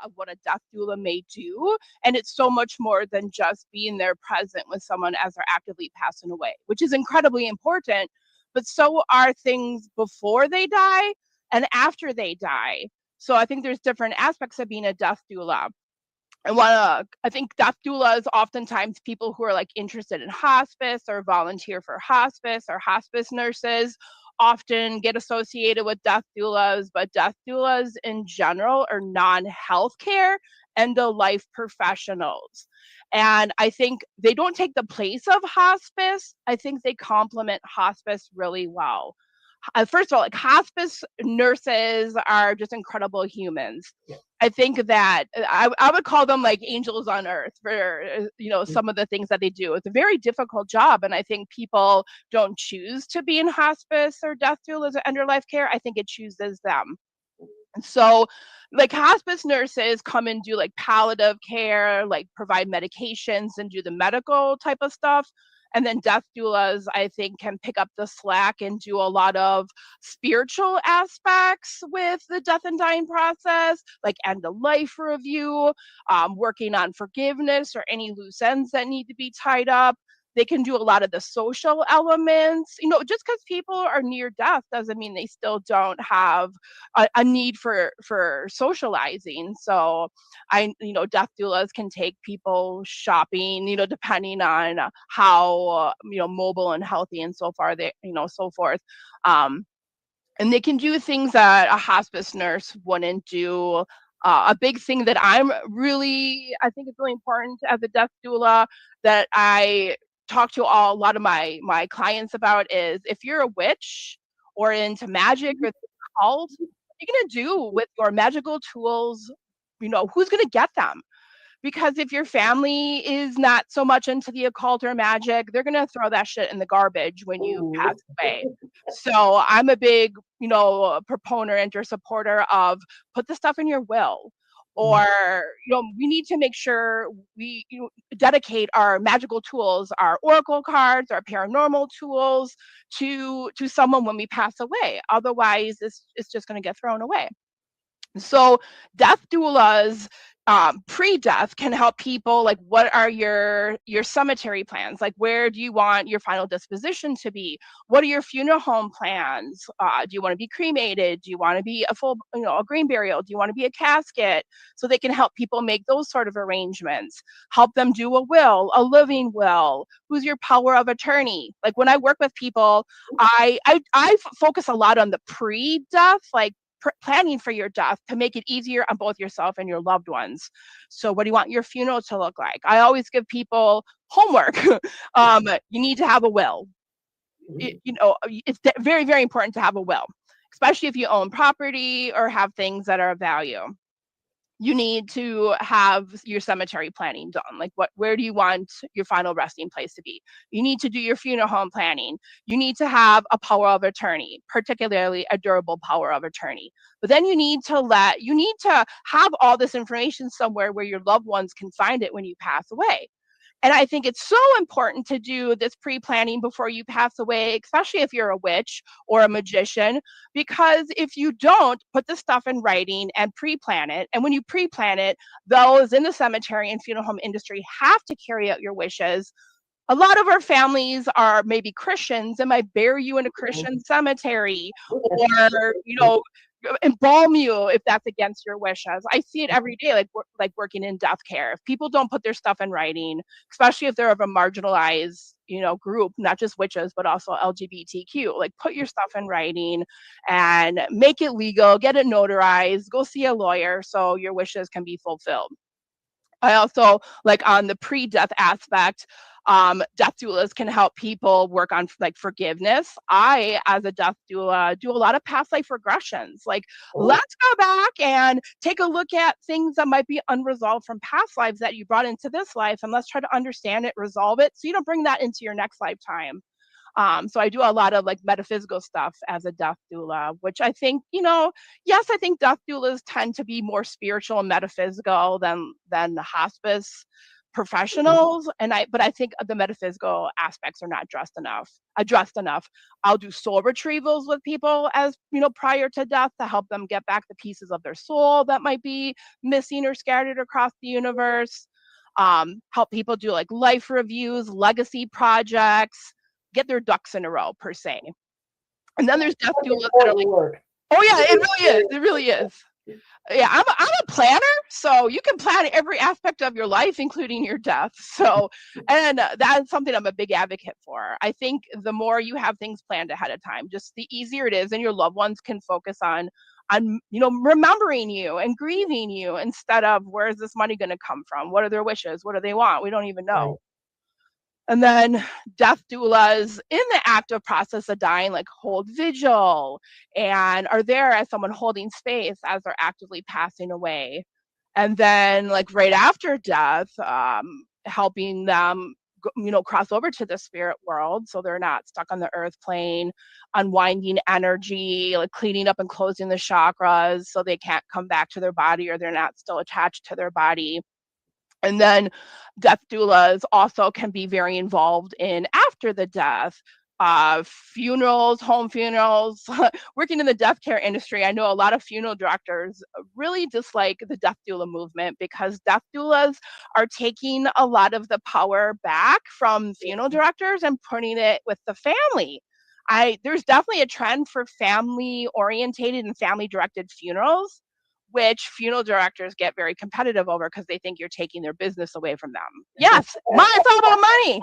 of what a death doula may do. And it's so much more than just being there present with someone as they're actively passing away, which is incredibly important. But so are things before they die and after they die. So I think there's different aspects of being a death doula. I think death doula is oftentimes people who are like interested in hospice or volunteer for hospice, or hospice nurses often get associated with death doulas, but death doulas in general are non-healthcare end-of-life professionals. And I think they don't take the place of hospice. I think they complement hospice really well. First of all, like hospice nurses are just incredible humans. I think that I would call them like angels on earth for, some of the things that they do. It's a very difficult job. And I think people don't choose to be in hospice or death doulas or end of life care. I think it chooses them. And so like hospice nurses come and do like palliative care, like provide medications and do the medical type of stuff. And then death doulas, I think, can pick up the slack and do a lot of spiritual aspects with the death and dying process, like end of life review, working on forgiveness or any loose ends that need to be tied up. They can do a lot of the social elements. Just because people are near death doesn't mean they still don't have a need for socializing. So death doulas can take people shopping, depending on how, mobile and healthy and so far they, so forth. And they can do things that a hospice nurse wouldn't do. A big thing that I think it's really important as a death doula that I talk to a lot of my clients about is, if you're a witch or into magic or cult, what are you gonna do with your magical tools? Who's gonna get them? Because if your family is not so much into the occult or magic, they're gonna throw that shit in the garbage when you pass away. So I'm a big, proponent or supporter of put the stuff in your will. Or, we need to make sure we dedicate our magical tools, our oracle cards, our paranormal tools to someone when we pass away. Otherwise, it's just going to get thrown away. So death doulas pre-death can help people, like, what are your cemetery plans? Like, where do you want your final disposition to be? What are your funeral home plans? Do you want to be cremated? Do you want to be a full, a green burial? Do you want to be a casket? So they can help people make those sort of arrangements, help them do a will, a living will. Who's your power of attorney? Like, when I work with people, I focus a lot on the pre-death, like planning for your death, to make it easier on both yourself and your loved ones. So what do you want your funeral to look like? I always give people homework. You need to have a will. It's very, very important to have a will, especially if you own property or have things that are of value. You need to have your cemetery planning done. Like, where do you want your final resting place to be? You need to do your funeral home planning. You need to have a power of attorney, particularly a durable power of attorney. But then you need to have all this information somewhere where your loved ones can find it when you pass away. And I think it's so important to do this pre-planning before you pass away, especially if you're a witch or a magician, because if you don't put the stuff in writing and pre-plan it, and when you pre-plan it, those in the cemetery and funeral home industry have to carry out your wishes. A lot of our families are maybe Christians and might bury you in a Christian cemetery, or, embalm you if that's against your wishes. I see it every day, like working in death care. If people don't put their stuff in writing, especially if they're of a marginalized, group, not just witches, but also LGBTQ, like, put your stuff in writing and make it legal, get it notarized, go see a lawyer so your wishes can be fulfilled. I also, like, on the pre-death aspect, death doulas can help people work on, like, forgiveness. I, as a death doula, do a lot of past life regressions. Like, let's go back and take a look at things that might be unresolved from past lives that you brought into this life, and let's try to understand it, resolve it, so you don't bring that into your next lifetime. So I do a lot of, like, metaphysical stuff as a death doula, which I think, yes, I think death doulas tend to be more spiritual and metaphysical than the hospice professionals, but I think the metaphysical aspects are not addressed enough. I'll do soul retrievals with people, as prior to death, to help them get back the pieces of their soul that might be missing or scattered across the universe. Help people do like life reviews, legacy projects, get their ducks in a row, per se. And then there's death doulas that are like, oh yeah, it really is. It really is. Yeah, I'm a planner, so you can plan every aspect of your life, including your death. So, and that's something I'm a big advocate for. I think the more you have things planned ahead of time, just the easier it is, and your loved ones can focus on remembering you and grieving you, instead of, where is this money going to come from? What are their wishes? What do they want? We don't even know. Right. And then death doulas, in the active process of dying, like hold vigil and are there as someone holding space as they're actively passing away. And then like right after death, helping them cross over to the spirit world, so they're not stuck on the earth plane, unwinding energy, like cleaning up and closing the chakras so they can't come back to their body, or they're not still attached to their body. And then death doulas also can be very involved in after the death, funerals, home funerals. Working in the death care industry, I know a lot of funeral directors really dislike the death doula movement, because death doulas are taking a lot of the power back from funeral directors and putting it with the family. There's definitely a trend for family orientated and family directed funerals, which funeral directors get very competitive over, because they think you're taking their business away from them. Yes, it's all about money.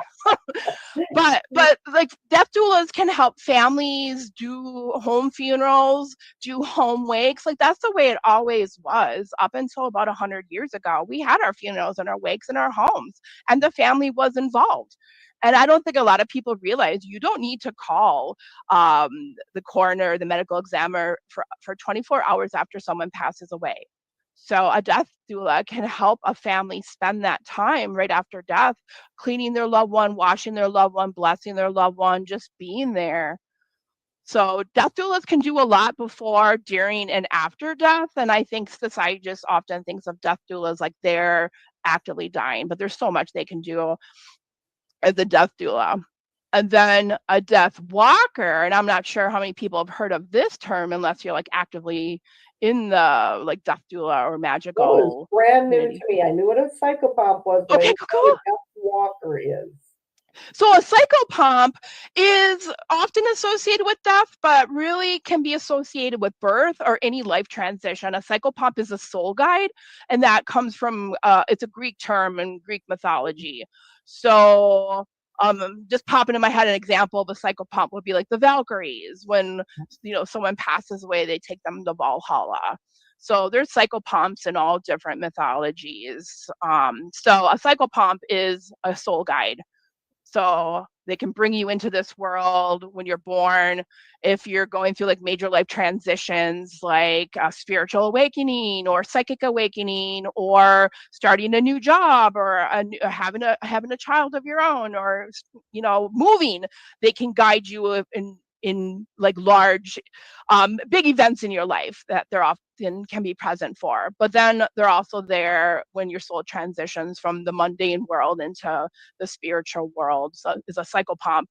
but like death doulas can help families do home funerals, do home wakes. Like that's the way it always was up until about 100 years ago. We had our funerals and our wakes in our homes, and the family was involved. And I don't think a lot of people realize you don't need to call the coroner, the medical examiner for 24 hours after someone passes away. So a death doula can help a family spend that time right after death, cleaning their loved one, washing their loved one, blessing their loved one, just being there. So death doulas can do a lot before, during, and after death. And I think society just often thinks of death doulas like they're actively dying, but there's so much they can do as a death doula. And then a death walker, and I'm not sure how many people have heard of this term unless you're like actively in the like death doula or magical. It was brand new to me. I knew what a psychopomp was, but okay, cool. What a death walker is. So a psychopomp is often associated with death, but really can be associated with birth or any life transition. A psychopomp is a soul guide, and that comes from, it's a Greek term in Greek mythology. So just popping in my head, an example of a psychopomp would be like the Valkyries. When someone passes away, they take them to Valhalla. So there's psychopomps in all different mythologies. So a psychopomp is a soul guide. So they can bring you into this world when you're born. If you're going through like major life transitions, like a spiritual awakening or psychic awakening, or starting a new job, or having a child of your own, or moving, they can guide you in like large, big events in your life that they're often can be present for. But then they're also there when your soul transitions from the mundane world into the spiritual world. So is a psychopomp.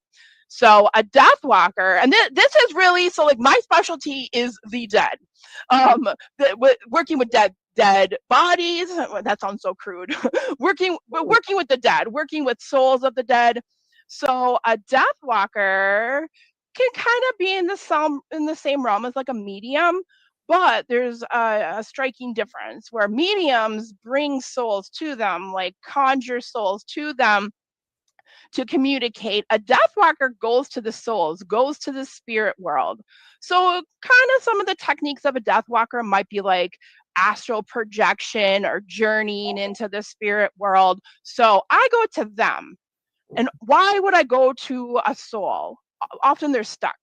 So a death walker, and this is really, so like my specialty is the dead. Working with dead bodies. That sounds so crude. working with the dead, working with souls of the dead. So a death walker can kind of be in the same realm as like a medium, but there's a striking difference where mediums bring souls to them, like conjure souls to them to communicate. A death walker goes to the souls, goes to the spirit world. So kind of some of the techniques of a death walker might be like astral projection or journeying into the spirit world. So I go to them. And why would I go to a soul? Often they're stuck.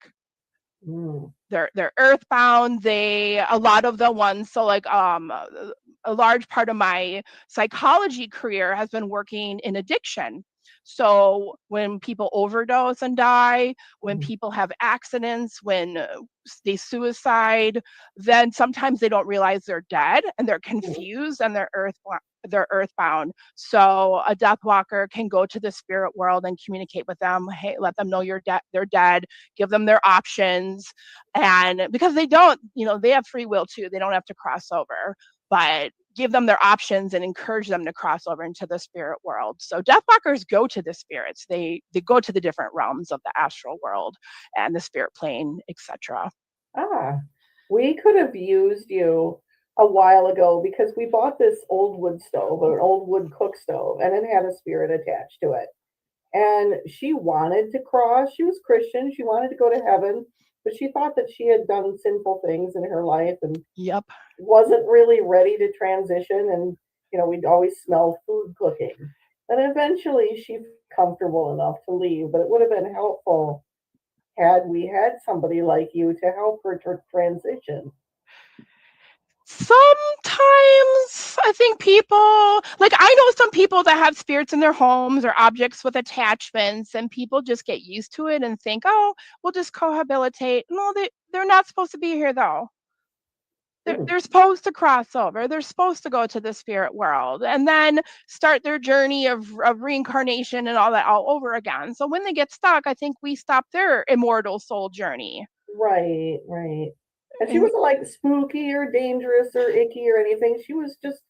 They're earthbound. A lot of the ones, so like a large part of my psychology career has been working in addiction. So when people overdose and die, when people have accidents, when they suicide, then sometimes they don't realize they're dead and they're confused and they're they're earthbound. So a death walker can go to the spirit world and communicate with them. Hey, let them know they're dead, give them their options. And because they don't, they have free will too. They don't have to cross over, but give them their options and encourage them to cross over into the spirit world. So death walkers go to the spirits. They go to the different realms of the astral world and the spirit plane, etc. We could have used you a while ago because we bought this old wood stove, an old wood cook stove, and it had a spirit attached to it. And she wanted to cross. She was Christian. She wanted to go to heaven, but she thought that she had done sinful things in her life and Yep. wasn't really ready to transition. And, we'd always smell food cooking. And eventually she felt comfortable enough to leave, but it would have been helpful had we had somebody like you to help her to transition. Sometimes I think people, like I know some people that have spirits in their homes or objects with attachments, and people just get used to it and think, oh, we'll just cohabilitate. No, they're not supposed to be here though. They're supposed to cross over. They're supposed to go to the spirit world and then start their journey of reincarnation and all that all over again. So when they get stuck, I think we stop their immortal soul journey. Right. And she wasn't like spooky or dangerous or icky or anything. She was just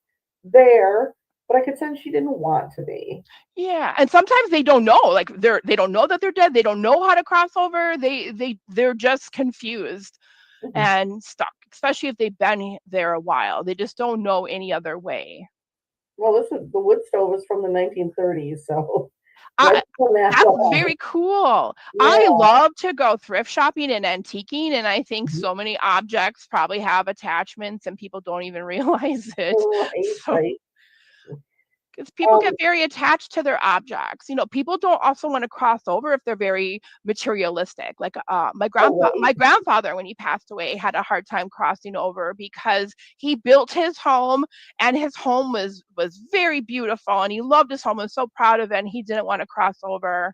there, but I could sense she didn't want to be. Yeah, and sometimes they don't know, like they don't know that they're dead. They don't know how to cross over. They're just confused and stuck, especially if they've been there a while. They just don't know any other way. Well, the wood stove is from the 1930s, so That's very cool. Yeah. I love to go thrift shopping and antiquing, and I think so many objects probably have attachments and people don't even realize it. Right. Because people get very attached to their objects. People don't also want to cross over if they're very materialistic. Like my grandfather, when he passed away, had a hard time crossing over because he built his home, and his home was very beautiful, and he loved his home and was so proud of it. And he didn't want to cross over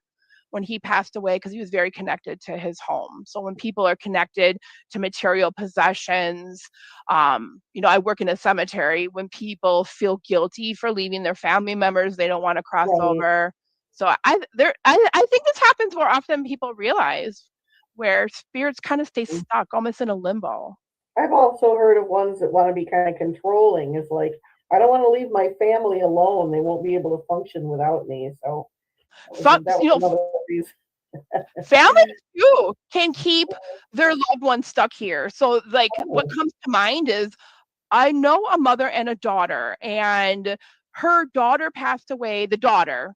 when he passed away because he was very connected to his home. So when people are connected to material possessions, I work in a cemetery. When people feel guilty for leaving their family members, they don't want to cross over. So I think this happens more often than people realize, where spirits kind of stay stuck, almost in a limbo. I've also heard of ones that want to be kind of controlling. It's like, I don't want to leave my family alone. They won't be able to function without me. So families too can keep their loved ones stuck here. So like what comes to mind is I know a mother and a daughter, and her daughter passed away, the daughter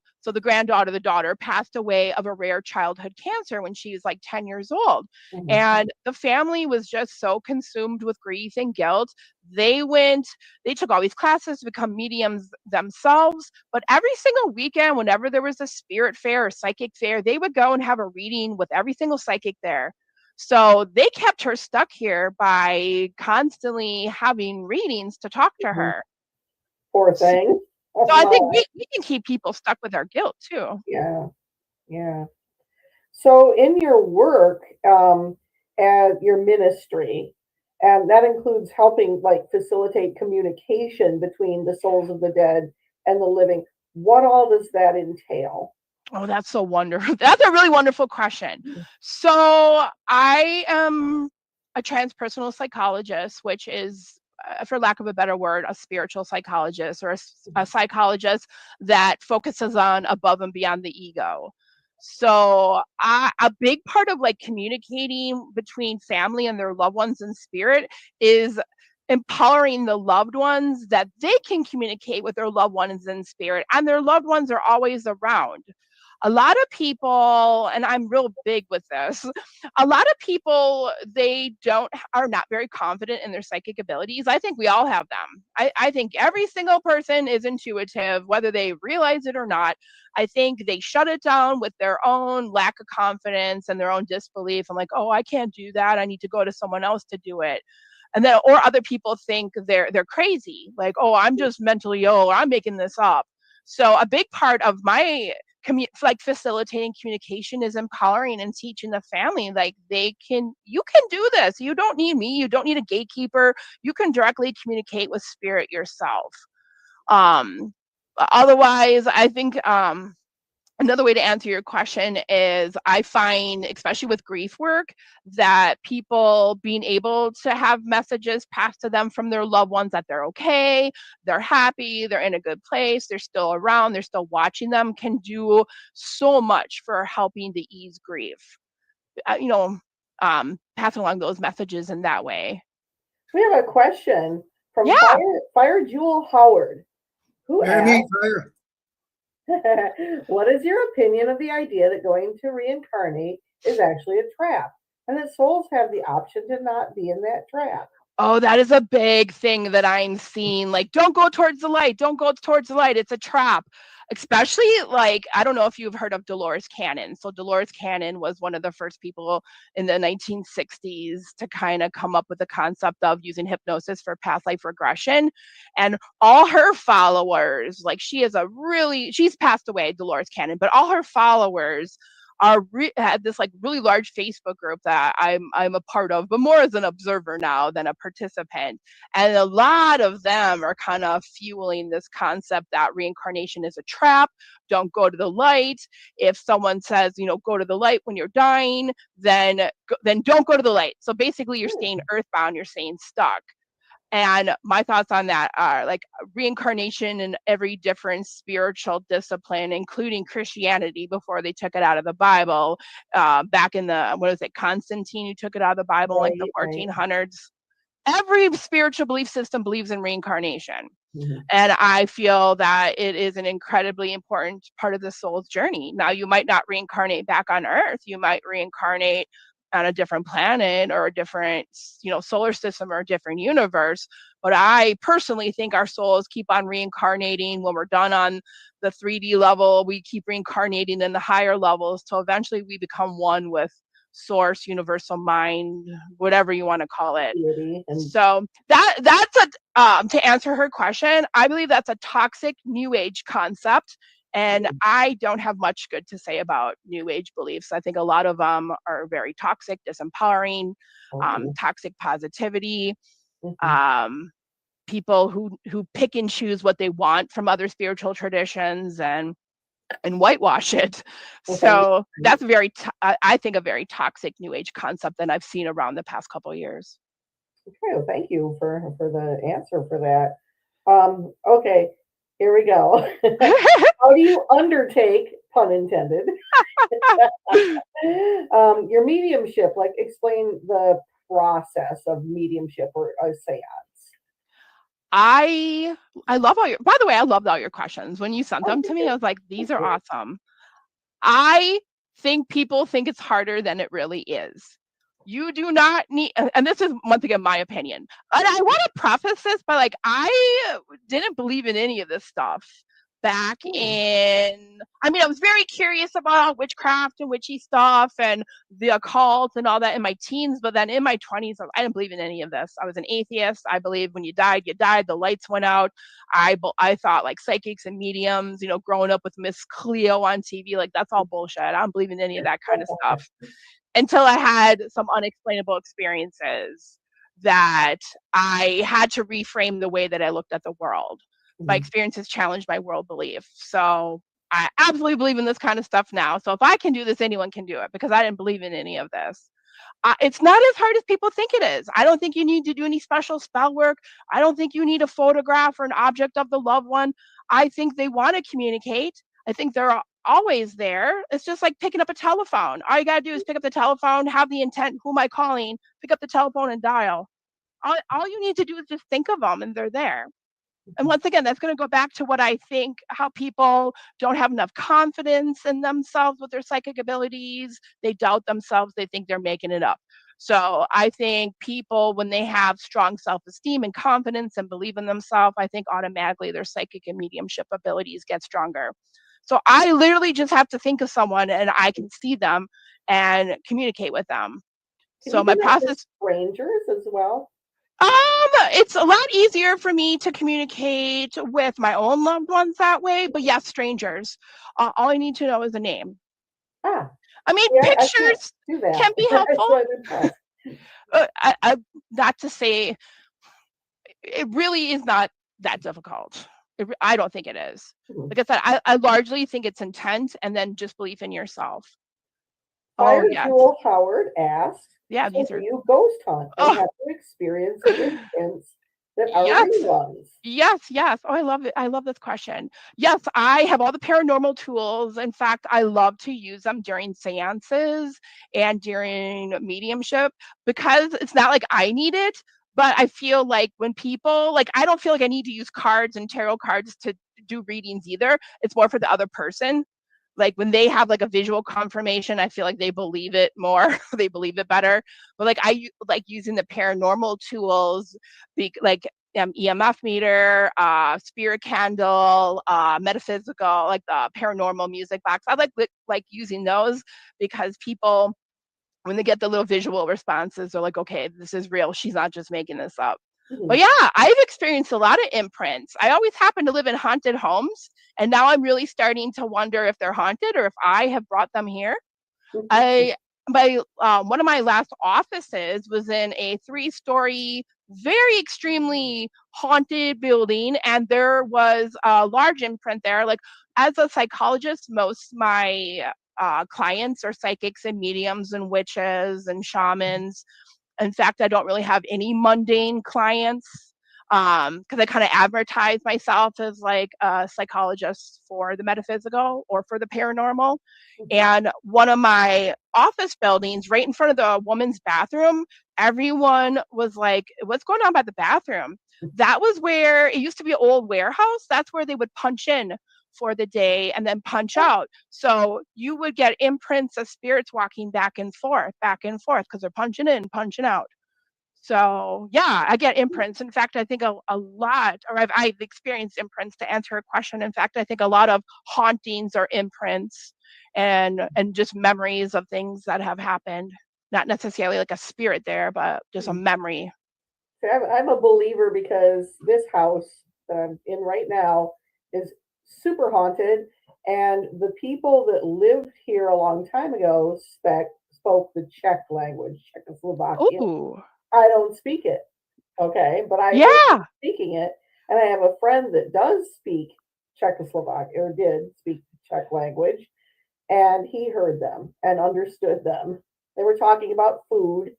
passed away of a rare childhood cancer when she was like 10 years old. And the family was just so consumed with grief and guilt. They took all these classes to become mediums themselves, but every single weekend, whenever there was a spirit fair or psychic fair, they would go and have a reading with every single psychic there. So they kept her stuck here by constantly having readings to talk to her. Poor thing. So I think we can keep people stuck with our guilt too. Yeah. So in your work, at your ministry, and that includes helping facilitate communication between the souls of the dead and the living, what all does that entail? Oh, that's so wonderful. That's a really wonderful question. So I am a transpersonal psychologist, which is, for lack of a better word, a spiritual psychologist, or a psychologist that focuses on above and beyond the ego. So a big part of communicating between family and their loved ones in spirit is empowering the loved ones that they can communicate with their loved ones in spirit, and their loved ones are always around. A lot of people, and I'm real big with this, a lot of people, are not very confident in their psychic abilities. I think we all have them. I think every single person is intuitive, whether they realize it or not. I think they shut it down with their own lack of confidence and their own disbelief. I'm like, oh, I can't do that. I need to go to someone else to do it. And then, or other people think they're crazy. Like, oh, I'm just mentally ill, or I'm making this up. So a big part of my facilitating communication is empowering and teaching the family, you can do this. You don't need me. You don't need a gatekeeper. You can directly communicate with spirit yourself. Otherwise, I think another way to answer your question is I find, especially with grief work, that people being able to have messages passed to them from their loved ones that they're okay, they're happy, they're in a good place, they're still around, they're still watching them, can do so much for helping to ease grief. Passing along those messages in that way. We have a question from Yeah. Fire Jewel Howard, who asked, Fire. what is your opinion of the idea that going to reincarnate is actually a trap and that souls have the option to not be in that trap? Oh, that is a big thing that I'm seeing. Like, don't go towards the light. Don't go towards the light. It's a trap. Especially, like, I don't know if you've heard of Dolores Cannon. So Dolores Cannon was one of the first people in the 1960s to kind of come up with the concept of using hypnosis for past life regression. And all her followers, like, she's passed away, Dolores Cannon, but all her followers had this like really large Facebook group that I'm a part of, but more as an observer now than a participant. And a lot of them are kind of fueling this concept that reincarnation is a trap. Don't go to the light. If someone says, go to the light when you're dying, then don't go to the light. So basically, you're staying earthbound. You're staying stuck. And my thoughts on that are like reincarnation in every different spiritual discipline, including Christianity, before they took it out of the Bible, back in Constantine, who took it out of the Bible in like the 1400s. Every spiritual belief system believes in reincarnation. Mm-hmm. And I feel that it is an incredibly important part of the soul's journey. Now, you might not reincarnate back on Earth. You might reincarnate on a different planet or a different, solar system or a different universe. But I personally think our souls keep on reincarnating. When we're done on the 3D level, we keep reincarnating in the higher levels till eventually we become one with source, universal mind, whatever you want to call it. So that's to answer her question, I believe that's a toxic New Age concept. And I don't have much good to say about New Age beliefs. I think a lot of them are very toxic, disempowering, toxic positivity, people who pick and choose what they want from other spiritual traditions and whitewash it. So that's I think a very toxic New Age concept that I've seen around the past couple of years. Okay, well, thank you for the answer for that. Okay, here we go. How do you undertake, pun intended, your mediumship? Like, explain the process of mediumship or a seance. I love by the way, I loved all your questions. When you sent them to me, I was like, these are awesome. I think people think it's harder than it really is. You do not need, and this is once again my opinion, and I want to preface this by like, I didn't believe in any of this stuff back in, I was very curious about witchcraft and witchy stuff and the occult and all that in my teens, but then in my 20s, I didn't believe in any of this. I was an atheist. I believed when you died, the lights went out. I thought like psychics and mediums, growing up with Miss Cleo on TV, like that's all bullshit. I don't believe in any of that kind of stuff until I had some unexplainable experiences that I had to reframe the way that I looked at the world. My experiences challenged my world belief. So I absolutely believe in this kind of stuff now. So if I can do this, anyone can do it because I didn't believe in any of this. It's not as hard as people think it is. I don't think you need to do any special spell work. I don't think you need a photograph or an object of the loved one. I think they want to communicate. I think they're always there. It's just like picking up a telephone. All you got to do is pick up the telephone, have the intent, who am I calling, pick up the telephone and dial. All you need to do is just think of them and they're there. And once again, that's going to go back to what I think, how people don't have enough confidence in themselves with their psychic abilities. They doubt themselves. They think they're making it up. So I think people, when they have strong self-esteem and confidence and believe in themselves, I think automatically their psychic and mediumship abilities get stronger. So I literally just have to think of someone and I can see them and communicate with them. So my process. Strangers as well. It's a lot easier for me to communicate with my own loved ones that way, but yes, strangers. All I need to know is a name. Pictures can be helpful. Not to say, it really is not that difficult. I don't think it is. Mhm. Like I said, I largely think it's intent and then just belief in yourself. Oh, Fire yes. Jewel Howard asks, Yeah, so these do are, you ghost hunt and oh, have you experienced imprints that are yes. reruns? Yes, yes. Oh, I love it. I love this question. Yes, I have all the paranormal tools. In fact, I love to use them during seances and during mediumship because it's not like I need it, but I feel like when people, like, I don't feel like I need to use cards and tarot cards to do readings either. It's more for the other person. Like when they have like a visual confirmation, I feel like they believe it more, they believe it better. But like like using the paranormal tools, like EMF meter, spirit candle, metaphysical, like the paranormal music box. I like using those because people, when they get the little visual responses, they're like, okay, this is real. She's not just making this up. But Mhm. yeah, I've experienced a lot of imprints. I always happen to live in haunted homes, and now I'm really starting to wonder if they're haunted or if I have brought them here. I my One of my last offices was in a 3-story, very extremely haunted building, and there was a large imprint there. Like as a psychologist, most my clients are psychics and mediums and witches and shamans. In fact, I don't really have any mundane clients because I kind of advertise myself as like a psychologist for the metaphysical or for the paranormal. And one of my office buildings, right in front of the woman's bathroom, everyone was like, "What's going on by the bathroom?" That was where it used to be an old warehouse. That's where they would punch in for the day and then punch out. So you would get imprints of spirits walking back and forth, because they're punching in, punching out. So yeah, I get imprints. In fact, I think a lot, or I've experienced imprints to answer a question. In fact, I think a lot of hauntings are imprints and just memories of things that have happened. Not necessarily like a spirit there, but just a memory. So I'm a believer because this house that I'm in right now is super haunted, and the people that lived here a long time ago spoke the Czech language, Czechoslovakian. Ooh, I don't speak it, okay, but I heard them yeah. speaking it, and I have a friend that does speak Czechoslovak or did speak Czech language, and he heard them and understood them. They were talking about food,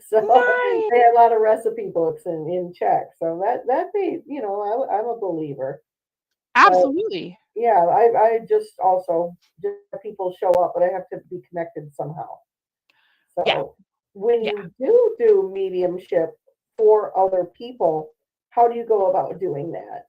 so Nice. they had a lot of recipe books in Czech. So that made, I'm a believer. But Absolutely. yeah, I just also just have people show up, but I have to be connected somehow. Yeah. So when Yeah. you do mediumship for other people, how do you go about doing that?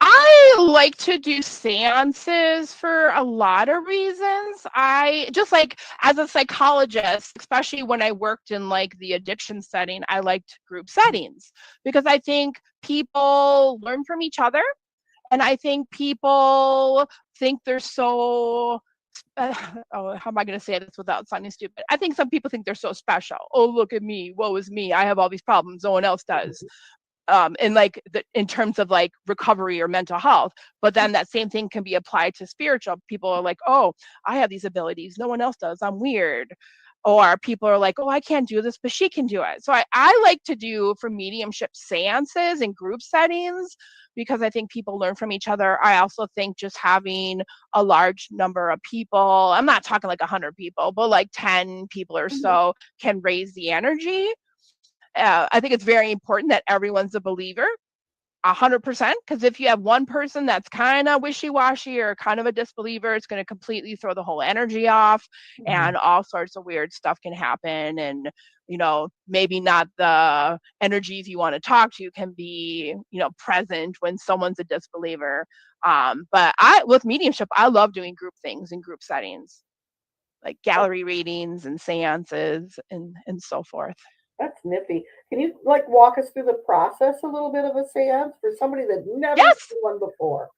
I like to do seances for a lot of reasons. I just like as a psychologist, especially when I worked in like the addiction setting, I liked group settings because I think people learn from each other. And I think people think they're so, oh, how am I going to say this without sounding stupid? I think some people think they're so special. Oh, look at me. Woe is me. I have all these problems. No one else does. And like in terms of like recovery or mental health, but then that same thing can be applied to spiritual. People are like, oh, I have these abilities, no one else does, I'm weird. Or people are like, oh, I can't do this, but she can do it. So I like to do for mediumship seances and group settings because I think people learn from each other. I also think just having a large number of people, I'm not talking like 100 people, but like 10 people or Mhm. so can raise the energy. I think it's very important that everyone's a believer, 100%. Because if you have one person that's kind of wishy-washy or kind of a disbeliever, it's going to completely throw the whole energy off, Mhm. and all sorts of weird stuff can happen. And maybe not the energies you want to talk to can be present when someone's a disbeliever. But with mediumship, I love doing group things in group settings, like gallery readings and seances and so forth. That's nippy. Can you like walk us through the process a little bit of a seance for somebody that never Yes. seen one before?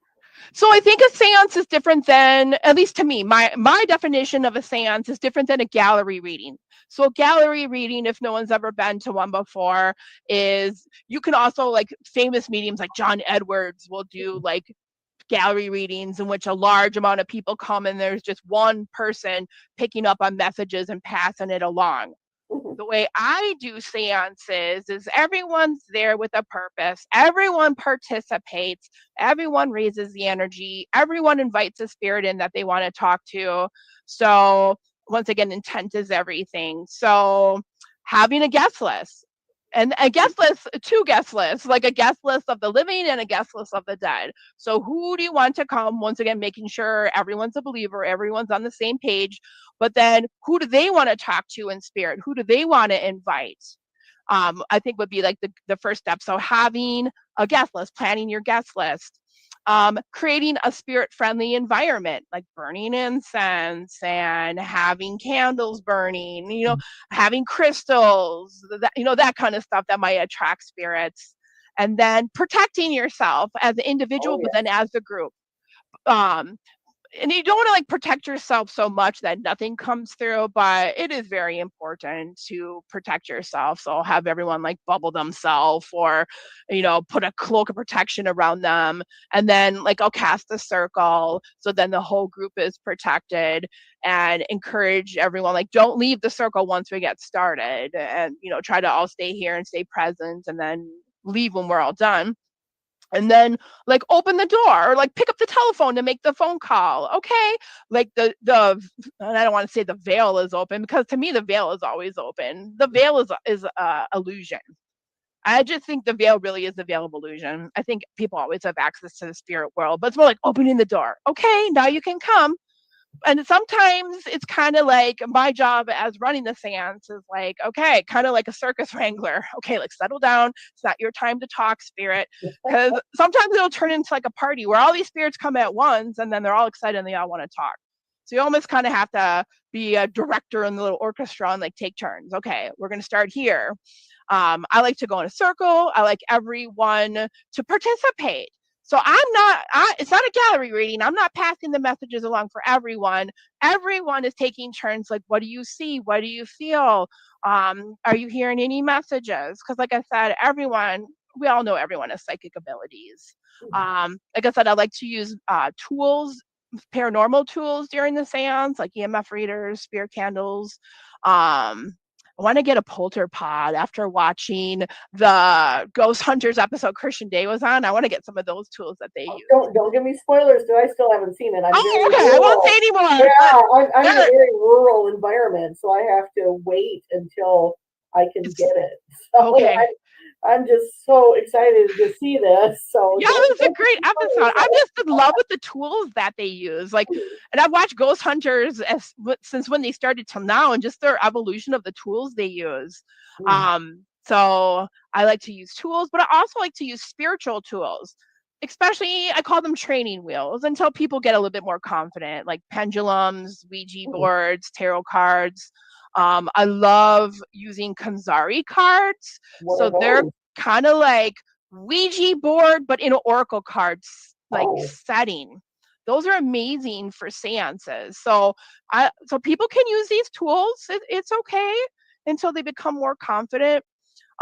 So I think a seance is different than, at least to me, my definition of a seance is different than a gallery reading. So a gallery reading, if no one's ever been to one before, is you can also like famous mediums like John Edwards will do like gallery readings in which a large amount of people come and there's just one person picking up on messages and passing it along. The way I do seances is everyone's there with a purpose. Everyone participates. Everyone raises the energy. Everyone invites a spirit in that they want to talk to. So once again, intent is everything. So having a guest list. And a guest list, two guest lists, like a guest list of the living and a guest list of the dead. So who do you want to come? Once again, making sure everyone's a believer, everyone's on the same page. But then who do they want to talk to in spirit? Who do they want to invite? I think would be like the first step. So having a guest list, planning your guest list, creating a spirit-friendly environment, like burning incense and having candles burning, having crystals, that kind of stuff that might attract spirits. And then protecting yourself as an individual, but then as a group. And you don't want to like protect yourself so much that nothing comes through, but it is very important to protect yourself. So have everyone like bubble themselves or, put a cloak of protection around them. And then like I'll cast a circle. So then the whole group is protected, and encourage everyone, like, don't leave the circle once we get started, and, try to all stay here and stay present, and then leave when we're all done. And then like open the door or like pick up the telephone to make the phone call. Okay. Like and I don't want to say the veil is open, because to me, the veil is always open. The veil is illusion. I just think the veil really is the veil of illusion. I think people always have access to the spirit world, but it's more like opening the door. Okay. Now you can come. And sometimes it's kind of like my job as running the seance is like, okay, kind of like a circus wrangler. Okay, like settle down. It's not your time to talk, spirit. Because sometimes it'll turn into like a party where all these spirits come at once and then they're all excited and they all want to talk. So you almost kind of have to be a director in the little orchestra and like take turns. Okay, we're going to start here. I like to go in a circle. I like everyone to participate. So it's not a gallery reading. I'm not passing the messages along for everyone. Everyone is taking turns. Like, what do you see? What do you feel? Are you hearing any messages? Because like I said, we all know everyone has psychic abilities. Like I said, I like to use tools, paranormal tools during the seance, like EMF readers, spirit candles. I want to get a polter pod after watching the Ghost Hunters episode Christian Day was on. I want to get some of those tools that they use. Don't give me spoilers, because I still haven't seen it. Okay. Rural. I won't say anymore. Yeah, I'm in a very rural environment, so I have to wait until I can get it. So okay. I'm just so excited to see this. So yeah, it was a great episode. I'm just in love with the tools that they use. Like, and I've watched Ghost Hunters since when they started till now, and just their evolution of the tools they use. So I like to use tools, but I also like to use spiritual tools. Especially, I call them training wheels until people get a little bit more confident, like pendulums, Ouija boards, tarot cards. I love using Kanzari cards. So they're kind of like Ouija board, but in an oracle cards setting. Those are amazing for seances. So people can use these tools. It's okay until they become more confident.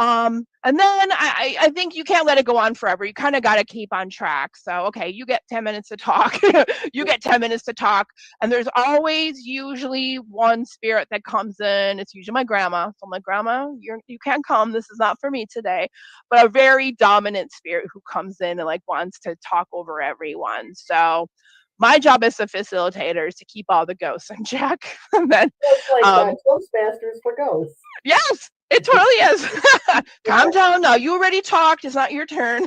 And then I think you can't let it go on forever. You kind of got to keep on track. So, okay, you get 10 minutes to talk. You get 10 minutes to talk. And there's always usually one spirit that comes in. It's usually my grandma. So my grandma, you can't come. This is not for me today. But a very dominant spirit who comes in and like wants to talk over everyone. So my job as a facilitator is to keep all the ghosts in check. And then, it's like Ghostmasters for ghosts. Yes. It totally is. Calm down now. You already talked. It's not your turn.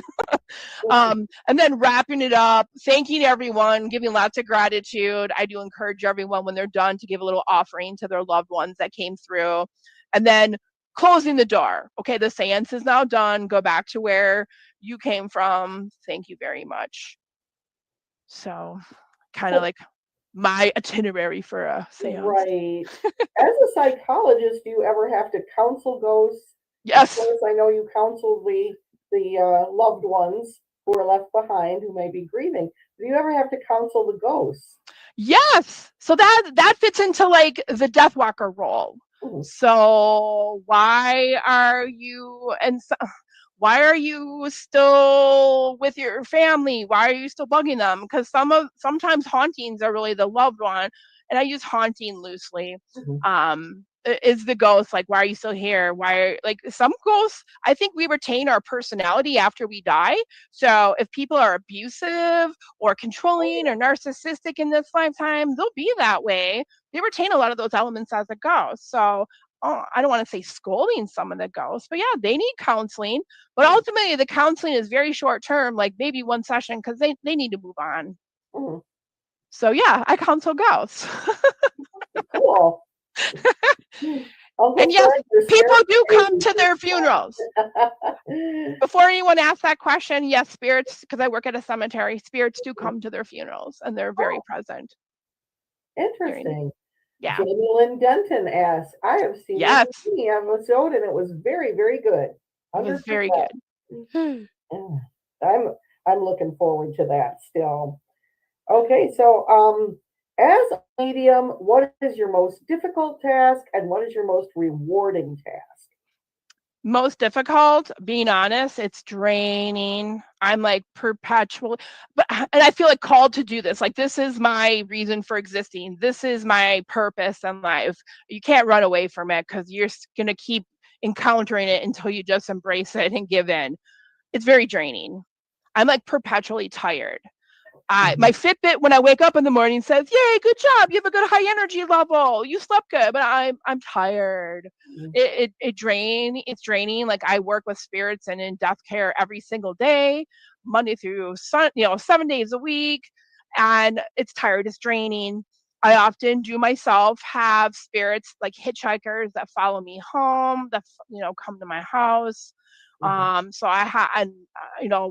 And then wrapping it up, thanking everyone, giving lots of gratitude. I do encourage everyone when they're done to give a little offering to their loved ones that came through. And then closing the door. Okay, the seance is now done. Go back to where you came from. Thank you very much. So kind of like my itinerary for a seance. Right. As a psychologist, do you ever have to counsel ghosts? Yes. Of course, I know you counsel the loved ones who are left behind who may be grieving. Do you ever have to counsel the ghosts? Yes. So that fits into like the Death Walker role. So why are you still with your family? Why are you still bugging them? Because sometimes hauntings are really the loved one, and I use haunting loosely. is the ghost like, why are you still here? Like some ghosts, I think we retain our personality after we die. So if people are abusive or controlling or narcissistic in this lifetime, they'll be that way. They retain a lot of those elements as a ghost. So I don't want to say scolding some of the ghosts, but yeah, they need counseling. But ultimately, the counseling is very short term, like maybe one session, because they need to move on. Mm-hmm. So yeah, I counsel ghosts. Cool. And yes, people do come to their funerals. Before anyone asks that question, yes, spirits, because I work at a cemetery, spirits do come to their funerals, and they're very present. Interesting. Yeah. Jamie Lynn Denton asks, I have seen the episode and it was very, very good. 100%. It was very good. I'm looking forward to that still. Okay, so as a medium, what is your most difficult task and what is your most rewarding task? Most difficult, being honest, it's draining. I'm like perpetual, and I feel like called to do this. Like, this is my reason for existing. This is my purpose in life. You can't run away from it because you're going to keep encountering it until you just embrace it and give in. It's very draining. I'm like perpetually tired. My Fitbit, when I wake up in the morning, says, "Yay, good job! You have a good high energy level. You slept good." But I'm tired. It's draining. Like, I work with spirits and in death care every single day, Monday through 7 days a week, and it's tired. It's draining. I often do myself have spirits like hitchhikers that follow me home, that come to my house. So I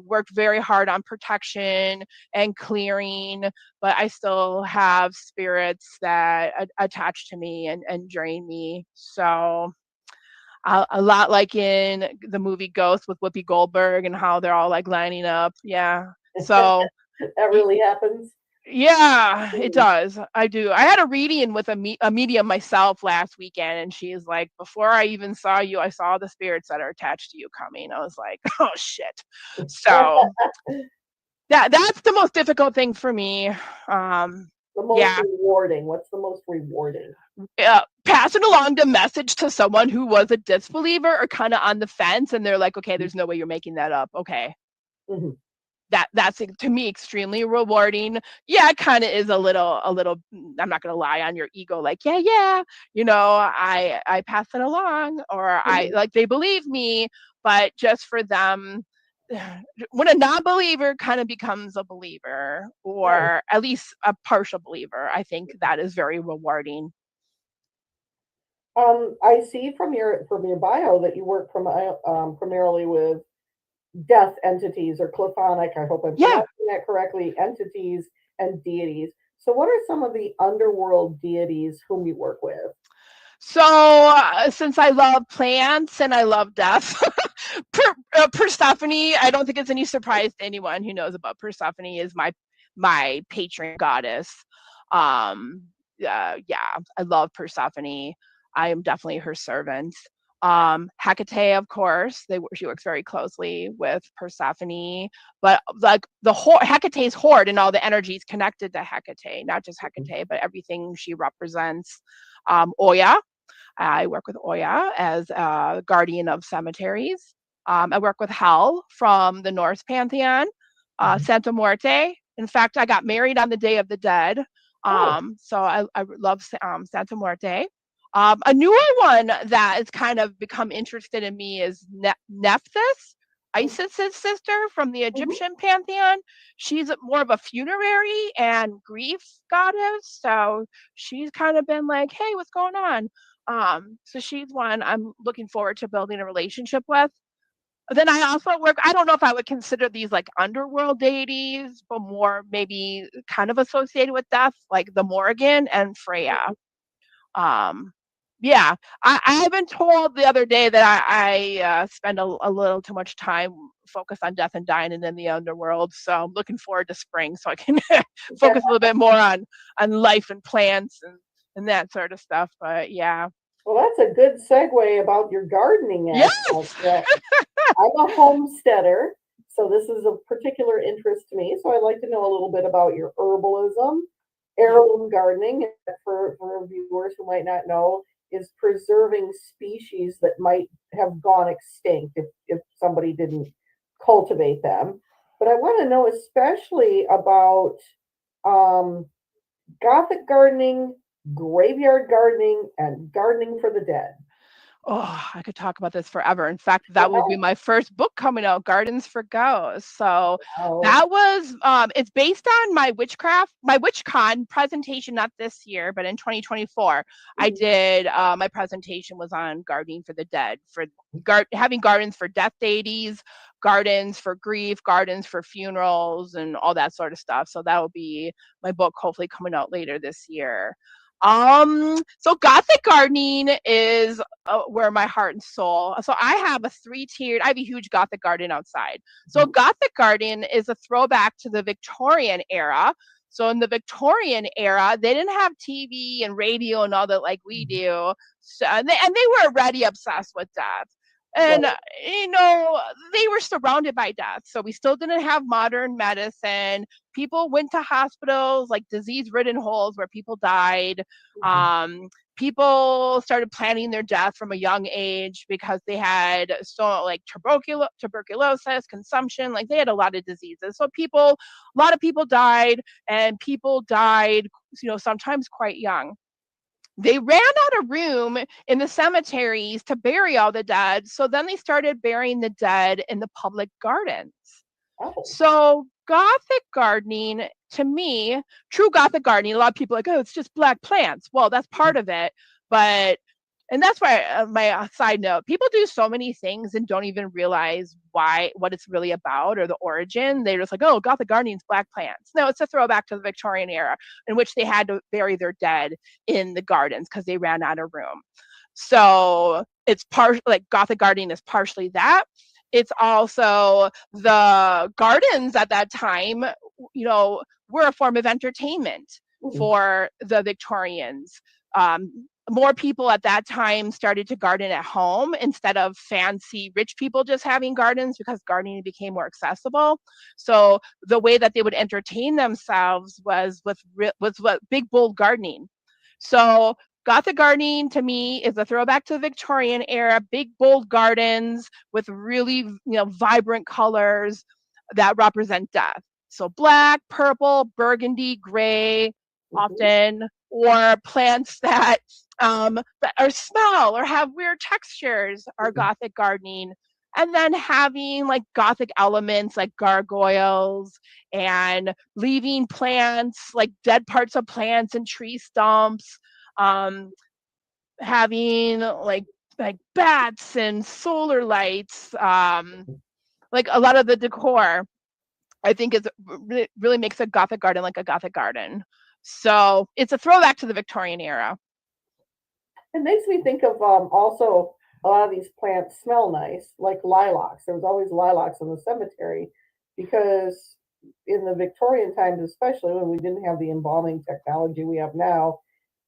worked very hard on protection and clearing, but I still have spirits that attach to me and drain me. So a lot like in the movie Ghost with Whoopi Goldberg and how they're all like lining up. Yeah. So that really happens. Yeah, it does. I do. I had a reading with a medium myself last weekend, and she's like, "Before I even saw you, I saw the spirits that are attached to you coming." I was like, "Oh shit!" So that's the most difficult thing for me. The most rewarding. What's the most rewarding? Passing along the message to someone who was a disbeliever or kind of on the fence, and they're like, "Okay, there's no way you're making that up." Okay. Mm-hmm. That's to me extremely rewarding. Yeah, it kind of is a little, I'm not going to lie, on your ego, like, yeah, I pass it along, or I like, they believe me, but just for them, when a non-believer kind of becomes a believer, or at least a partial believer, I think that is very rewarding. I see from your bio that you work primarily with death entities, or chthonic, I hope I'm pronouncing that correctly, entities and deities. So what are some of the underworld deities whom you work with? So since I love plants and I love death, Persephone, I don't think it's any surprise to anyone who knows about Persephone, is my patron goddess. I love Persephone. I am definitely her servant. Hecate, of course, she works very closely with Persephone, but like Hecate's hoard and all the energies connected to Hecate, not just Hecate, but everything she represents. Oya, I work with Oya as a guardian of cemeteries. I work with Hel from the Norse pantheon, Santa Muerte. In fact, I got married on the Day of the Dead. So I love Santa Muerte. A newer one that has kind of become interested in me is Nephthys, Isis's sister from the Egyptian pantheon. She's more of a funerary and grief goddess. So she's kind of been like, hey, what's going on? So she's one I'm looking forward to building a relationship with. Then I also work, I don't know if I would consider these like underworld deities, but more maybe kind of associated with death, like the Morrigan and Freya. I've been told the other day that I spend a little too much time focused on death and dying and in the underworld. So I'm looking forward to spring so I can focus a little bit more on life and plants and that sort of stuff. But yeah. Well, that's a good segue about your gardening. Yes. I'm a homesteader, so this is of particular interest to me. So I'd like to know a little bit about your herbalism, heirloom gardening. For viewers who might not know, is preserving species that might have gone extinct if somebody didn't cultivate them. But I want to know especially about Gothic gardening, graveyard gardening, and gardening for the dead. Oh, I could talk about this forever. In fact, that will be my first book coming out, Gardens for Ghosts. So that was it's based on my WitchCon presentation, not this year, but in 2024. I did my presentation was on gardening for the dead, for having gardens for death deities, gardens for grief, gardens for funerals, and all that sort of stuff. So that will be my book hopefully coming out later this year. So Gothic gardening is where my heart and soul. So I have I have a huge Gothic garden outside. So Gothic garden is a throwback to the Victorian era. So in the Victorian era, they didn't have TV and radio and all that like we do. So, and they were already obsessed with death. And, they were surrounded by death. So we still didn't have modern medicine. People went to hospitals, like disease-ridden holes where people died. People started planning their death from a young age because they had like tuberculosis, consumption, like they had a lot of diseases. So a lot of people died, and people died, sometimes quite young. They ran out of room in the cemeteries to bury all the dead. So then they started burying the dead in the public gardens. So Gothic gardening, to me, true Gothic gardening, a lot of people are like, oh, it's just black plants. Well, that's part of it. And that's why my side note, people do so many things and don't even realize what it's really about or the origin. They're just like, oh, Gothic gardening is black plants. No, it's a throwback to the Victorian era in which they had to bury their dead in the gardens because they ran out of room. So it's like Gothic gardening is partially that. It's also the gardens at that time, were a form of entertainment for the Victorians. More people at that time started to garden at home instead of fancy rich people just having gardens because gardening became more accessible. So the way that they would entertain themselves was with big, bold gardening. So Gothic gardening to me is a throwback to the Victorian era, big, bold gardens with really, vibrant colors that represent death. So black, purple, burgundy, gray, often, or plants that or smell or have weird textures are Gothic gardening. And then having like Gothic elements like gargoyles and leaving plants, like dead parts of plants and tree stumps, having like bats and solar lights, like a lot of the decor, I think really makes a Gothic garden like a Gothic garden. So it's a throwback to the Victorian era. It makes me think of also a lot of these plants smell nice, like lilacs. There was always lilacs in the cemetery because in the Victorian times, especially when we didn't have the embalming technology we have now,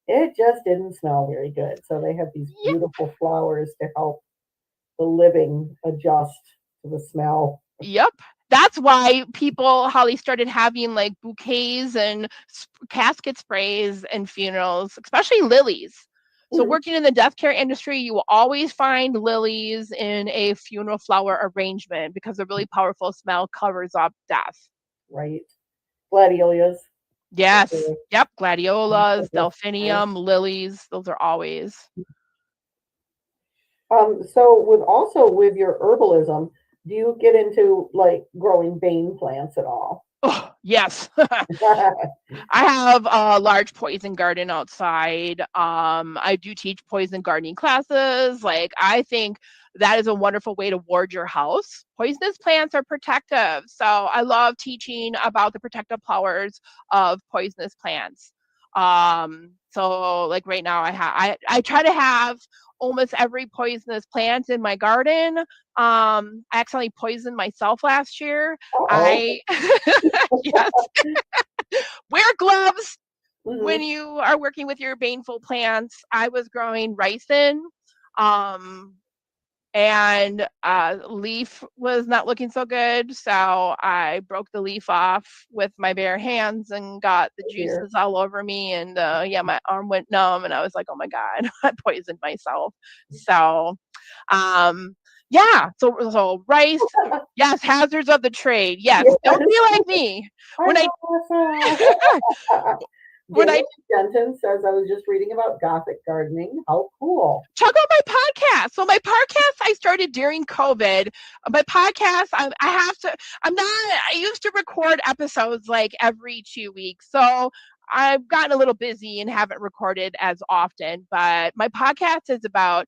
it just didn't smell very good. So they had these beautiful flowers to help the living adjust to the smell. Yep. That's why Holly started having like bouquets and casket sprays and funerals, especially lilies. So working in the death care industry, you will always find lilies in a funeral flower arrangement because a really powerful smell covers up death. Right. Gladiolus. Yes. Yep. Gladiolas, delphinium, lilies. Those are always. So with your herbalism, do you get into like growing bane plants at all? Oh, yes. I have a large poison garden outside. I do teach poison gardening classes. Like, I think that is a wonderful way to ward your house. Poisonous plants are protective. So I love teaching about the protective powers of poisonous plants. So like right now I try to have almost every poisonous plant in my garden. I accidentally poisoned myself last year. Yes. Wear gloves when you are working with your baneful plants. I was growing ricin. and leaf was not looking so good. So I broke the leaf off with my bare hands and got the juices all over me. And my arm went numb, and I was like, oh my God, I poisoned myself. So, so rice, yes, hazards of the trade. Yes, don't be like me. Daniel Denton says, I was just reading about Gothic gardening. How cool. Check out my podcast. So my podcast I started during COVID. My podcast, I used to record episodes like every 2 weeks. So I've gotten a little busy and haven't recorded as often, but my podcast is about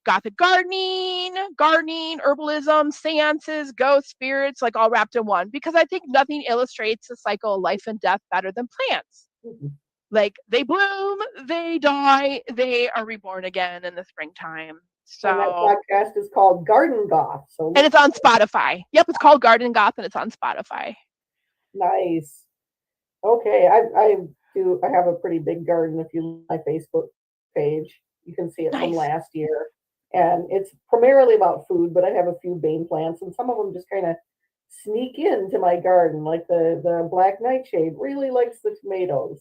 Gothic gardening, herbalism, seances, ghost spirits, like all wrapped in one, because I think nothing illustrates the cycle of life and death better than plants. Mm-hmm. Like they bloom, they die, they are reborn again in the springtime. So and that podcast is called Garden Goth. And it's on Spotify. Yep, it's called Garden Goth, and it's on Spotify. Nice. Okay, I have a pretty big garden. If you look at my Facebook page, you can see it from last year. And it's primarily about food, but I have a few Bane plants, and some of them just kind of sneak into my garden. Like the black nightshade really likes the tomatoes.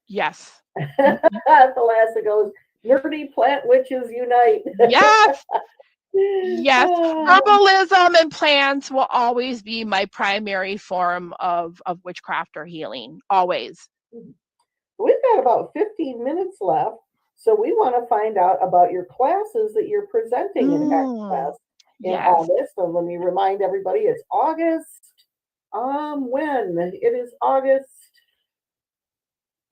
Yes. Thalassa goes, nerdy plant witches unite. Yes. Yes. Herbalism and plants will always be my primary form of witchcraft or healing. Always. We've got about 15 minutes left. So we want to find out about your classes that you're presenting in Hex Class in August. So let me remind everybody, it's August. When? It is August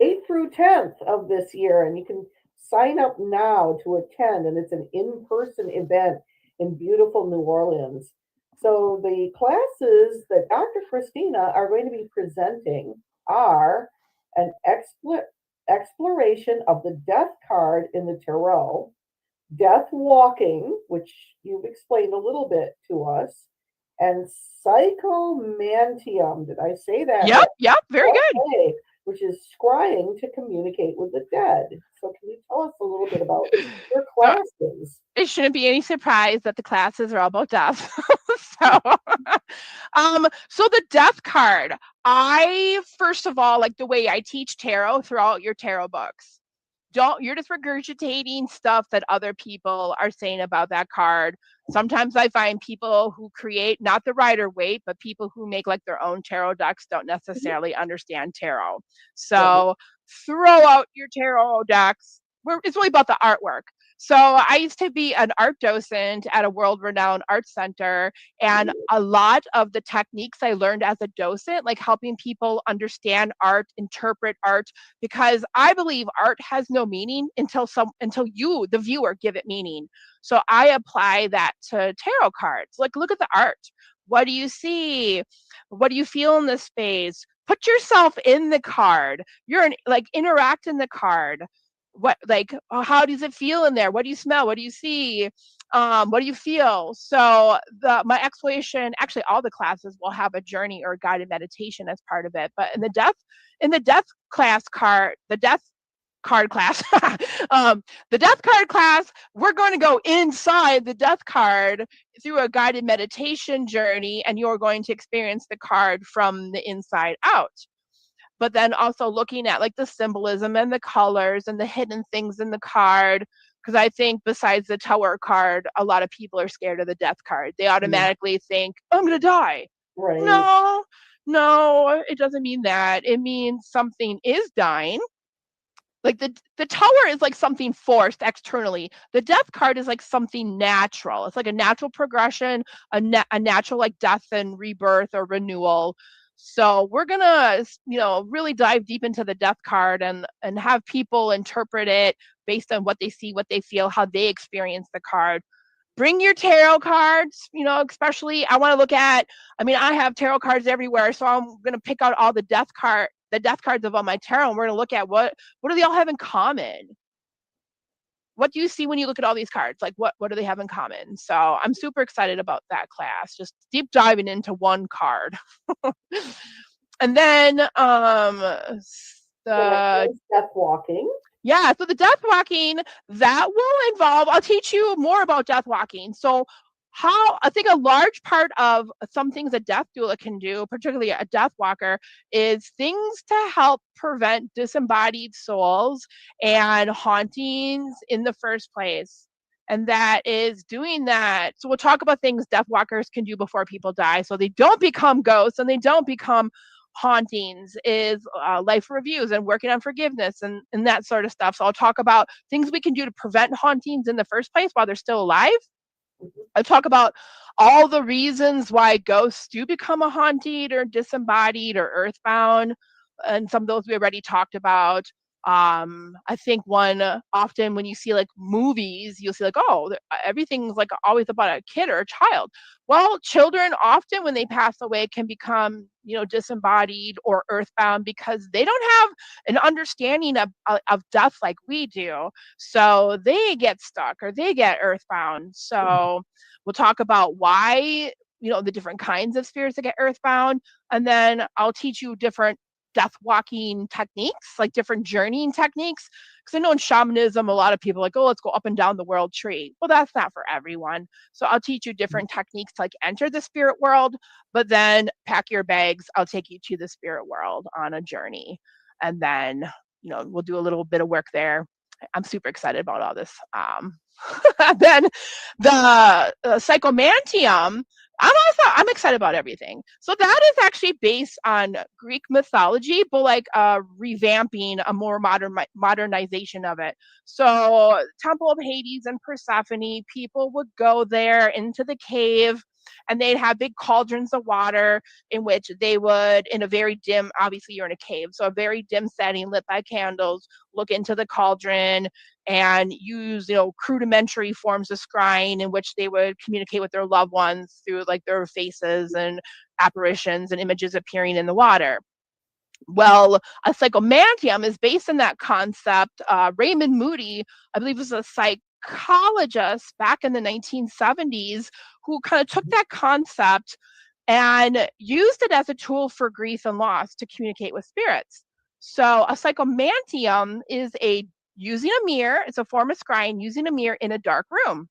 8th through 10th of this year, and you can sign up now to attend, and it's an in-person event in beautiful New Orleans. So the classes that Dr. Christina are going to be presenting are an exploration of the death card in the tarot, death walking, which you've explained a little bit to us, and psychomantium. Did I say that? Yep, very good. Which is scrying to communicate with the dead. So can you tell us a little bit about your classes? It shouldn't be any surprise that the classes are all about death. So the death card, I first of all like the way I teach tarot throughout your tarot books. You're just regurgitating stuff that other people are saying about that card. Sometimes I find people who create not the Rider-Waite, but people who make like their own tarot decks don't necessarily understand tarot. So throw out your tarot decks. It's really about the artwork. So I used to be an art docent at a world-renowned art center, and a lot of the techniques I learned as a docent, like helping people understand art, interpret art, because I believe art has no meaning until you, the viewer, give it meaning. So I apply that to tarot cards. Like, look at the art. What do you see? What do you feel in the space? Put yourself in the card. Interact in the card. How does it feel in there? What do you smell? What do you see? What do you feel? So my exploration, actually all the classes will have a journey or a guided meditation as part of it. But in the death card class, the death card class, we're going to go inside the death card through a guided meditation journey, and you're going to experience the card from the inside out. But then also looking at like the symbolism and the colors and the hidden things in the card. Because I think besides the Tower card, a lot of people are scared of the death card. They automatically think, I'm going to die. Right. No, it doesn't mean that. It means something is dying. Like the Tower is like something forced externally. The death card is like something natural. It's like a natural progression, a natural like death and rebirth or renewal. So we're gonna, really dive deep into the death card and have people interpret it based on what they see, what they feel, how they experience the card. Bring your tarot cards, especially I want to look at, I have tarot cards everywhere. So I'm going to pick out all the death cards of all my tarot, and we're going to look at what do they all have in common? What do you see when you look at all these cards? Like what do they have in common? So I'm super excited about that class, just deep diving into one card. And then the death walking. Yeah, so the death walking, that will involve, I'll teach you more about death walking. So I think a large part of some things a death doula can do, particularly a death walker, is things to help prevent disembodied souls and hauntings in the first place. And that is doing that. So we'll talk about things death walkers can do before people die so they don't become ghosts and they don't become hauntings, is life reviews and working on forgiveness and that sort of stuff. So I'll talk about things we can do to prevent hauntings in the first place while they're still alive. I talk about all the reasons why ghosts do become a haunted or disembodied or earthbound, and some of those we already talked about. I think often when you see like movies, you'll see like, oh, everything's like always about a kid or a child. Well, children often when they pass away can become, disembodied or earthbound because they don't have an understanding of death like we do. So they get stuck or they get earthbound. So we'll talk about why, the different kinds of spirits that get earthbound. And then I'll teach you different death walking techniques, like different journeying techniques. Because I know in shamanism, a lot of people are like, oh, let's go up and down the world tree. Well, that's not for everyone. So I'll teach you different techniques to like enter the spirit world, but then pack your bags. I'll take you to the spirit world on a journey. And then, we'll do a little bit of work there. I'm super excited about all this. Then the psychomantium, I'm excited about everything. So that is actually based on Greek mythology, but like revamping a more modernization of it. So Temple of Hades and Persephone, people would go there into the cave and they'd have big cauldrons of water in which they would, in a very dim, obviously you're in a cave, so a very dim setting lit by candles, look into the cauldron and use, rudimentary forms of scrying in which they would communicate with their loved ones through like their faces and apparitions and images appearing in the water. Well, a psychomantium is based on that concept. Raymond Moody, I believe, was a psychologist back in the 1970s who kind of took that concept and used it as a tool for grief and loss to communicate with spirits. So a psychomantium is using a mirror. It's a form of scrying using a mirror in a dark room.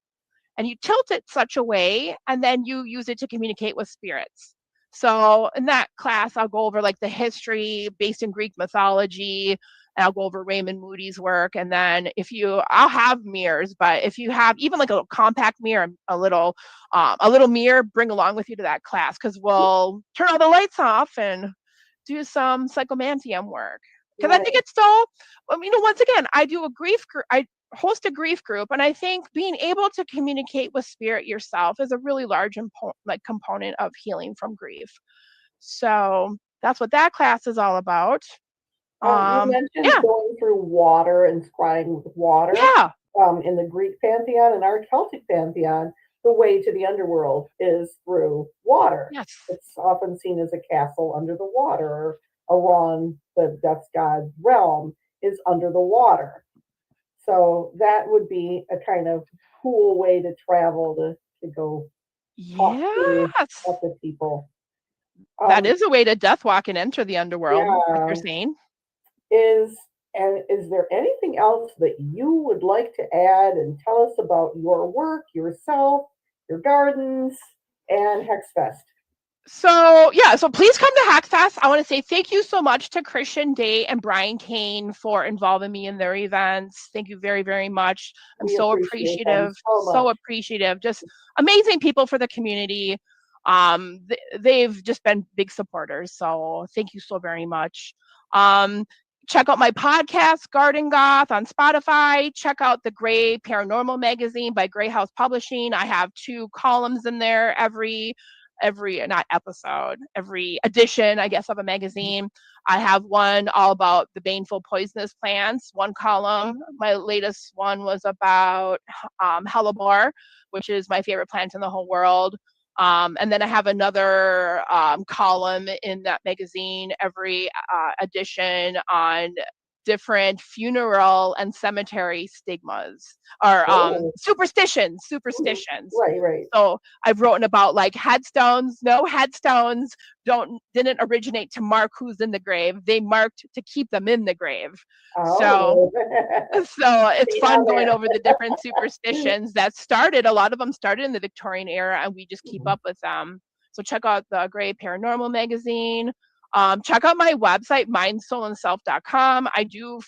And you tilt it such a way, and then you use it to communicate with spirits. So in that class, I'll go over like the history based in Greek mythology, and I'll go over Raymond Moody's work. And then I'll have mirrors, but if you have even like a little compact mirror, a little mirror, bring along with you to that class, because we'll turn all the lights off and do some psychomantium work. Because I think it's so, once again, I do a grief group. I host a grief group, and I think being able to communicate with spirit yourself is a really large component of healing from grief. So that's what that class is all about. You mentioned going through water and scrying with water. Yeah. In the Greek pantheon and our Celtic pantheon, the way to the underworld is through water. Yes. It's often seen as a castle under the water. Aron, the death god's realm, is under the water. So that would be a kind of cool way to travel to go talk to other people. That is a way to death walk and enter the underworld, like you're saying. Is there anything else that you would like to add and tell us about your work, yourself, your gardens, and Hexfest? So please come to Hackfest. I want to say thank you so much to Christian Day and Brian Kane for involving me in their events. Thank you very, very much. I'm so appreciative. So appreciative. Just amazing people for the community. They've just been big supporters. So thank you so very much. Check out my podcast, Garden Goth, on Spotify. Check out the Gray Paranormal magazine by Gray House Publishing. I have 2 columns in there every edition, I guess, of a magazine. I have one all about the baneful poisonous plants, one column. My latest one was about hellebore, which is my favorite plant in the whole world. And then I have another column in that magazine, every edition, on different funeral and cemetery stigmas or superstitions. Right. So I've written about like headstones. No, headstones didn't originate to mark who's in the grave. They marked to keep them in the grave. So it's fun going over the different superstitions that a lot of them started in the Victorian era, and we just keep up with them. So check out the Gray Paranormal magazine. Check out my website, mindsoulandself.com. I do,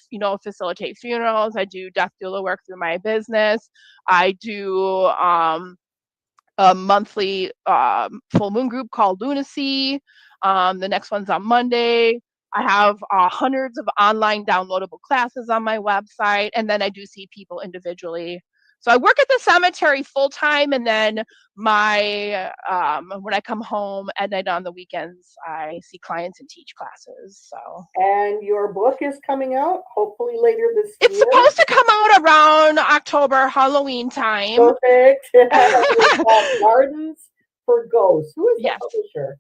facilitate funerals. I do death doula work through my business. I do a monthly full moon group called Lunacy. The next one's on Monday. I have hundreds of online downloadable classes on my website, and then I do see people individually. So I work at the cemetery full time, and then when I come home at night on the weekends, I see clients and teach classes. So. And your book is coming out hopefully later this year. It's supposed to come out around October, Halloween time. Perfect. Gardens for Ghosts. Who is the publisher?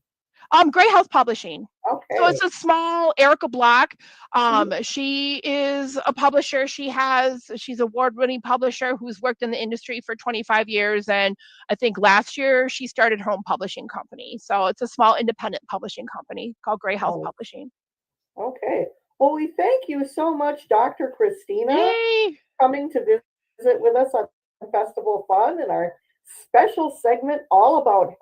Gray House Publishing. Okay. So it's a small Erica Block. She is a publisher. She's award-winning publisher who's worked in the industry for 25 years. And I think last year she started her own publishing company. So it's a small independent publishing company called Gray House Publishing. Okay. Well, we thank you so much, Dr. Christina, Yay! Coming to visit with us on Festival Fun and our special segment all about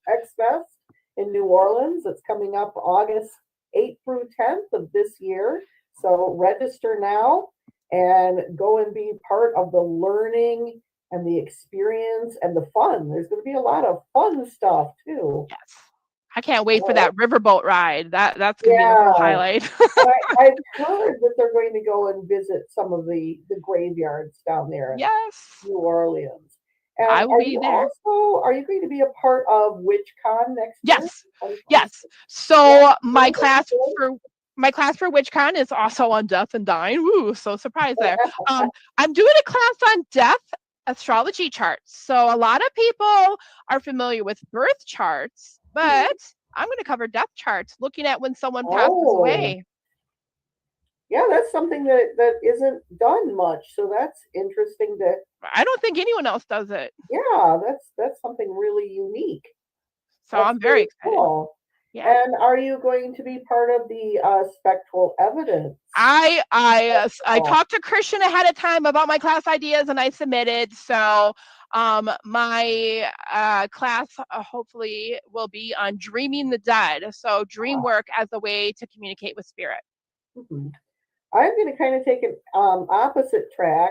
X-Fest in New Orleans. It's coming up August 8th through 10th of this year. So register now and go and be part of the learning and the experience and the fun. There's going to be a lot of fun stuff too. Yes. I can't wait for that riverboat ride. That's going to be the whole highlight. I've heard that they're going to go and visit some of the graveyards down there in New Orleans. And I will be there. Are you going to be a part of WitchCon next year? Yes. So my class for WitchCon is also on death and dying. Woo! So surprise there. I'm doing a class on death astrology charts. So a lot of people are familiar with birth charts, but I'm going to cover death charts, looking at when someone passes away. Yeah, that's something that isn't done much. So that's interesting. I don't think anyone else does it. Yeah, that's something really unique. So I'm very excited. Cool. Yeah. And are you going to be part of the spectral evidence? I talked to Christian ahead of time about my class ideas, and I submitted. So my class hopefully will be on dreaming the dead. So dream work as a way to communicate with spirit. Mm-hmm. I'm going to kind of take an opposite track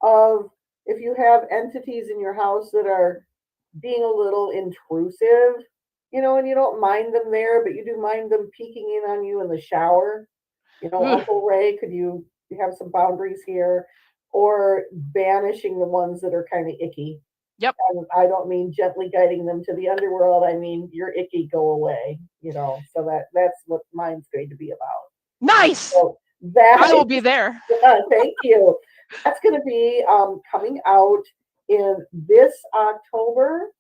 of if you have entities in your house that are being a little intrusive, and you don't mind them there, but you do mind them peeking in on you in the shower. Uncle Ray, could you have some boundaries here? Or banishing the ones that are kind of icky. Yep. And I don't mean gently guiding them to the underworld. I mean, you're icky, go away. So that's what mine's going to be about. Nice. So I will be there. Thank you. That's going to be coming out in this October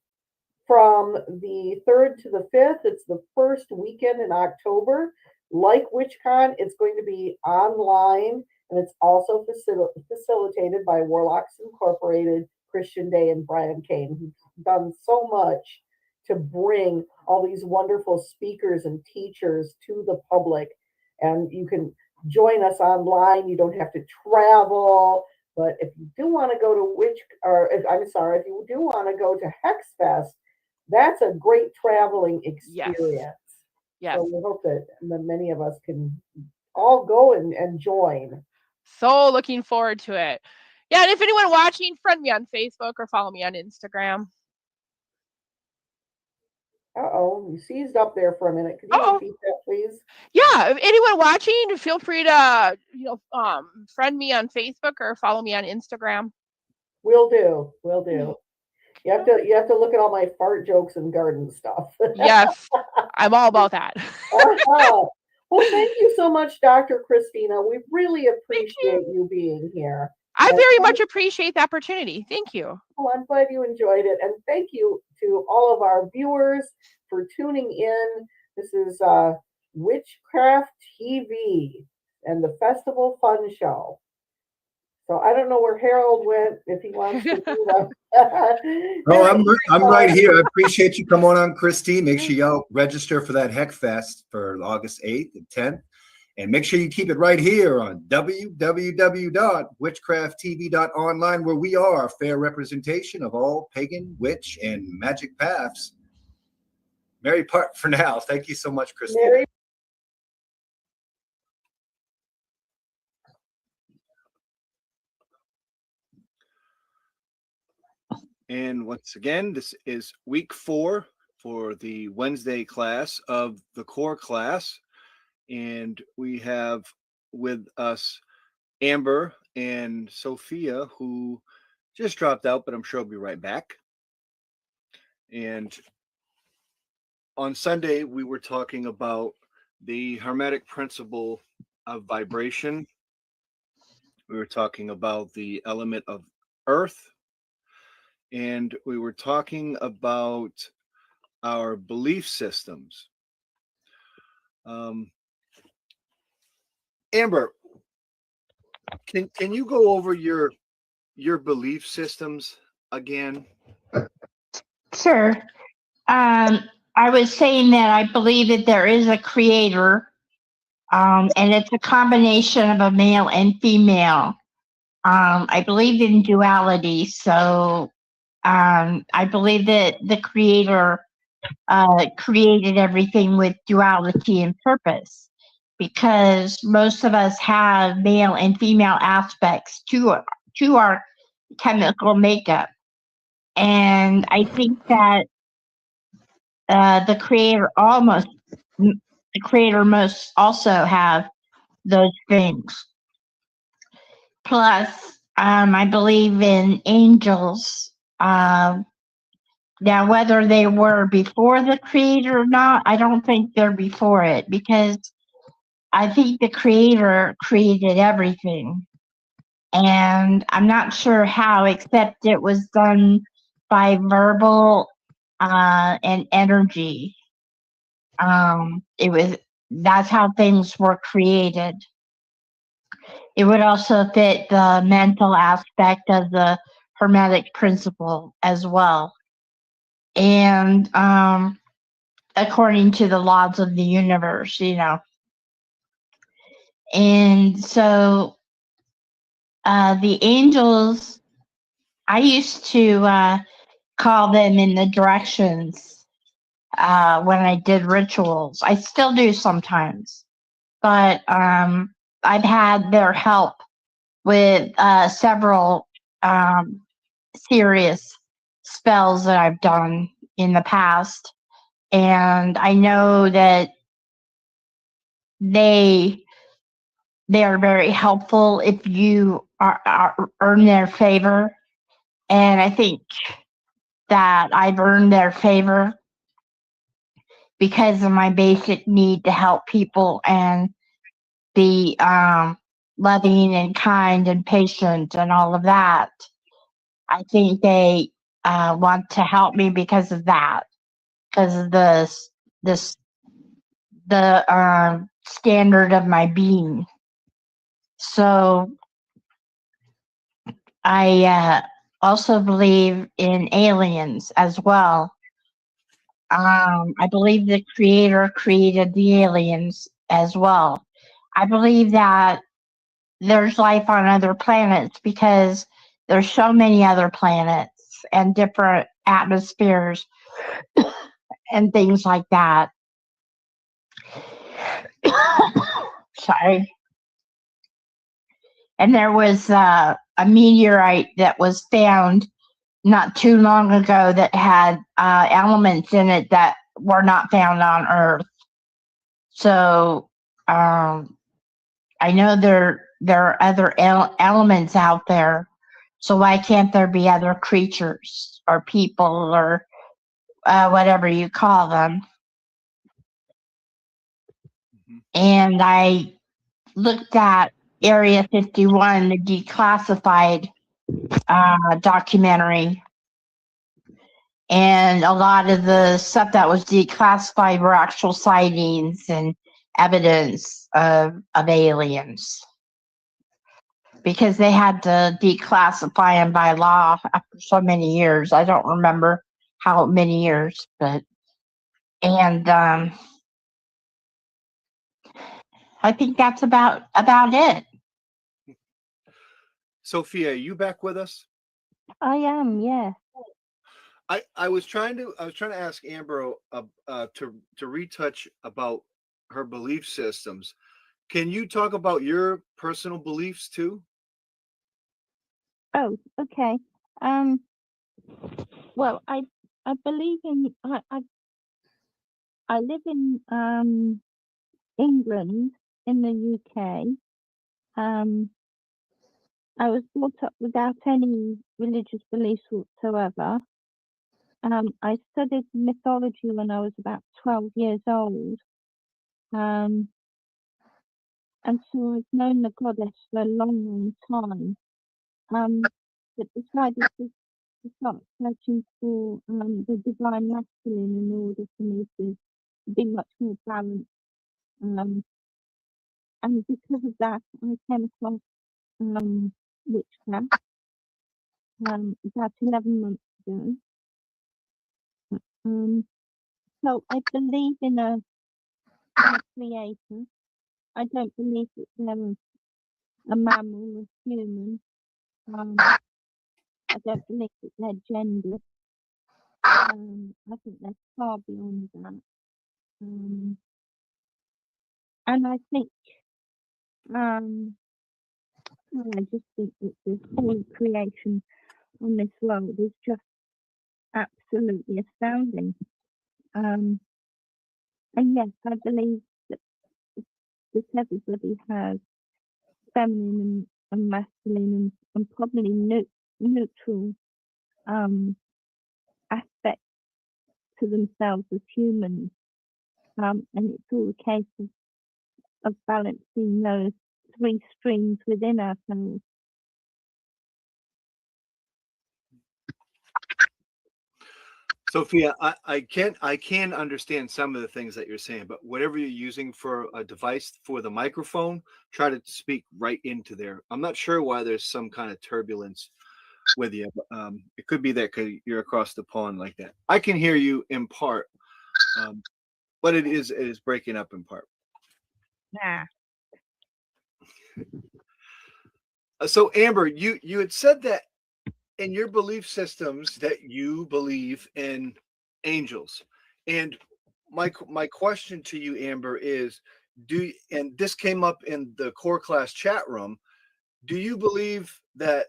from the 3rd to the 5th. It's the first weekend in October. Like WitchCon, it's going to be online, and it's also facilitated by Warlocks Incorporated, Christian Day, and Brian Kane, who've done so much to bring all these wonderful speakers and teachers to the public. And you can join us online. You don't have to travel. But if you do want to go to if you do want to go to HexFest, that's a great traveling experience. Yes. So we hope that many of us can all go and join. So looking forward to it. Yeah, and if anyone watching, friend me on Facebook or follow me on Instagram. You seized up there for a minute. Could you repeat that, please? Yeah, if anyone watching, feel free to friend me on Facebook or follow me on Instagram. Will do. You have to look at all my fart jokes and garden stuff. Yes, I'm all about that. Well, thank you so much, Dr. Christina. We really appreciate you being here. I very much appreciate the opportunity. Thank you. Well, I'm glad you enjoyed it. And thank you to all of our viewers for tuning in. This is Witchcraft TV. and the Festival Fun Show. So I don't know where Harold went, if he wants to do that. Oh, I'm right here. I appreciate you. Come on, Christine. Make sure y'all register for that Heck Fest for August 8th and 10th. And make sure you keep it right here on www.witchcrafttv.online, where we are a fair representation of all pagan, witch, and magic paths. Merry part for now. Thank you so much, Christine. Mary. And once again, this is week 4 for the Wednesday class of the core class. And we have with us Amber and Sophia, who just dropped out, but I'm sure will be right back. And on Sunday, we were talking about the Hermetic principle of vibration. We were talking about the element of earth. And we were talking about our belief systems. Amber, can you go over your belief systems again? Sure. I was saying that I believe that there is a creator, and it's a combination of a male and female. I believe in duality, so I believe that the creator created everything with duality and purpose, because most of us have male and female aspects to our chemical makeup. And I think that the creator must also have those things. Plus, I believe in angels. Now, whether they were before the creator or not, I don't think they're before it, because I think the creator created everything. And I'm not sure how, except it was done by verbal and energy. That's how things were created. It would also fit the mental aspect of the Hermetic principle as well. And according to the laws of the universe, And so the angels, I used to call them in the directions when I did rituals. I still do sometimes, but I've had their help with several serious spells that I've done in the past. And I know that they are very helpful if you earn their favor. And I think that I've earned their favor because of my basic need to help people and be loving and kind and patient and all of that. I think they want to help me because of that, because of the standard of my being. So I also believe in aliens as well. I believe the creator created the aliens as well. I believe that there's life on other planets because there's so many other planets and different atmospheres and things like that. Sorry. And there was a meteorite that was found not too long ago that had elements in it that were not found on Earth. So I know there are other elements out there. So why can't there be other creatures or people or whatever you call them? And I looked at Area 51, the declassified documentary. And a lot of the stuff that was declassified were actual sightings and evidence of aliens, because they had to declassify them by law after so many years. I don't remember how many years, but I think that's about it. Sophia, are you back with us? I am, yeah. I was trying to ask Amber to retouch about her belief systems. Can you talk about your personal beliefs too? Oh, okay. Well, I believe in I live in England in the UK. I was brought up without any religious beliefs whatsoever. I studied mythology when I was about 12 years old. And so I've known the goddess for a long, long time. But decided to start searching for the divine masculine in order for me to be much more balanced. And because of that, I came across witchcraft about 11 months ago. So I believe in a creator. I don't believe that they're a mammal or human. I don't believe that they're gender. I think they're far beyond that. And I think, I just think that the whole creation on this world is just absolutely astounding. And yes, I believe that everybody has feminine and masculine and probably neutral aspects to themselves as humans. And it's all a case of balancing those three streams within ourselves. Sophia, I can understand some of the things that you're saying, but whatever you're using for a device for the microphone, try to speak right into there. I'm not sure why there's some kind of turbulence with you. But, it could be that because you're across the pond like that. I can hear you in part, but it is breaking up in part. Nah. So Amber, you had said that in your belief systems that you believe in angels, and my question to you, Amber, is and this came up in the core class chat room, do you believe that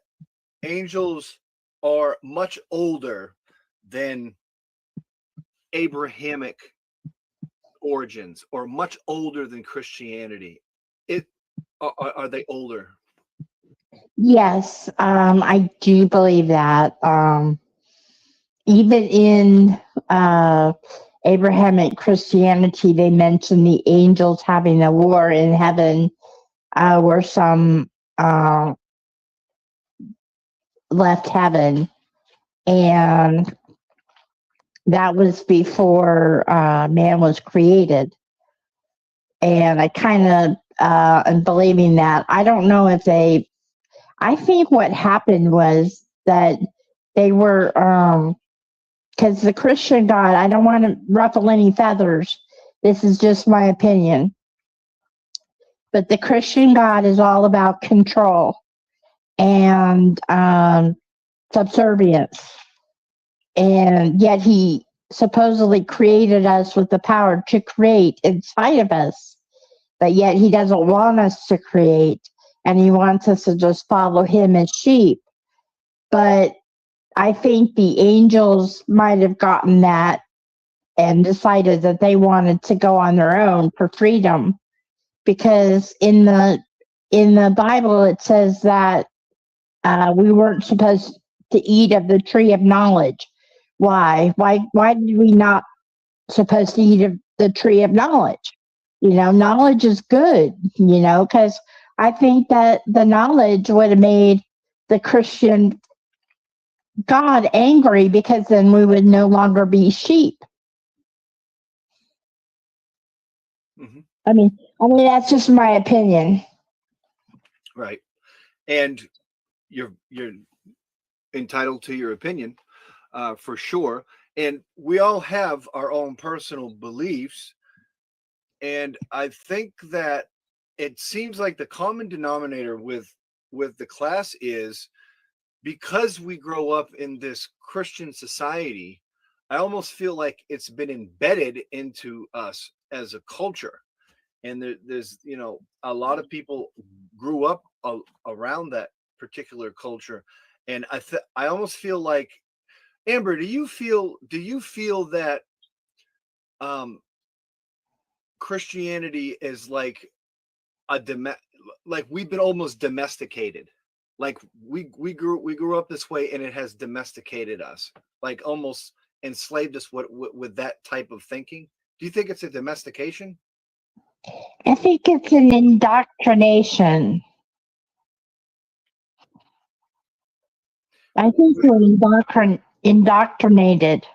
angels are much older than Abrahamic origins or much older than Christianity? Are they older? Yes, I do believe that. Even in Abrahamic Christianity, they mention the angels having a war in heaven, where some left heaven, and that was before man was created. And I kind of am believing that. I don't know if I think what happened was that they were, because the Christian God, I don't want to ruffle any feathers. This is just my opinion. But the Christian God is all about control and subservience. And yet he supposedly created us with the power to create inside of us. But yet he doesn't want us to create. And he wants us to just follow him as sheep. But I think the angels might have gotten that and decided that they wanted to go on their own for freedom, because in the Bible it says that we weren't supposed to eat of the tree of knowledge. Why did we not supposed to eat of the tree of knowledge? Knowledge is good, because I think that the knowledge would have made the Christian God angry, because then we would no longer be sheep. Mm-hmm. I mean, that's just my opinion. Right. And you're entitled to your opinion, for sure. And we all have our own personal beliefs. And I think that it seems like the common denominator with the class is, because we grow up in this Christian society, I almost feel like it's been embedded into us as a culture. And there's, a lot of people grew up around that particular culture. And I almost feel like, Amber, do you feel that Christianity is like like we've been almost domesticated? Like we grew up this way, and it has domesticated us, like almost enslaved us with that type of thinking. Do you think it's a domestication? I think it's an indoctrination. I think we're indoctrinated.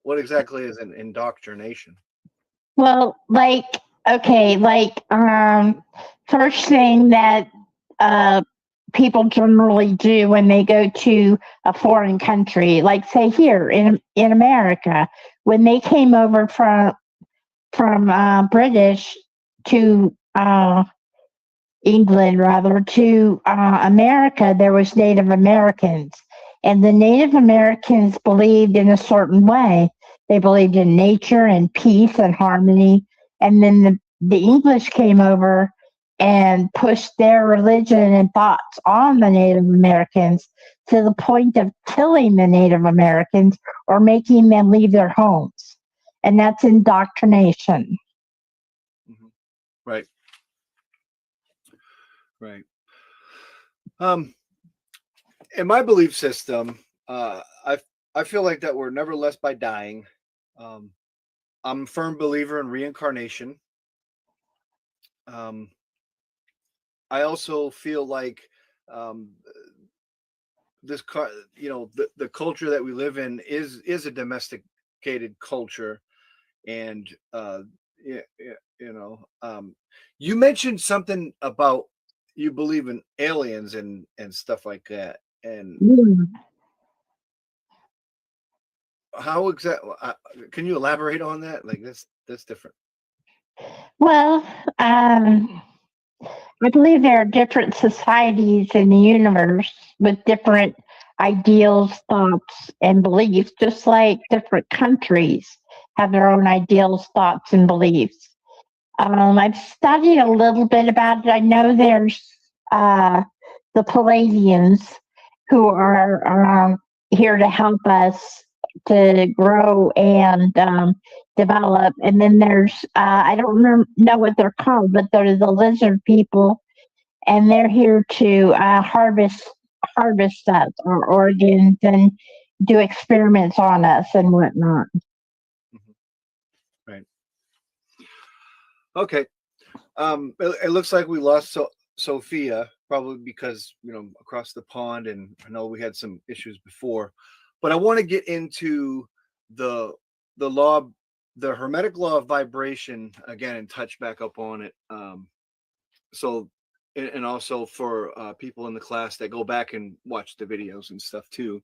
What exactly is an indoctrination? Well, first thing that people generally do when they go to a foreign country, like say here in America, when they came over from British to England, rather, to America, there was Native Americans. And the Native Americans believed in a certain way. They believed in nature and peace and harmony. And then the English came over and pushed their religion and thoughts on the Native Americans to the point of killing the Native Americans or making them leave their homes. And that's indoctrination. Mm-hmm. Right. Right. In my belief system, I feel like that we're never less by dying. I'm a firm believer in reincarnation. I also feel like the culture that we live in is a domesticated culture, and you mentioned something about you believe in aliens and stuff like that, and how exactly can you elaborate on that? Like that's different. Well, I believe there are different societies in the universe with different ideals, thoughts, and beliefs, just like different countries have their own ideals, thoughts, and beliefs. I've studied a little bit about it. I know there's the Palladians who are here to help us to grow and develop. And then there's, I don't know what they're called, but they're the lizard people, and they're here to harvest us, our organs, and do experiments on us and whatnot. Mm-hmm. Right. Okay. It looks like we lost Sophia, probably because across the pond, and I know we had some issues before, but I want to get into the law, the Hermetic law of vibration again, and touch back up on it. So, and also for people in the class that go back and watch the videos and stuff too.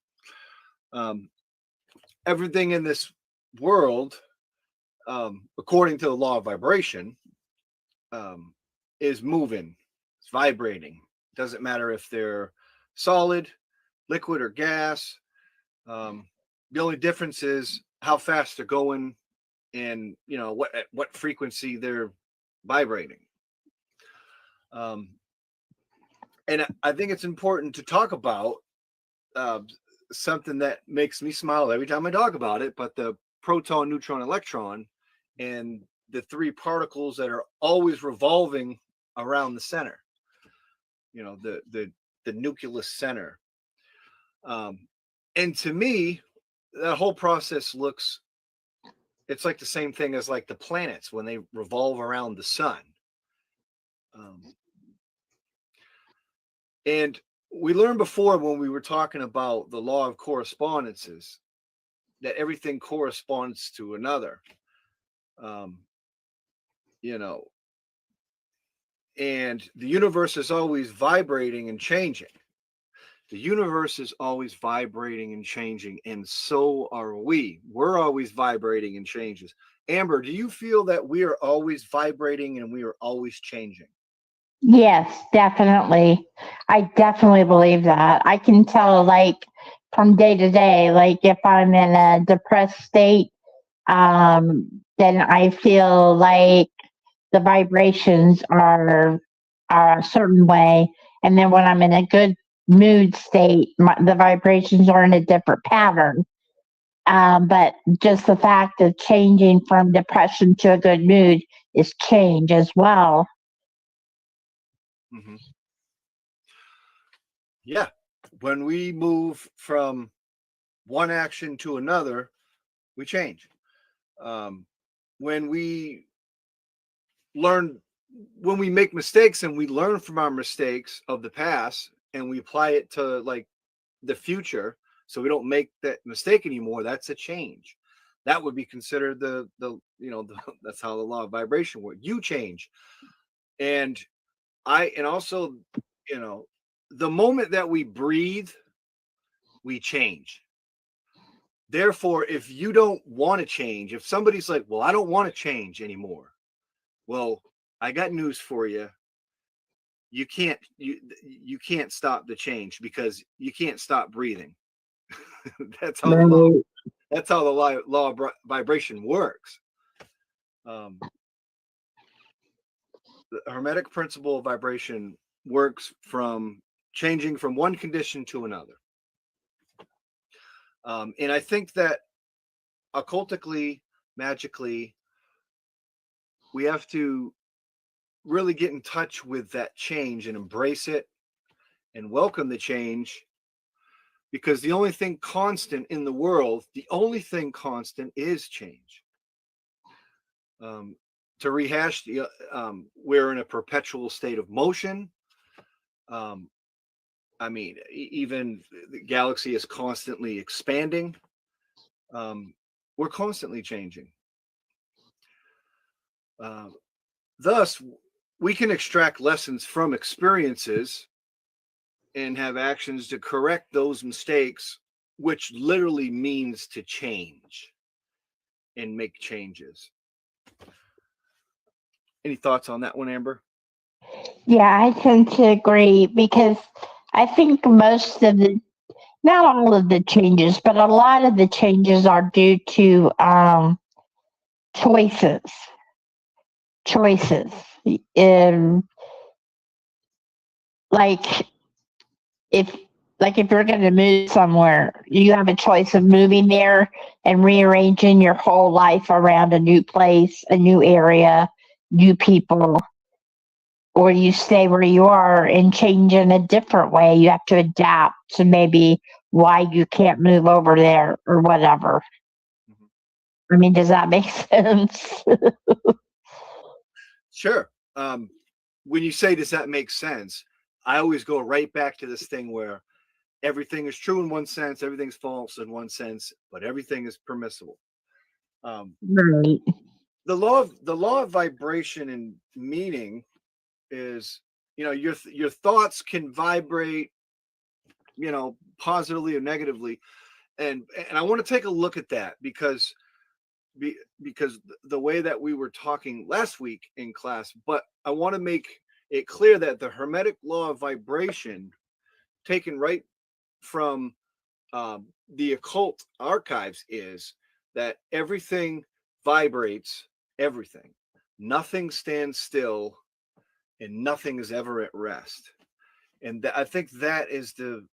Everything in this world, according to the law of vibration, is moving, it's vibrating. Doesn't matter if they're solid, liquid, or gas. The only difference is how fast they're going, and at what frequency they're vibrating. And I think it's important to talk about something that makes me smile every time I talk about it, but the proton, neutron, electron, and the three particles that are always revolving around the center, the nucleus center. And to me, that whole process it's like the same thing as like the planets when they revolve around the sun. And we learned before when we were talking about the law of correspondences that everything corresponds to another. you know, and the universe is always vibrating and changing. The universe is always vibrating and changing, and so are we. We're always vibrating and changes. Amber, do you feel that we are always vibrating and we are always changing? Yes, definitely. I definitely believe that. I can tell, like, from day to day, like, if I'm in a depressed state, then I feel like the vibrations are a certain way. And then when I'm in a good mood state, the vibrations are in a different pattern. But just the fact of changing from depression to a good mood is change as well. Mm-hmm. Yeah. When we move from one action to another, we change. When we make mistakes and we learn from our mistakes of the past and we apply it to like the future, so we don't make that mistake anymore, that's a change. That would be considered that's how the law of vibration works. You change. And also, the moment that we breathe, we change. Therefore, if you don't want to change, if somebody's like, well, I don't want to change anymore, well, I got news for you. You can't stop the change because you can't stop breathing. That's how the law of vibration works. The Hermetic principle of vibration works from changing from one condition to another. And I think that occultically, magically, we have to really get in touch with that change and embrace it and welcome the change, because the only thing constant in the world, is change. To rehash, we're in a perpetual state of motion. Even the galaxy is constantly expanding. We're constantly changing. Thus, we can extract lessons from experiences and have actions to correct those mistakes, which literally means to change and make changes. Any thoughts on that one, Amber? Yeah, I tend to agree because I think not all of the changes, but a lot of the changes are due to choices. Choices. Like if if you're going to move somewhere, you have a choice of moving there and rearranging your whole life around a new place, a new area, new people, or you stay where you are and change in a different way. You have to adapt to maybe why you can't move over there or whatever. I mean, does that make sense? Sure. When you say, does that make sense? I always go right back to this thing where everything is true in one sense, everything's false in one sense, but everything is permissible. Right. The law of vibration and meaning is, your thoughts can vibrate, positively or negatively, and I want to take a look at that because the way that we were talking last week in class, but I want to make it clear that the Hermetic law of vibration, taken right from the occult archives, is that everything vibrates, everything. Nothing stands still, and nothing is ever at rest. And I think that is the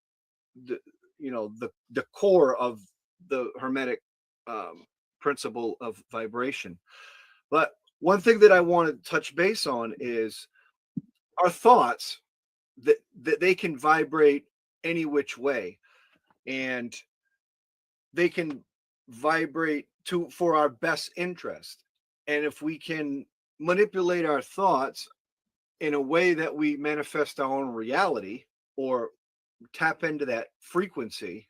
core of the Hermetic principle of vibration. But one thing that I want to touch base on is our thoughts, that they can vibrate any which way, and they can vibrate for our best interest. And if we can manipulate our thoughts in a way that we manifest our own reality or tap into that frequency,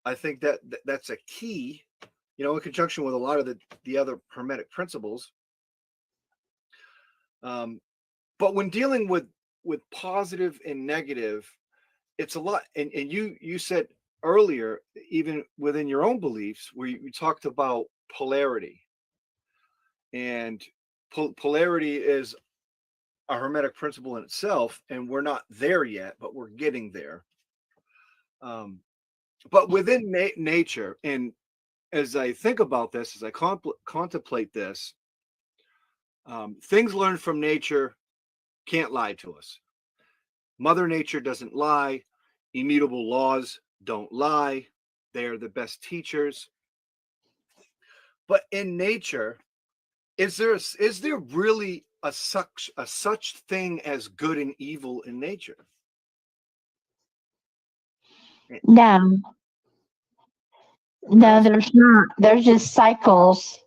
I think that that's a key, in conjunction with a lot of the other Hermetic principles. But when dealing with positive and negative, it's a lot. And you said earlier, even within your own beliefs, where you talked about polarity, and polarity is a hermetic principle in itself, and we're not there yet, but we're getting there. But within nature, and as I think about this, as I contemplate this, things learned from nature can't lie to us. Mother Nature doesn't lie. Immutable laws don't lie. They are the best teachers. But in nature, is there really a such thing as good and evil in nature? No, no, there's not. There's just cycles.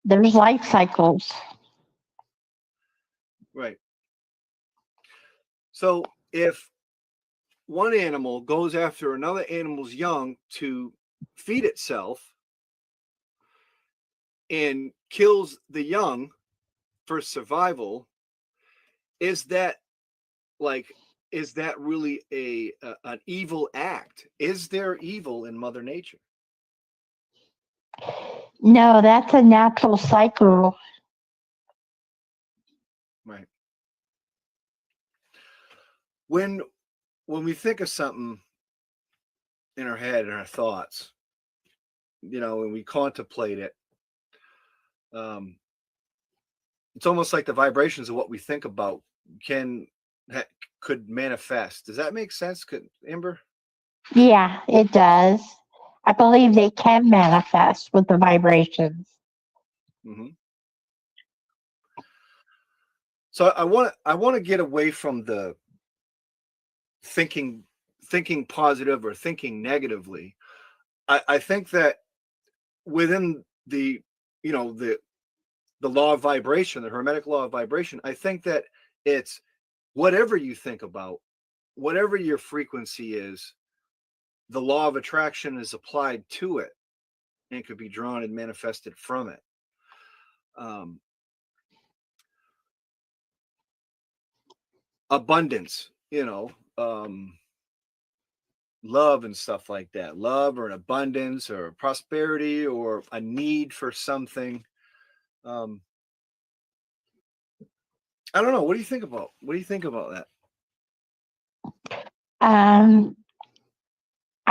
There's life cycles. Right. So if one animal goes after another animal's young to feed itself and kills the young for survival, is that really an evil act? Is there evil in Mother Nature? No, that's a natural cycle. Right. When we think of something in our head and our thoughts, when we contemplate it, it's almost like the vibrations of what we think about could manifest. Does that make sense, Amber? Yeah, it does. I believe they can manifest with the vibrations. Mm-hmm. So I want to get away from the thinking positive or thinking negatively. I think that within the law of vibration, the hermetic law of vibration, I think that it's whatever you think about, whatever your frequency is, the law of attraction is applied to it and could be drawn and manifested from it. Abundance, love and stuff like that, love or an abundance or prosperity or a need for something. I don't know. What do you think about that?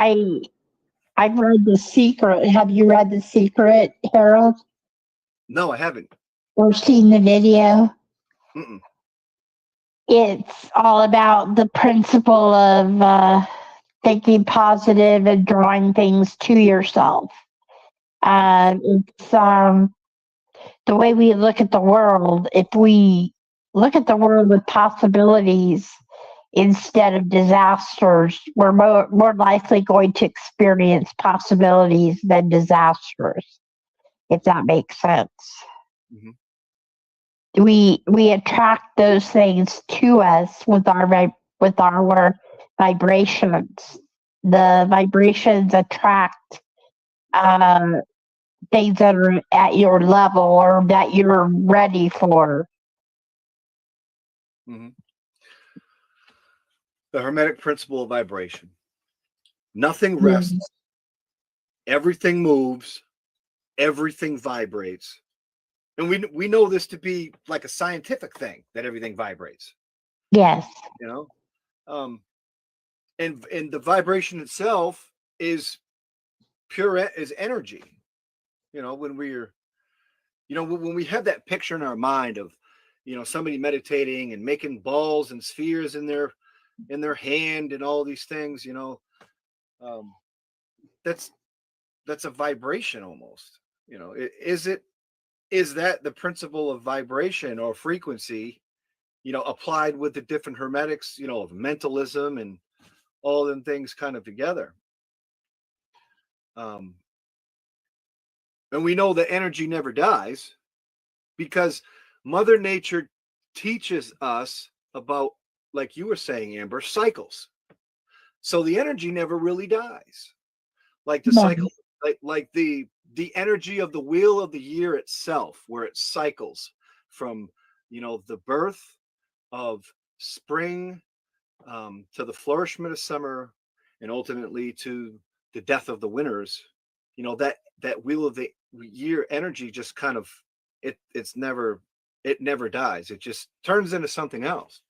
I've read The Secret. Have you read The Secret, Harold? No, I haven't. Or seen the video? Mm-mm. It's all about the principle of thinking positive and drawing things to yourself. It's the way we look at the world. If we look at the world with possibilities instead of disasters, we're more likely going to experience possibilities than disasters, if that makes sense. Mm-hmm. We attract those things to us with our vibrations. The vibrations attract things that are at your level or that you're ready for. Mm-hmm. The hermetic principle of vibration. Nothing rests. Mm-hmm. Everything moves. Everything vibrates. And we know this to be like a scientific thing, that everything vibrates. Yes. And the vibration itself is pure is energy. When when we have that picture in our mind of, somebody meditating and making balls and spheres in their hand and all these things, that's a vibration almost. Is that the principle of vibration or frequency, applied with the different hermetics, of mentalism and all them things kind of together. And we know that energy never dies because Mother Nature teaches us about, like you were saying, Amber, cycles. So the energy never really dies. Like the cycle, like the energy of the wheel of the year itself, where it cycles from the birth of spring, to the flourishment of summer, and ultimately to the death of the winters. That wheel of the year energy just kind of it never dies. It just turns into something else.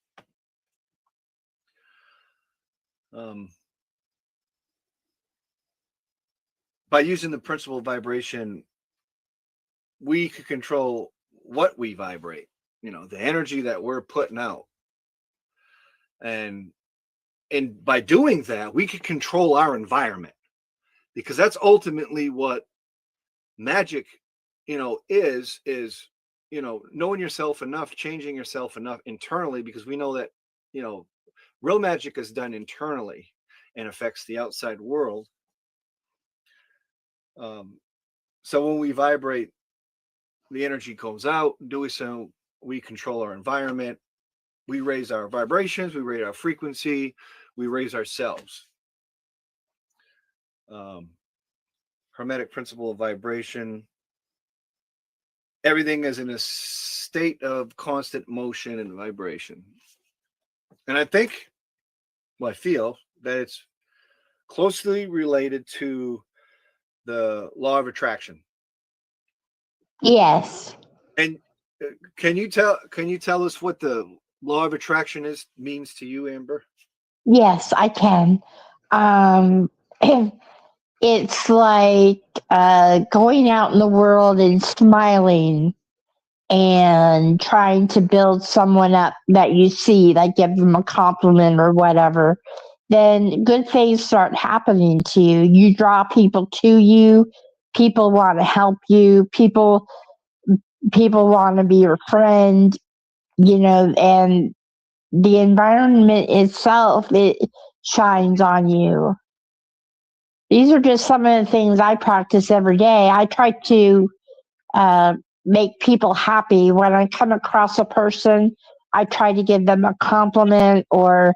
By using the principle of vibration, we could control what we vibrate, the energy that we're putting out. And by doing that, we could control our environment, because that's ultimately what magic, is knowing yourself enough, changing yourself enough internally, because we know that, real magic is done internally and affects the outside world. So when we vibrate, the energy goes out. Doing so, we control our environment. We raise our vibrations. We raise our frequency. We raise ourselves. Hermetic principle of vibration. Everything is in a state of constant motion and vibration. And I feel that it's closely related to the law of attraction. Yes. And can you tell us what the law of attraction means to you, Amber? Yes, I can. It's like going out in the world and smiling and trying to build someone up that you see, like give them a compliment or whatever. Then good things start happening to you. You draw people to you. People want to help you. People want to be your friend, and the environment itself, it shines on you. These are just some of the things I practice every day. I try to make people happy. When I come across a person, I try to give them a compliment or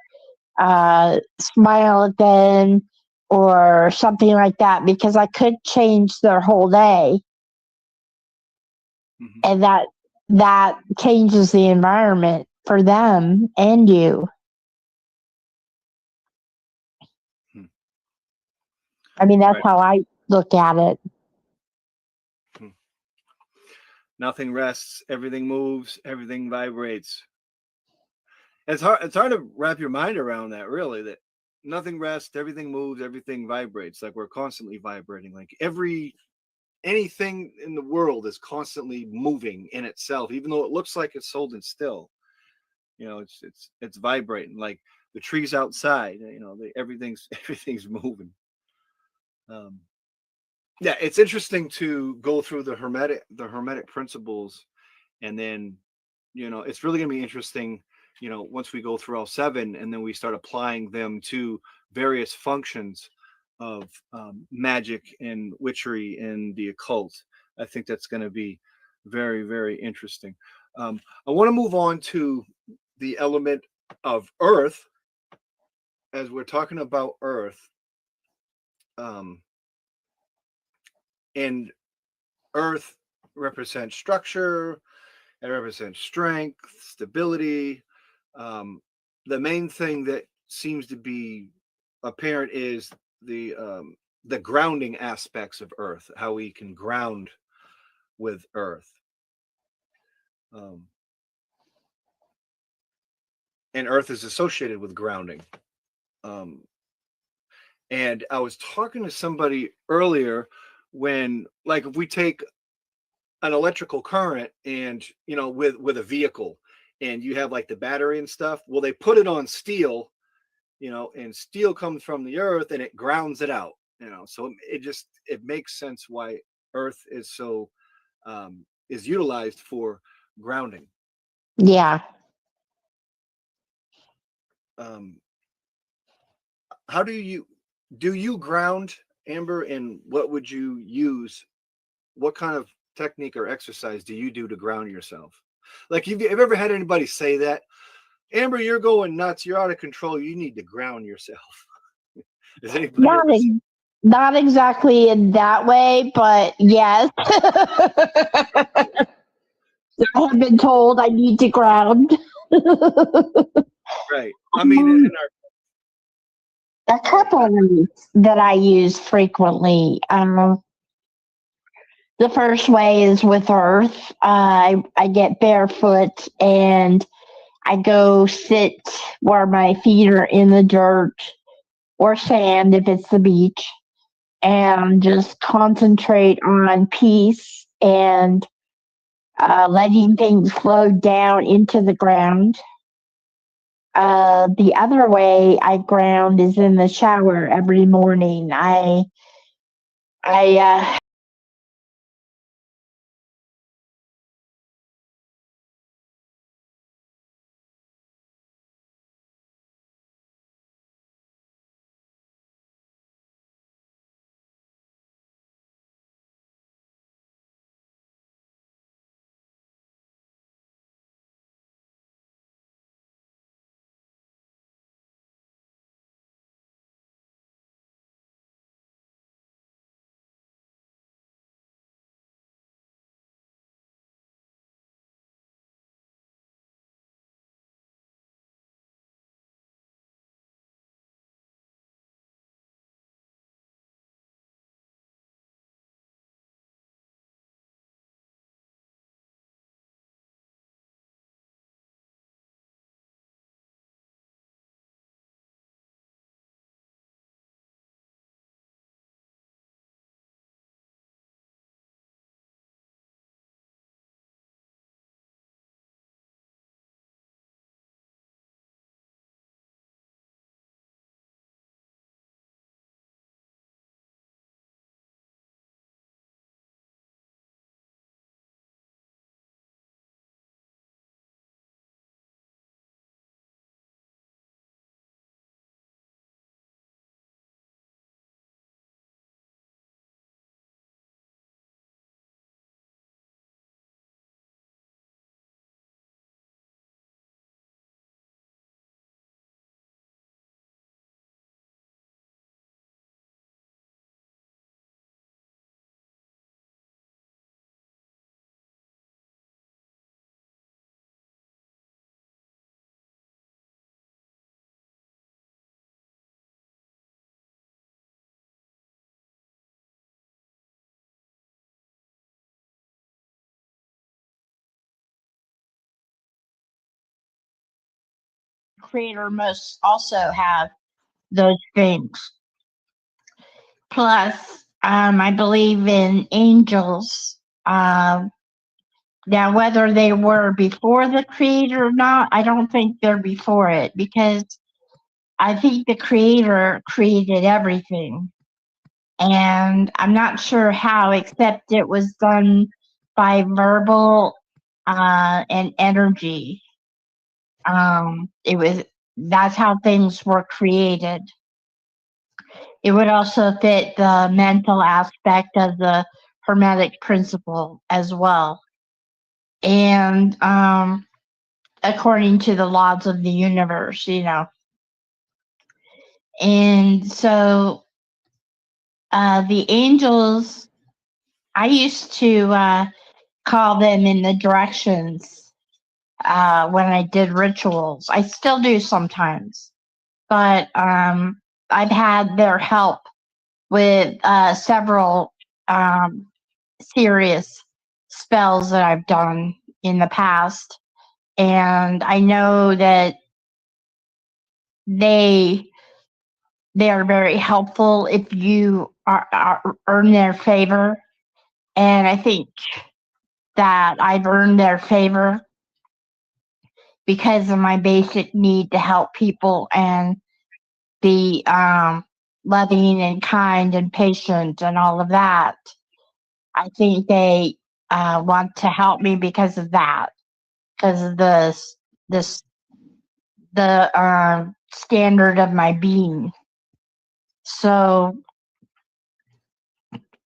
smile at them or something like that, because I could change their whole day. Mm-hmm. And that changes the environment for them and you. I mean, that's how I look at it. Nothing rests, everything moves, everything vibrates. It's hard to wrap your mind around that, really, that nothing rests, everything moves, everything vibrates. Like we're constantly vibrating. Like anything in the world is constantly moving in itself, even though it looks like it's holding still. It's vibrating. Like the trees outside, everything's moving. Yeah, it's interesting to go through the hermetic principles, and then it's really gonna be interesting once we go through all 7, and then we start applying them to various functions of magic and witchery and the occult. I think that's going to be very, very interesting. I want to move on to the element of earth, as we're talking about earth. And earth represents structure, it represents strength, stability. The main thing that seems to be apparent is the grounding aspects of earth, how we can ground with earth. And earth is associated with grounding. And I was talking to somebody earlier when, like, if we take an electrical current and, with a vehicle, and you have like the battery and stuff, well, they put it on steel, and steel comes from the earth and it grounds it out, so it makes sense why earth is so is utilized for grounding. Yeah. How do you ground, Amber, and what would you use? What kind of technique or exercise do you do to ground yourself? Like, have you ever had anybody say that, Amber, you're going nuts, you're out of control, you need to ground yourself? Is anybody not exactly in that way, but yes. I have been told I need to ground. Right. I mean, in our A couple of ways that I use frequently. The first way is with earth. I get barefoot and I go sit where my feet are in the dirt or sand if it's the beach, and just concentrate on peace and letting things flow down into the ground. The other way I ground is in the shower every morning. I creator must also have those things. Plus, I believe in angels. Now, whether they were before the creator or not, I don't think they're before it, because I think the creator created everything. And I'm not sure how, except it was done by verbal and energy. That's how things were created. It would also fit the mental aspect of the Hermetic principle as well. And according to the laws of the universe, And so the angels, I used to call them in the directions when I did rituals. I still do sometimes, but I've had their help with several serious spells that I've done in the past. And I know that they are very helpful if you earn their favor. And I think that I've earned their favor because of my basic need to help people and be loving and kind and patient and all of that. I think they want to help me because of that, because of the standard of my being. So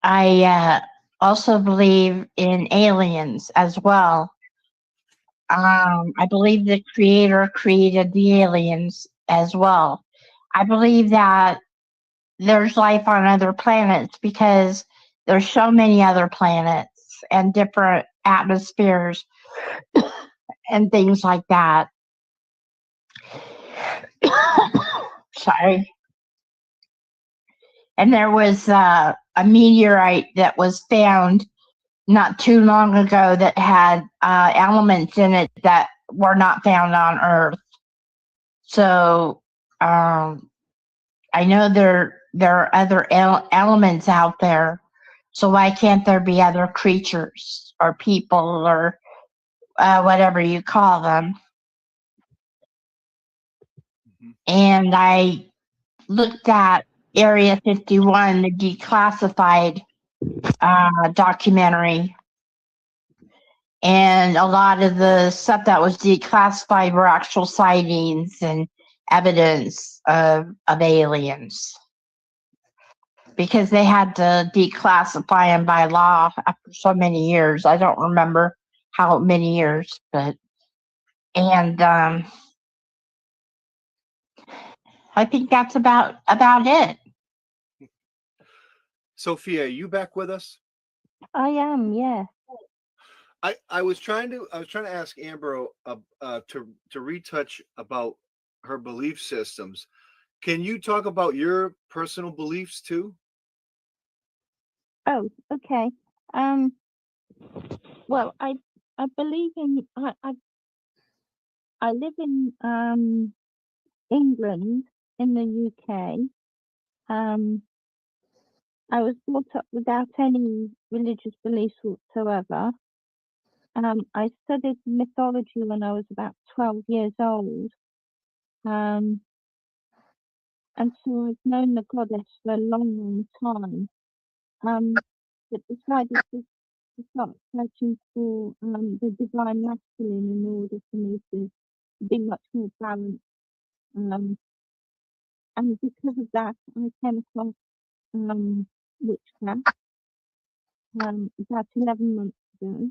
I also believe in aliens as well. I believe the creator created the aliens as well. I believe that there's life on other planets because there's so many other planets and different atmospheres and things like that. Sorry. And there was a meteorite that was found not too long ago that had elements in it that were not found on Earth. So I know there are other elements out there. So why can't there be other creatures or people or whatever you call them? Mhm. And I looked at Area 51, the declassified documentary. And a lot of the stuff that was declassified were actual sightings and evidence of aliens. Because they had to declassify them by law after so many years. I don't remember how many years, but and I think that's about it. Sophia, are you back with us? I am, yeah. I was trying to ask Amber to retouch about her belief systems. Can you talk about your personal beliefs too? Oh, okay. Well, I believe in I live in England in the UK. I was brought up without any religious beliefs whatsoever. I studied mythology when I was about 12 years old. And so I've known the goddess for a long, long time. But decided to start searching for the divine masculine in order for me to be much more balanced. And because of that, I came across witchcraft about 11 months ago.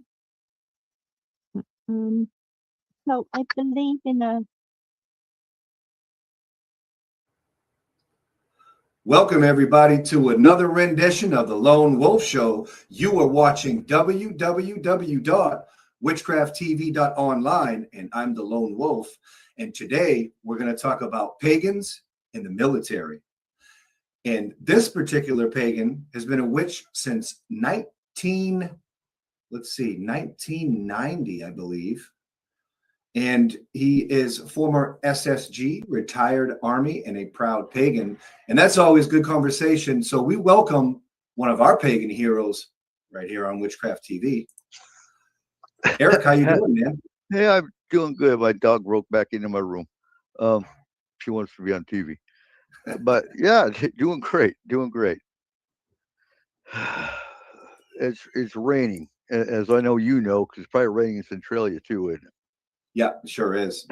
So I believe in a. Welcome, everybody, to another rendition of The Lone Wolf Show. You are watching www.witchcrafttv.online, and I'm The Lone Wolf. And today we're going to talk about pagans in the military. And this particular pagan has been a witch since 1990, I believe. And he is former SSG, retired Army, and a proud pagan. And that's always good conversation. So we welcome one of our pagan heroes right here on Witchcraft TV. Eric, how you doing, man? Hey, I'm doing good. My dog broke back into my room. She wants to be on TV. But yeah, doing great. It's raining, as I know you know, because it's probably raining in Centralia too, isn't it? Yeah, it sure is.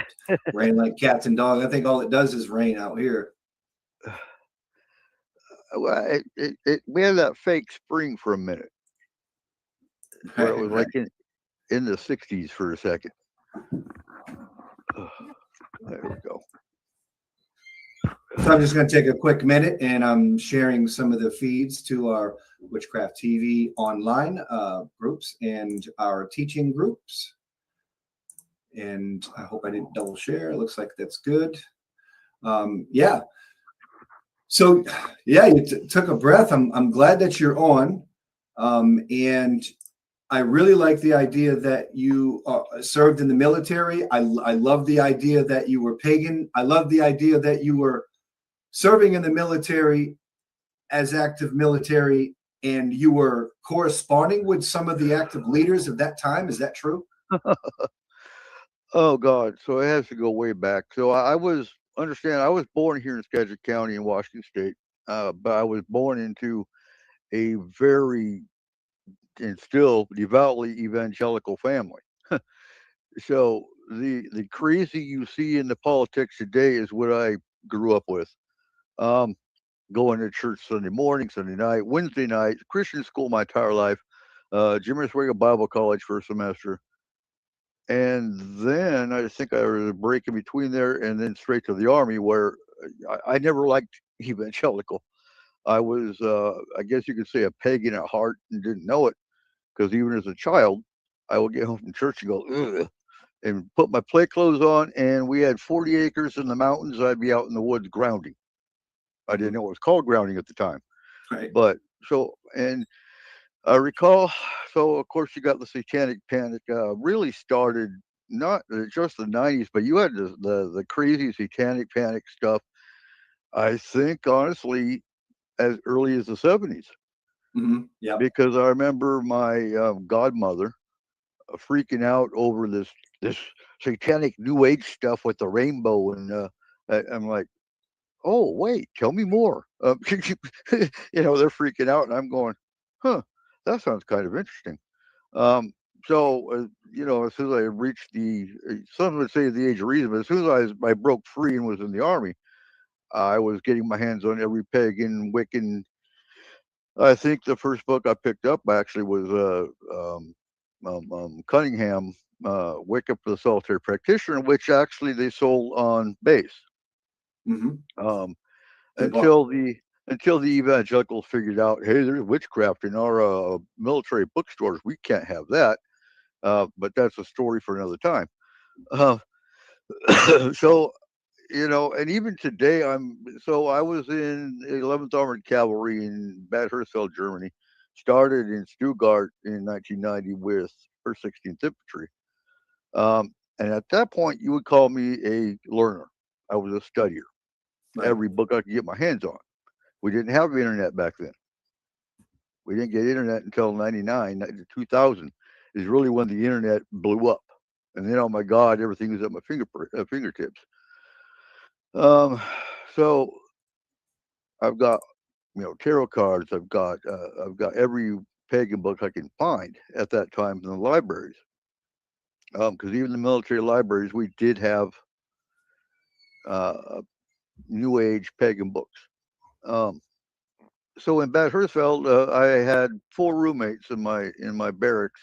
Rain like cats and dogs. I think all it does is rain out here. Well, we had that fake spring for a minute, where it was like in the 60s for a second. There we go. So I'm just going to take a quick minute, and I'm sharing some of the feeds to our Witchcraft TV online groups and our teaching groups. And I hope I didn't double share. It looks like that's good. Yeah. So, yeah, you took a breath. I'm glad that you're on. And I really like the idea that you served in the military. I love the idea that you were pagan. I love the idea that you were serving in the military as active military, and you were corresponding with some of the active leaders of that time. Is that true? Oh God, so it has to go way back. So I was born here in Skagit County in Washington State, but I was born into a very and still devoutly evangelical family. So the crazy you see in the politics today is what I grew up with. Going to church Sunday morning, Sunday night, Wednesday night, Christian school my entire life, Jim Oswego Bible College for a semester. And then I think I was a break in between there and then straight to the Army, where I never liked evangelical. I was, I guess you could say, a pagan at heart and didn't know it, because even as a child, I would get home from church and go, ugh, and put my play clothes on. And we had 40 acres in the mountains. I'd be out in the woods grounding. I didn't know it was called grounding at the time. Right. But so, and I recall, so of course you got the satanic panic, really started not just the 90s, but you had the crazy satanic panic stuff, I think, honestly, as early as the 70s. Yeah. Because I remember my godmother freaking out over this satanic new age stuff with the rainbow. And I'm like, oh, wait, tell me more. They're freaking out, and I'm going, huh, that sounds kind of interesting. Um, as soon as I reached some would say the age of reason, but as soon as I broke free and was in the army, I was getting my hands on every pagan, Wiccan. I think the first book I picked up actually was Cunningham, Wicca for the Solitary Practitioner, which actually they sold on base. Um, until the evangelicals figured out, hey, there's witchcraft in our military bookstores. We can't have that. But that's a story for another time. Uh, so, and even today, I was in 11th Armored Cavalry in Bad Hersfeld, Germany. Started in Stuttgart in 1990 with 1st 16th Infantry. And at that point, you would call me a learner. I was a studier. Right. Every book I could get my hands on. We didn't have internet back then. We didn't get internet until 99, 2000 is really when the internet blew up. And then, oh my God, everything was at my fingertips. So I've got, tarot cards. I've got every pagan book I can find at that time in the libraries. Because even the military libraries, we did have New Age pagan books. So in Bad Hersfeld, I had 4 roommates in my barracks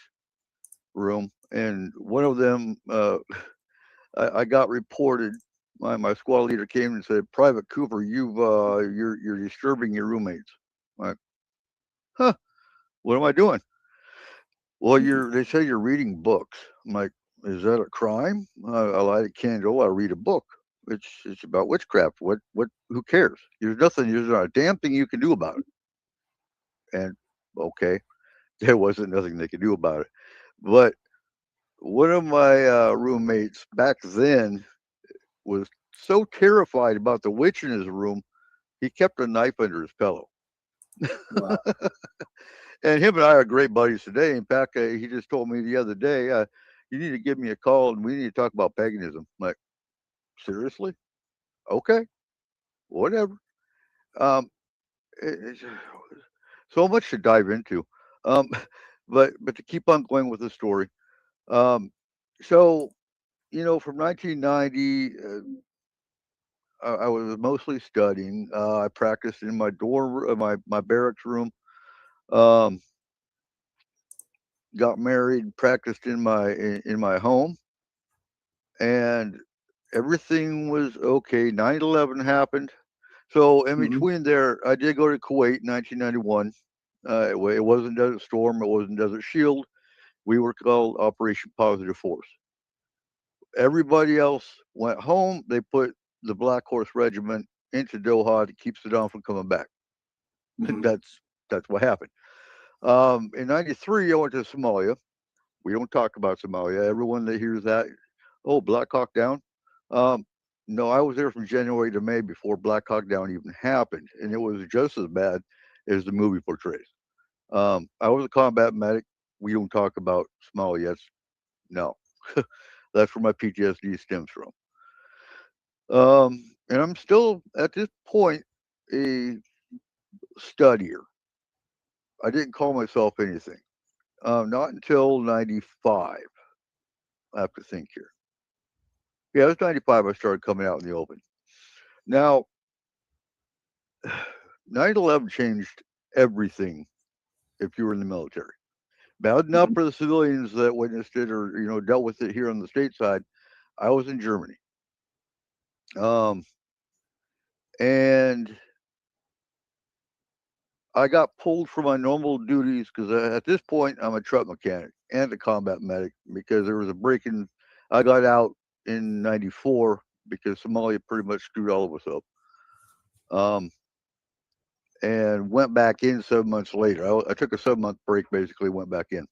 room, and one of them, I got reported. My squad leader came and said, "Private Cooper, you're disturbing your roommates." I'm like, huh? What am I doing? Well, they say you're reading books. I'm like, is that a crime? I light a candle. I read a book. It's about witchcraft. What? Who cares? There's nothing. There's not a damn thing you can do about it. And okay, there wasn't nothing they could do about it. But one of my roommates back then was so terrified about the witch in his room, he kept a knife under his pillow. Wow. And him and I are great buddies today. In fact, he just told me the other day, you need to give me a call and we need to talk about paganism. I'm like, seriously? Okay, whatever. It's so much to dive into. But to keep on going with the story. So, from 1990, I was mostly studying. I practiced in my dorm, my barracks room. Got married, practiced in my home, and everything was okay. 9/11 happened. So in between there, I did go to Kuwait in 1991. It wasn't Desert Storm. It wasn't Desert Shield. We were called Operation Positive Force. Everybody else went home. They put the Black Horse Regiment into Doha to keep Saddam from coming back. That's what happened. In '93, I went to Somalia. We don't talk about Somalia. Everyone that hears that, oh, Black Hawk Down. No, I was there from January to May before Black Hawk Down even happened, and it was just as bad as the movie portrays. I was a combat medic. We don't talk about Somalia. No, that's where my PTSD stems from. And I'm still at this point a studier. I didn't call myself anything. Not until 95. I have to think here. Yeah, it was 95 I started coming out in the open. Now, 9/11 changed everything if you were in the military. Bad enough for the civilians that witnessed it or, dealt with it here on the state side. I was in Germany. And I got pulled from my normal duties because at this point, I'm a truck mechanic. and a combat medic because there was a break-in. I got out in '94 because Somalia pretty much screwed all of us up. And went back in 7 months later. I took a 7-month break, basically went back in.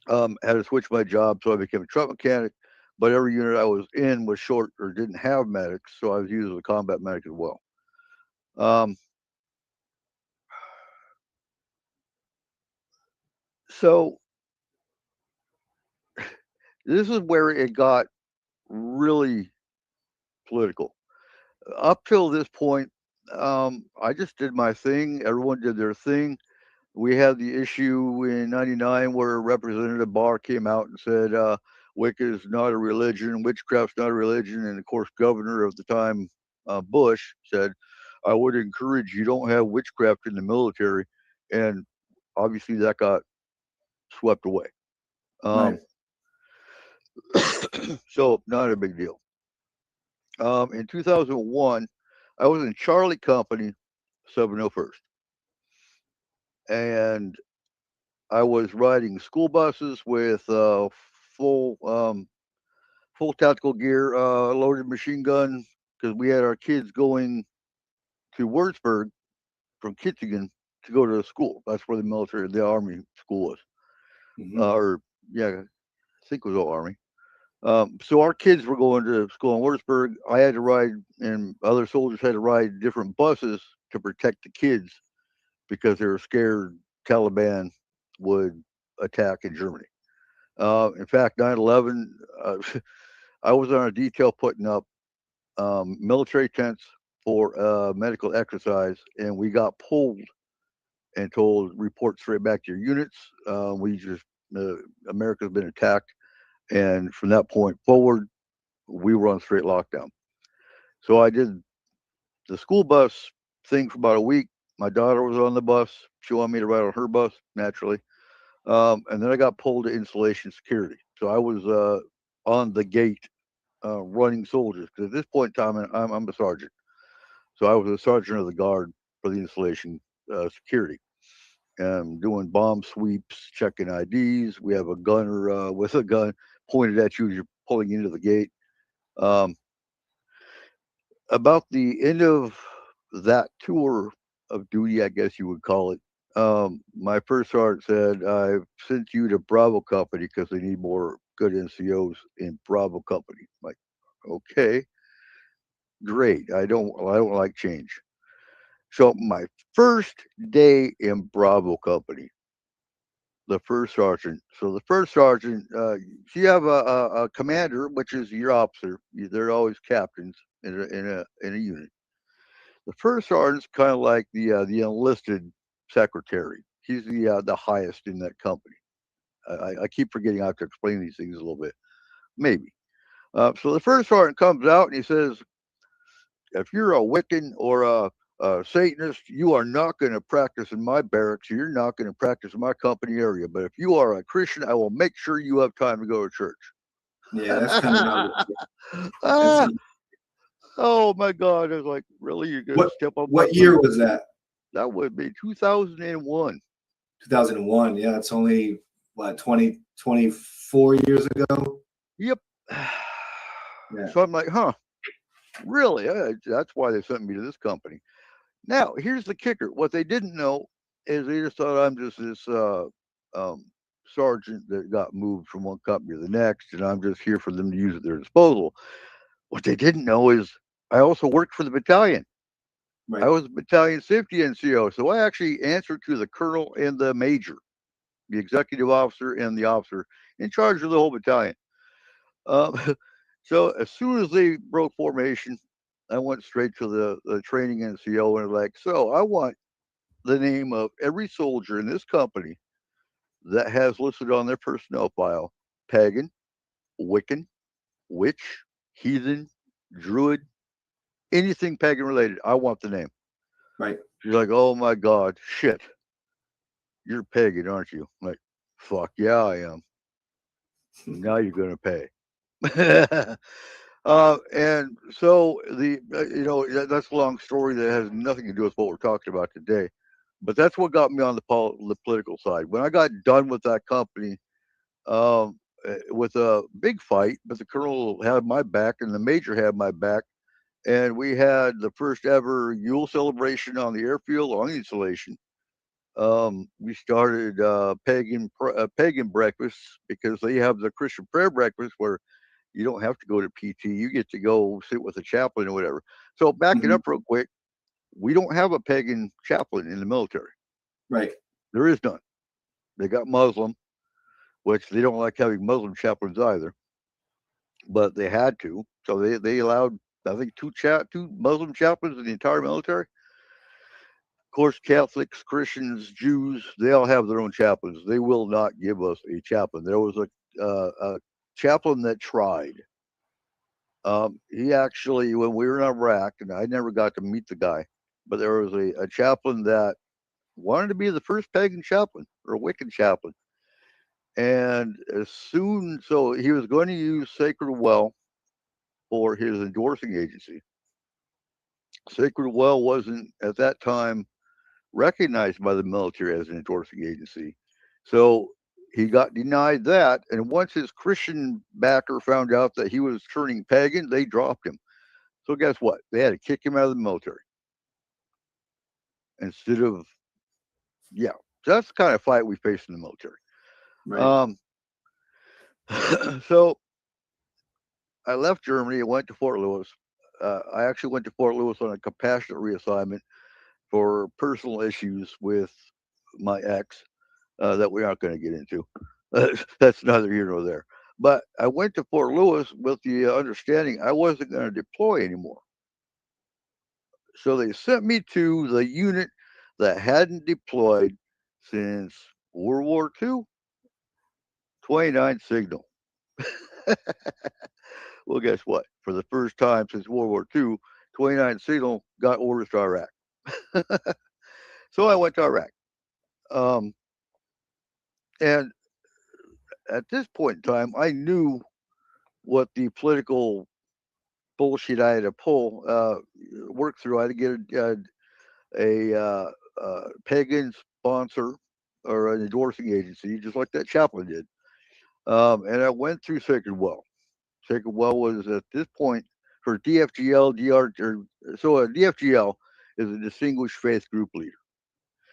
Had to switch my job, so I became a truck mechanic. But every unit I was in was short or didn't have medics, so I was used as a combat medic as well. So this is where it got really political. Up till this point, I just did my thing. Everyone did their thing. We had the issue in '99 where Representative Barr came out and said Wicca is not a religion, witchcraft's not a religion, and of course, Governor of the time, Bush, said, "I would encourage you don't have witchcraft in the military," and obviously that got swept away. Right. So not a big deal. In 2001, I was in Charlie Company, 701st, and I was riding school buses with full full tactical gear, loaded machine gun, because we had our kids going to Würzburg from Kitzingen to go to school. That's where the military, the army school was, or yeah, I think it was all army. So our kids were going to school in Würzburg. I had to ride, and other soldiers had to ride different buses to protect the kids because they were scared Taliban would attack in Germany. In fact, 9/11, I was on a detail putting up military tents for medical exercise, and we got pulled and told report straight back to your units. America's been attacked, and from that point forward, we were on straight lockdown. So I did the school bus thing for about a week. My daughter was on the bus. She wanted me to ride on her bus, naturally. And then I got pulled to installation security. So I was on the gate running soldiers. Because at this point in time, I'm a sergeant. So I was a sergeant of the guard for the installation security. Doing bomb sweeps, checking IDs. We have a gunner with a gun pointed at you as you're pulling into the gate. About the end of that tour of duty, I guess you would call it, my first sergeant said, "I've sent you to Bravo Company because they need more good NCOs in Bravo Company." I'm like, okay, great. I don't like change. So my first day in Bravo Company, the first sergeant. So the first sergeant, you have a commander, which is your officer. They're always captains in a unit. The first sergeant's kind of like the enlisted secretary. He's the highest in that company. I keep forgetting how to explain these things a little bit. Maybe. So the first sergeant comes out and he says, "If you're a Wiccan or a Satanist, you are not going to practice in my barracks. You're not going to practice in my company area. But if you are a Christian, I will make sure you have time to go to church." Yeah, that's kind of Oh my God! I was like, really? You're going to step up? What year was that? That would be 2001. 2001. Yeah, it's only what 24 years ago. Yep. Yeah. So I'm like, huh? Really? That's why they sent me to this company. Now, here's the kicker. What they didn't know is they just thought I'm just this sergeant that got moved from one company to the next, and I'm just here for them to use at their disposal. What they didn't know is I also worked for the battalion. Right. I was a battalion safety NCO, so I actually answered to the colonel and the major, the executive officer and the officer in charge of the whole battalion. So as soon as they broke formation, I went straight to the training NCO and like, so I want the name of every soldier in this company that has listed on their personnel file pagan, Wiccan, witch, heathen, druid, anything pagan related. I want the name. Right. She's like, oh my God, shit. You're pagan, aren't you? I'm like, fuck yeah, I am. Now you're going to pay. And so that's a long story that has nothing to do with what we're talking about today. But that's what got me on the political side. When I got done with that company, with a big fight, but the colonel had my back and the major had my back, and we had the first ever Yule celebration on the airfield on the installation. We started pagan breakfasts because they have the Christian prayer breakfast where you don't have to go to PT. You get to go sit with a chaplain or whatever. So backing Mhm. up real quick, we don't have a pagan chaplain in the military. Right. There is none. They got Muslim, which they don't like having Muslim chaplains either, but they had to. So they allowed, I think, two Muslim chaplains in the entire military. Of course, Catholics, Christians, Jews, they all have their own chaplains. They will not give us a chaplain. There was a chaplain that tried. He actually, when we were in Iraq, and I never got to meet the guy, but there was a chaplain that wanted to be the first pagan chaplain or Wiccan chaplain. And so he was going to use Sacred Well for his endorsing agency. Sacred Well wasn't at that time recognized by the military as an endorsing agency. So he got denied that. And once his Christian backer found out that he was turning pagan, they dropped him. So guess what? They had to kick him out of the military instead of, yeah. So that's the kind of fight we face in the military. Right. So I left Germany and went to Fort Lewis. I actually went to Fort Lewis on a compassionate reassignment for personal issues with my ex that we aren't going to get into. That's neither here nor there. But I went to Fort Lewis with the understanding I wasn't going to deploy anymore. So they sent me to the unit that hadn't deployed since World War II, 29 Signal. Well, guess what? For the first time since World War II, 29 Signal got orders to Iraq. So I went to Iraq. Um, and at this point in time, I knew what the political bullshit I had to work through. I had to get a pagan sponsor or an endorsing agency, just like that chaplain did. And I went through Sacred Well. Sacred Well was at this point for DFGL, so a DFGL is a distinguished faith group leader.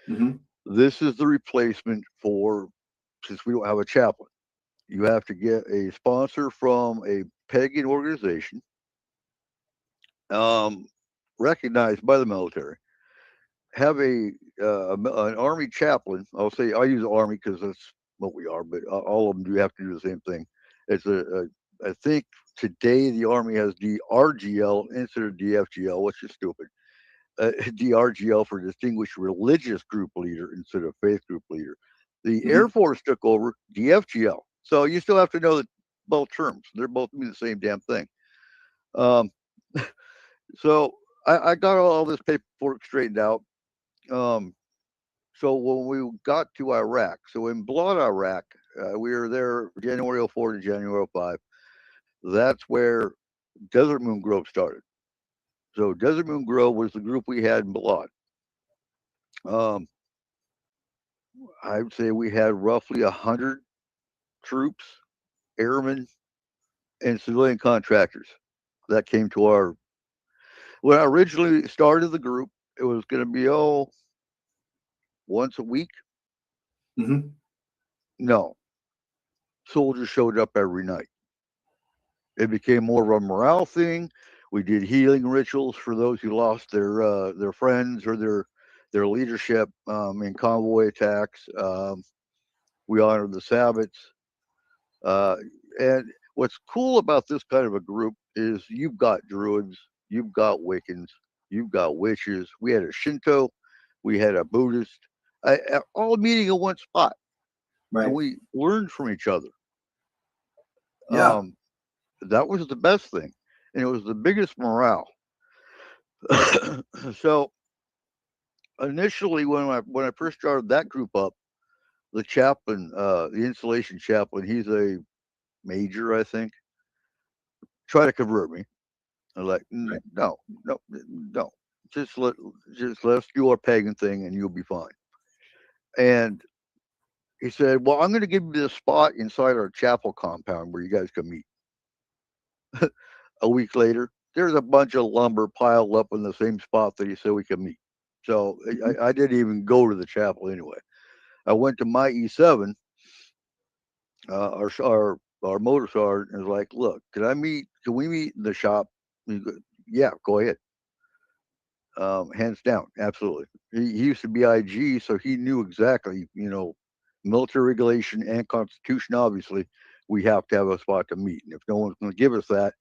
Mm-hmm. This is the replacement for, since we don't have a chaplain, you have to get a sponsor from a pagan organization, recognized by the military, have an army chaplain. I use army because that's what we are, but all of them do have to do the same thing. It's I think today the army has DRGL instead of DFGL, which is stupid. DRGL for distinguished religious group leader instead of faith group leader. The Air Force took over DFGL, so you still have to know both terms. They're both mean the same damn thing. So I got all this paperwork straightened out. So when we got to Iraq, so in Blood, Iraq, we were there January 04 to January 05. That's where Desert Moon Grove started. So Desert Moon Grove was the group we had in Blood. I would say we had roughly 100 troops, airmen, and civilian contractors that came to our. When I originally started the group, it was going to be once a week. Mm-hmm. No, soldiers showed up every night. It became more of a morale thing. We did healing rituals for those who lost their friends or their leadership in convoy attacks. We honored the Sabbats. And what's cool about this kind of a group is you've got druids, you've got Wiccans, you've got witches. We had a Shinto, we had a Buddhist, all meeting in one spot. Right. And we learned from each other. Yeah. That was the best thing. And it was the biggest morale. So initially, when I first started that group up, the chaplain, the installation chaplain, he's a major, I think, tried to convert me. I'm like, Right. no, no, no. Just let us do our pagan thing, and you'll be fine. And he said, "Well, I'm going to give you this spot inside our chapel compound where you guys can meet." A week later, there's a bunch of lumber piled up in the same spot that he said we could meet. So I didn't even go to the chapel anyway. I went to my E7. Our motor sergeant is like, "Look, can we meet in the shop?" Yeah, go ahead. Hands down, absolutely. He used to be IG, so he knew exactly, military regulation and constitution. Obviously, we have to have a spot to meet, and if no one's going to give us that,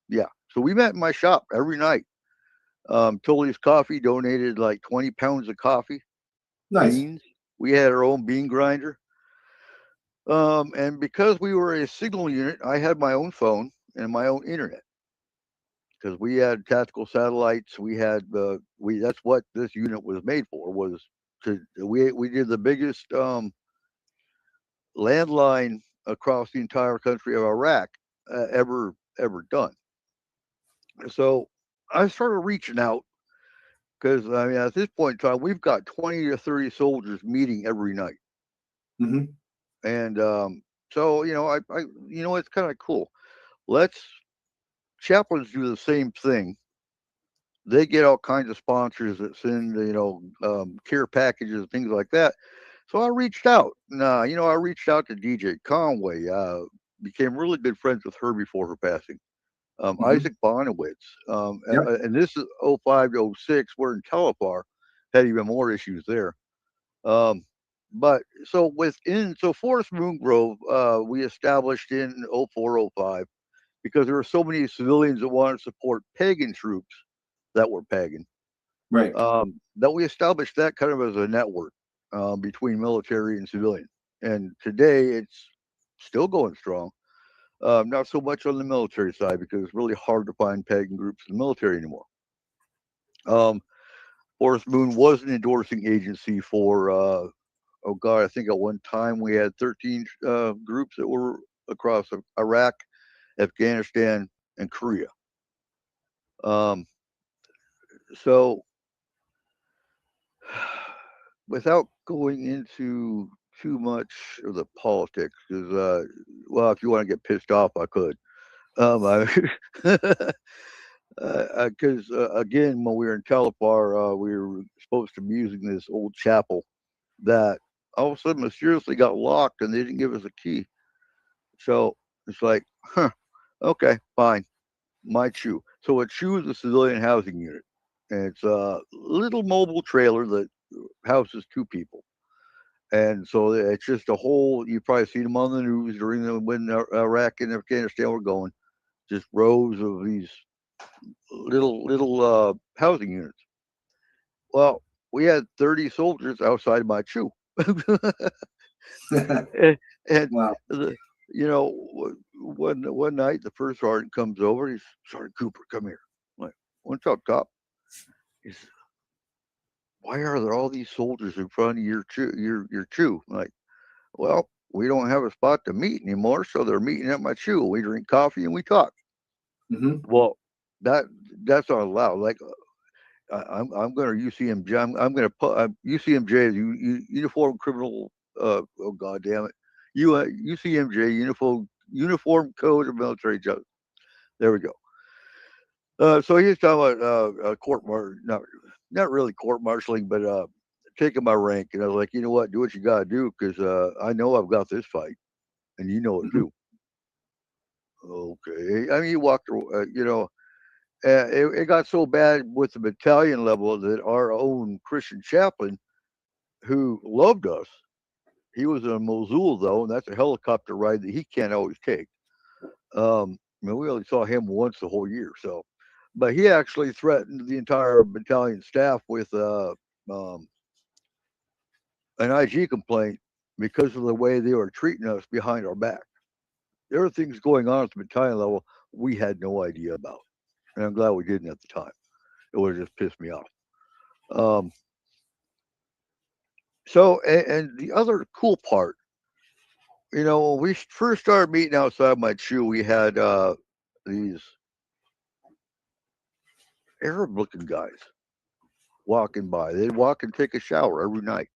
yeah. So we met in my shop every night. Tully's Coffee donated like 20 pounds of coffee, Nice. beans. We had our own bean grinder. And because we were a signal unit, I had my own phone and my own internet because we had tactical satellites. We had that's what this unit was made for. We did the biggest landline across the entire country of Iraq ever done. So I started reaching out because I mean at this point in time we've got 20 to 30 soldiers meeting every night. Mm-hmm. And so it's kind of cool. Let's chaplains do the same thing. They get all kinds of sponsors that send care packages, things like that. So I reached out. I reached out to DJ Conway. Became really good friends with her before her passing. Mm-hmm. Isaac Bonowitz. Yep. And this is 05 to 06. We're in Telefar. Had even more issues there. But so Forest Moon Grove, we established in 04, 05 because there were so many civilians that wanted to support pagan troops that were pagan. Right. That we established that kind of as a network between military and civilian. And today it's still going strong. Not so much on the military side because it's really hard to find pagan groups in the military anymore. Forest Moon was an endorsing agency for, oh God, I think at one time we had 13 groups that were across Iraq, Afghanistan, and Korea. So without going into too much of the politics, because if you want to get pissed off, I could. Because again, when we were in Telefar, we were supposed to be using this old chapel that all of a sudden mysteriously got locked, and they didn't give us a key. So it's like, okay, fine, my CHU. So a CHU is a civilian housing unit, and it's a little mobile trailer that houses 2 people. And so it's just a whole. You probably seen them on the news when Iraq and Afghanistan were going, just rows of these little housing units. Well, we had 30 soldiers outside my CHU, and Wow. one night the first sergeant comes over. He's Sergeant Cooper, come here. I'm like, what's up, Top? He says, why are there all these soldiers in front of your CHU? I'm like, well, we don't have a spot to meet anymore, so they're meeting at my CHU. We drink coffee and we talk. Mm-hmm. Well, that's not allowed. Like I'm going to UCMJ. I'm going to put UCMJ is Uniform Criminal. Oh God damn it, UCMJ Uniform Code of Military Justice. There we go. So he's talking about court not really court marshaling, but taking my rank. And I was like, you know what, do what you got to do because I know I've got this fight, and you know it too. Okay, I mean, you walked, it got so bad with the battalion level that our own Christian chaplain, who loved us, he was in Mosul though, and that's a helicopter ride that he can't always take. I mean, we only saw him once the whole year, so. But he actually threatened the entire battalion staff with an IG complaint because of the way they were treating us behind our back. There were things going on at the battalion level we had no idea about, and I'm glad we didn't at the time. It would have just pissed me off. So, and the other cool part, when we first started meeting outside my CHU, we had these Arab-looking guys walking by. They'd walk and take a shower every night.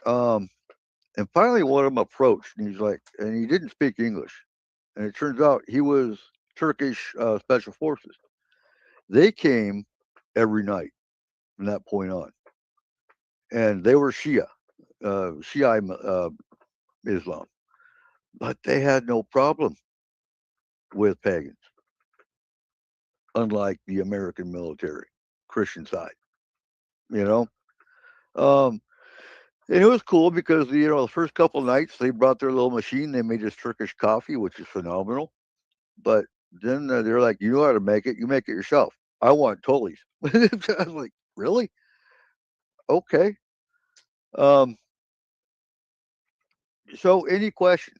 And finally, one of them approached, and he's like, and he didn't speak English. And it turns out he was Turkish special forces. They came every night from that point on, and they were Shia Islam, but they had no problem with pagans, unlike the American military, Christian side. You know, um, and it was cool because the first couple nights they brought their little machine. They made this Turkish coffee, which is phenomenal. But then they're like, "You know how to make it? You make it yourself." I want Tully's. I was like, "Really? Okay." Um, so, any questions?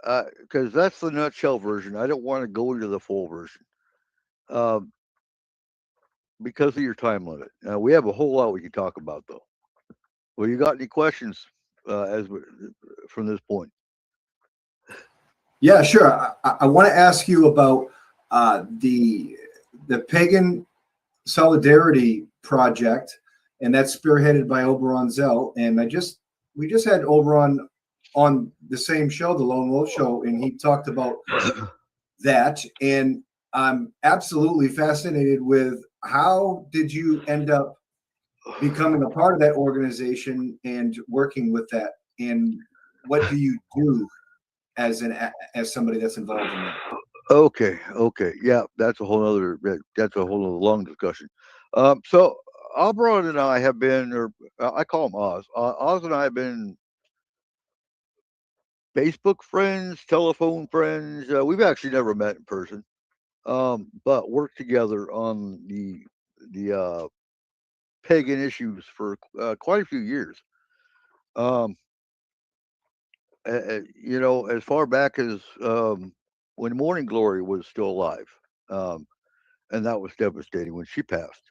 Because that's the nutshell version. I don't want to go into the full version um, because of your time limit. We have a whole lot we can talk about, though. Well, you got any questions from this point? Yeah, sure. I want to ask you about the pagan solidarity project, and that's spearheaded by Oberon Zell. And we just had Oberon on the same show, the Lone Wolf Show, and he talked about that. And I'm absolutely fascinated with how did you end up becoming a part of that organization and working with that, and what do you do as somebody that's involved in that? Okay, yeah, that's a whole other long discussion. So Oberon and I have been, or I call him Oz. Oz and I have been Facebook friends, telephone friends. We've actually never met in person, but worked together on the pagan issues for quite a few years. Um, as far back as when Morning Glory was still alive, um, and that was devastating when she passed.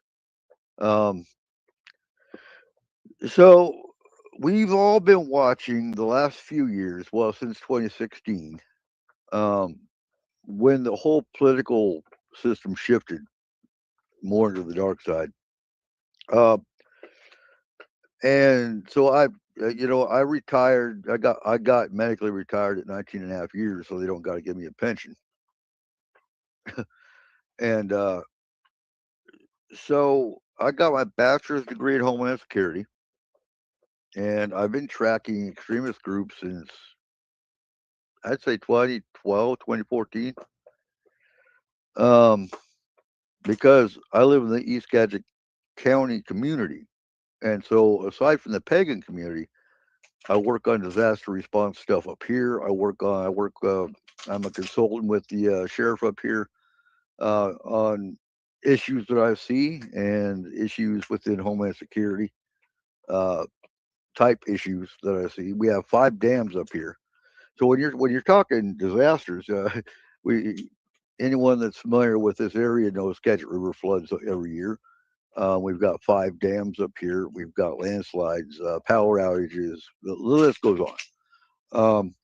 Um, so we've all been watching the last few years, well, since 2016, um, when the whole political system shifted more into the dark side. Uh, and so I retired. I got medically retired at 19 and a half years, so they don't got to give me a pension. And so I got my bachelor's degree in Homeland Security, and I've been tracking extremist groups since I'd say 2012, 2014. Um, because I live in the East Gadget County community. And so aside from the pagan community, I work on disaster response stuff up here. I'm a consultant with the sheriff up here on issues that I see and issues within Homeland Security uh, type issues that I see. We have 5 dams up here. So when you're talking disasters, we anyone that's familiar with this area knows Skagit River floods every year. We've got 5 dams up here. We've got landslides, power outages. The list goes on.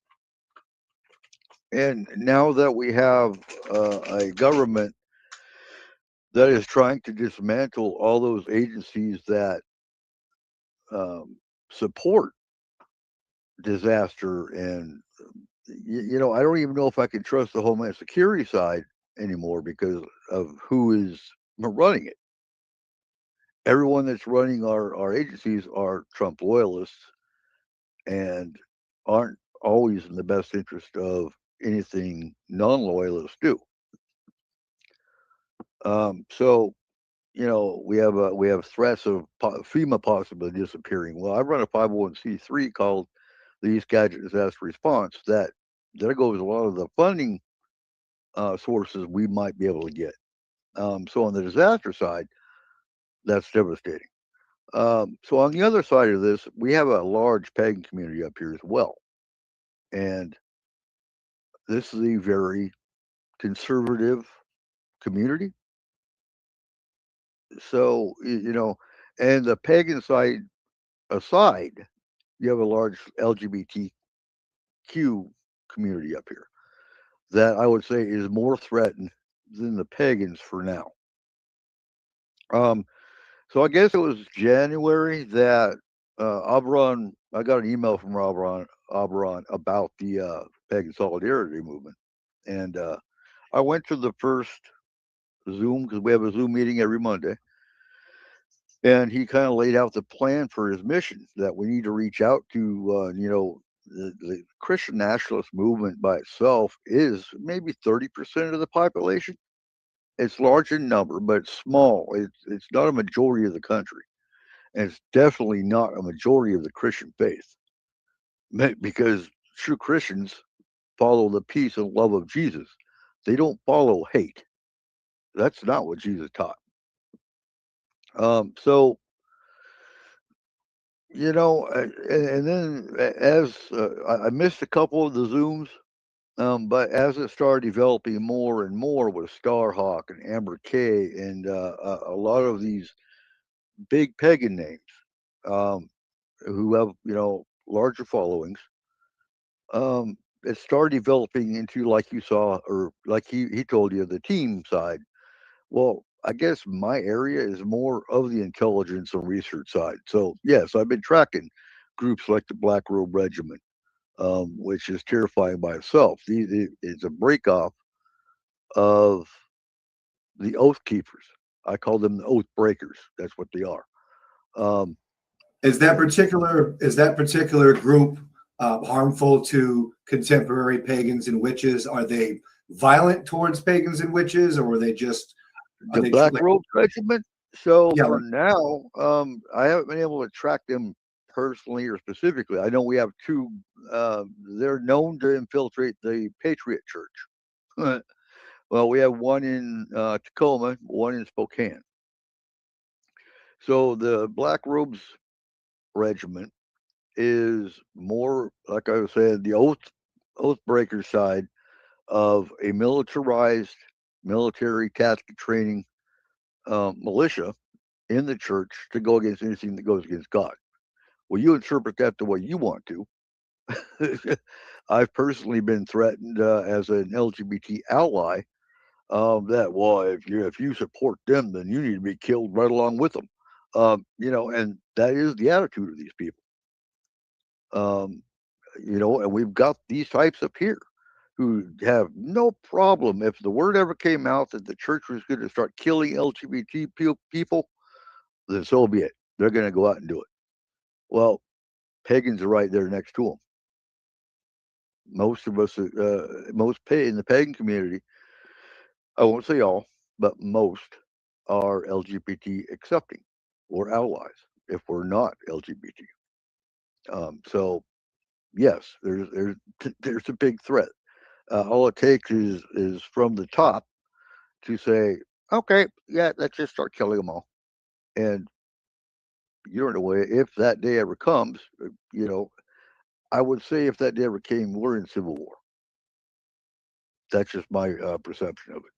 And now that we have a government that is trying to dismantle all those agencies that support disaster, and I don't even know if I can trust the Homeland Security side anymore because of who is running it. Everyone that's running our agencies are Trump loyalists and aren't always in the best interest of anything non-loyalists do. So we have threats of FEMA possibly disappearing. Well, I run a 501c3 called the East Gadget Disaster Response. There goes a lot of the funding sources we might be able to get. So on the disaster side, that's devastating. So on the other side of this, we have a large pagan community up here as well, and this is a very conservative community. So and the pagan side aside, you have a large LGBTQ community up here that I would say is more threatened than the pagans for now. So I guess it was January that Auberon. I got an email from Auberon about the Pagan Solidarity movement, and I went to the first Zoom because we have a Zoom meeting every Monday, and he kind of laid out the plan for his mission that we need to reach out to. The Christian nationalist movement by itself is maybe 30% of the population. It's large in number, but it's small. It's not a majority of the country, and it's definitely not a majority of the Christian faith, because true Christians follow the peace and love of Jesus. They don't follow hate. That's not what Jesus taught. So and then as I missed a couple of the Zooms, but as it started developing more and more with Starhawk and Amber K and a lot of these big pagan names, um, who have larger followings, it started developing into, like you saw, or like he told you, the team side. Well, I guess my area is more of the intelligence and research side. So yes, I've been tracking groups like the Black Robe Regiment, which is terrifying by itself. It's a breakoff of the Oath Keepers. I call them the Oath Breakers. That's what they are. Um, Is that particular group harmful to contemporary pagans and witches? Are they violent towards pagans and witches, or are they just the Black Robe Regiment. So Yeah, for now, I haven't been able to track them personally or specifically. I know we have two. They're known to infiltrate the Patriot Church. Well, we have one in Tacoma, one in Spokane. So the Black Robes Regiment is more, like I was saying, the oath breaker side of a militarized military tactical training militia in the church to go against anything that goes against God. Well, you interpret that the way you want to. I've personally been threatened as an LGBT ally, that, well, if you support them, then you need to be killed right along with them. And that is the attitude of these people. Um, and we've got these types up here who have no problem if the word ever came out that the church was going to start killing LGBT people, then so be it. They're going to go out and do it. Well, pagans are right there next to them. Most of us, in the pagan community, I won't say all, but most are LGBT accepting or allies if we're not LGBT. So yes, there's a big threat. All it takes is from the top to say, okay, yeah, let's just start killing them all. And you don't know if that day ever comes. I would say if that day ever came, we're in civil war. That's just my perception of it,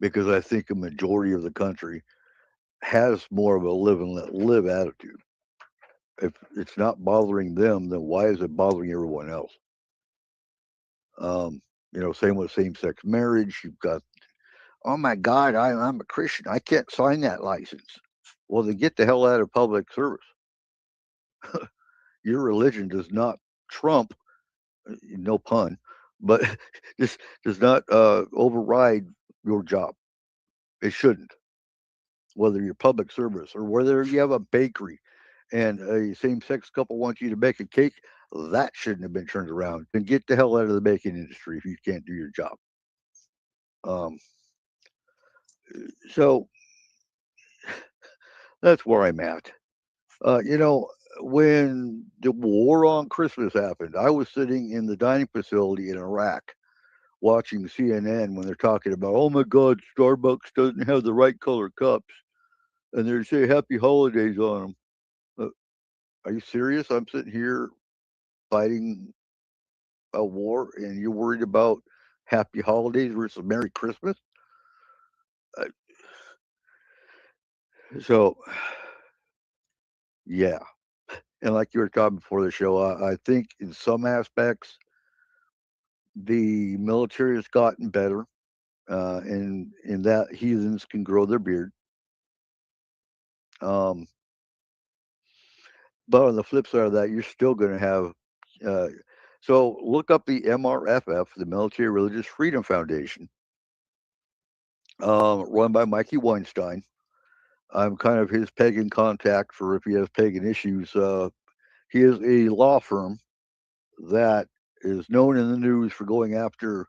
because I think a majority of the country has more of a live and let live attitude. If it's not bothering them, then why is it bothering everyone else? Same with same-sex marriage. You've got, oh my God, I'm a Christian. I can't sign that license. Well, then get the hell out of public service. Your religion does not trump, no pun, but this does not override your job. It shouldn't. Whether you're public service or whether you have a bakery and a same-sex couple wants you to bake a cake, that shouldn't have been turned around. Then get the hell out of the baking industry if you can't do your job. Um, so that's where I'm at. When the war on Christmas happened, I was sitting in the dining facility in Iraq watching CNN when they're talking about, oh my God, Starbucks doesn't have the right color cups, and they say Happy Holidays on them. Are you serious? I'm sitting here fighting a war, and you're worried about Happy Holidays versus Merry Christmas? Uh, so, yeah. And like you were talking before the show, I think in some aspects, the military has gotten better. and in that heathens can grow their beard. Um, but on the flip side of that, you're still going to have. Uh, so look up the MRFF, the Military Religious Freedom Foundation, run by Mikey Weinstein. I'm kind of his pagan contact for if he has pagan issues. He is a law firm that is known in the news for going after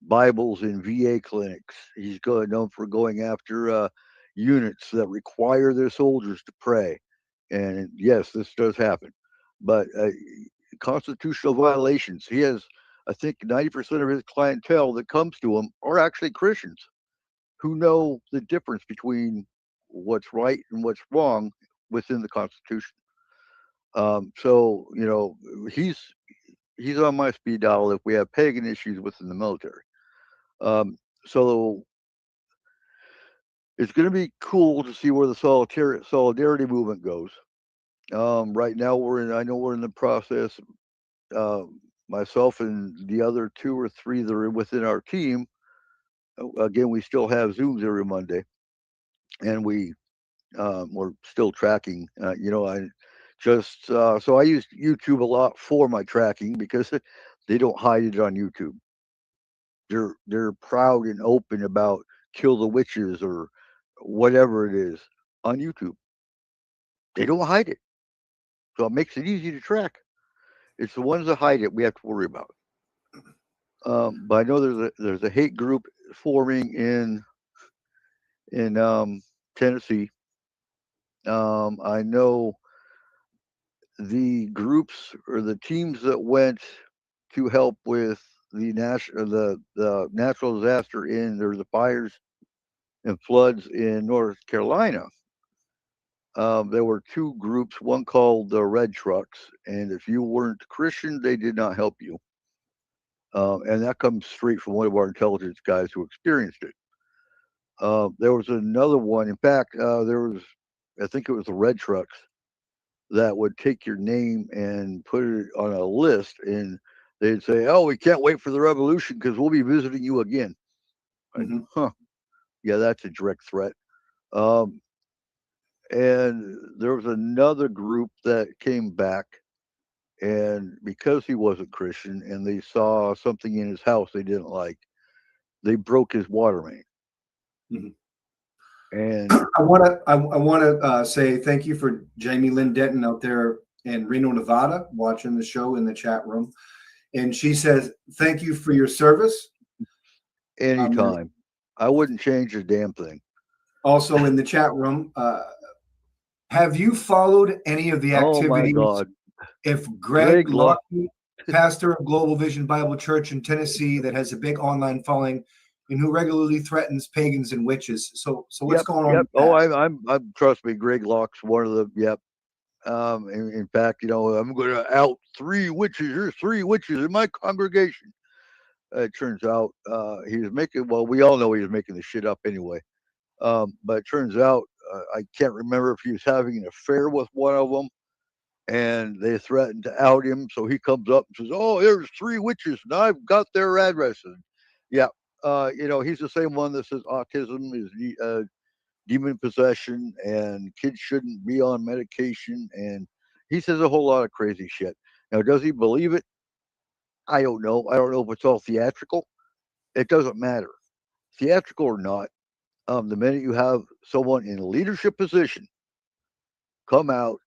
Bibles in VA clinics. He's known for going after units that require their soldiers to pray. And yes, this does happen. But constitutional violations, he has, I think, 90% of his clientele that comes to him are actually Christians who know the difference between what's right and what's wrong within the Constitution. So, he's on my speed dial if we have pagan issues within the military. So it's going to be cool to see where the solidarity movement goes. Right now, I know we're in the process. Uh, Myself and the other 2 or 3 that are within our team. Again, we still have Zooms every Monday, and we're still tracking. I just so I use YouTube a lot for my tracking because they don't hide it on YouTube. They're proud and open about kill the witches or whatever it is on YouTube. They don't hide it, so it makes it easy to track. It's the ones that hide it we have to worry about. But I know there's a hate group forming in Tennessee. I know the groups or the teams that went to help with the natural disaster the fires and floods in North Carolina. There were 2 groups, one called the Red Trucks, and if you weren't Christian, they did not help you. And that comes straight from one of our intelligence guys who experienced it. There was another one. In fact, I think it was the Red Trucks that would take your name and put it on a list, and they'd say, "Oh, we can't wait for the revolution because we'll be visiting you again." Mm-hmm. Huh? Yeah, that's a direct threat. Um, and there was another group that came back, and because he wasn't Christian, and they saw something in his house they didn't like, they broke his water main. Mm-hmm. And I want to say thank you for Jamie Lynn Denton out there in Reno, Nevada, watching the show in the chat room, and she says thank you for your service. anytime, I wouldn't change a damn thing. Also in the chat room, have you followed any of the Oh my activities? God! If Greg Locke, Locke, pastor of Global Vision Bible Church in Tennessee, that has a big online following, and who regularly threatens pagans and witches. So what's going on? Yep. With Oh, that? I'm. Trust me, Greg Locke's one of the. Yep. In fact, I'm going to out 3 witches. There's 3 witches in my congregation. It turns out he was making. Well, we all know he was making the shit up anyway. But it turns out I can't remember if he was having an affair with one of them, and they threatened to out him. So he comes up and says, "Oh, there's 3 witches, and I've got their addresses." Yeah, he's the same one that says autism is demon possession and kids shouldn't be on medication, and he says a whole lot of crazy shit. Now, does he believe it? I don't know. I don't know if it's all theatrical. It doesn't matter, theatrical or not. The minute you have someone in a leadership position come out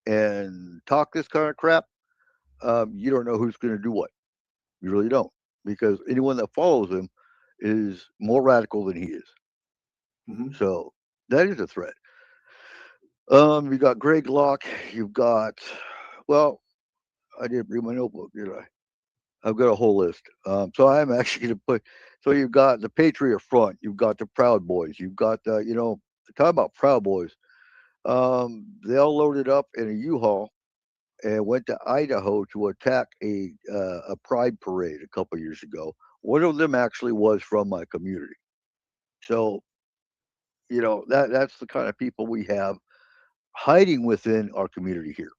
and talk this kind of crap, you don't know who's going to do what. You really don't, because anyone that follows him is more radical than he is. Mm-hmm. So that is a threat. You got Greg Locke. You've got, well, I didn't bring my notebook, did I? I've got a whole list. So I'm actually going to put. So you've got the Patriot Front. You've got the Proud Boys. You've got talk about Proud Boys. They all loaded up in a U-Haul and went to Idaho to attack a pride parade a couple years ago. One of them actually was from my community. So that's the kind of people we have hiding within our community here.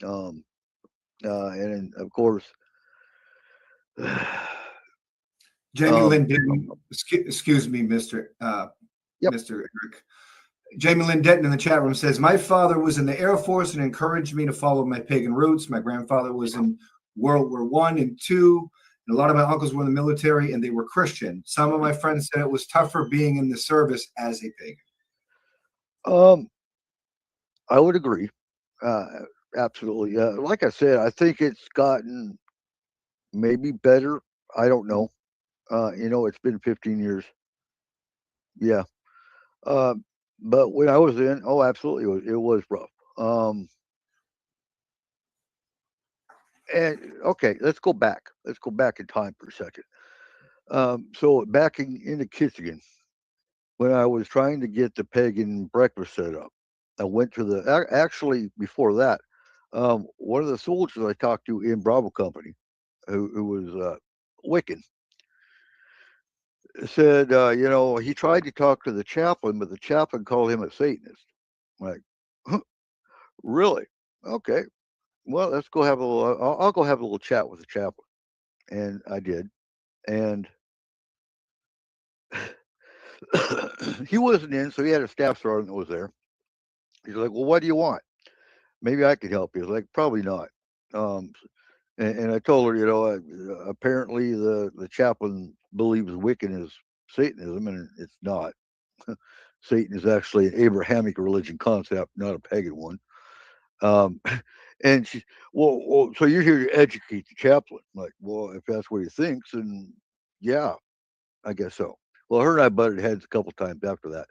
And of course, Jamie Um, Lynn Denton, excuse me, Mr. Yep. Mr. Eric. Jamie Lynn Denton in the chat room says, my father was in the Air Force and encouraged me to follow my pagan roots. My grandfather was in World War I and II, and a lot of my uncles were in the military, and they were Christian. Some of my friends said it was tougher being in the service as a pagan. I would agree. Absolutely. Like I said, I think it's gotten maybe better. I don't know. It's been 15 years. Yeah. But when I was in, oh, absolutely, it was rough. And okay, let's go back. Let's go back in time for a second. So back in the kitchen, when I was trying to get the pagan breakfast set up, I went to actually before that, one of the soldiers I talked to in Bravo Company, who was Wiccan, said, he tried to talk to the chaplain, but the chaplain called him a Satanist. I'm like, huh, really? Okay. Well, let's go have a little. I'll go have a little chat with the chaplain, and I did, and he wasn't in, so he had a staff sergeant that was there. He's like, "Well, what do you want? Maybe I could help you." I was like, "Probably not." Um, and I told her, apparently the chaplain believes Wiccan is Satanism, and it's not. Satan is actually an Abrahamic religion concept, not a pagan one. Um, and she, well, so you're here to educate the chaplain. I'm like, well, if that's what he thinks, then yeah, I guess so. Well, her and I butted heads a couple times after that.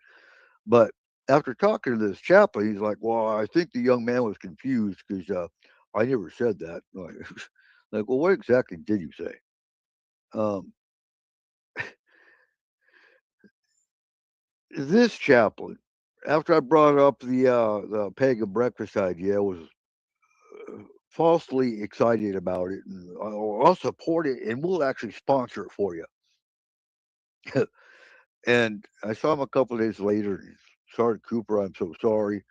But after talking to this chaplain, he's like, well, I think the young man was confused because I never said that. Like, well, what exactly did you say? Um, this chaplain, after I brought up the pagan breakfast idea, was falsely excited about it, and I'll support it, and we'll actually sponsor it for you. And I saw him a couple of days later. And Sergeant Cooper, I'm so sorry.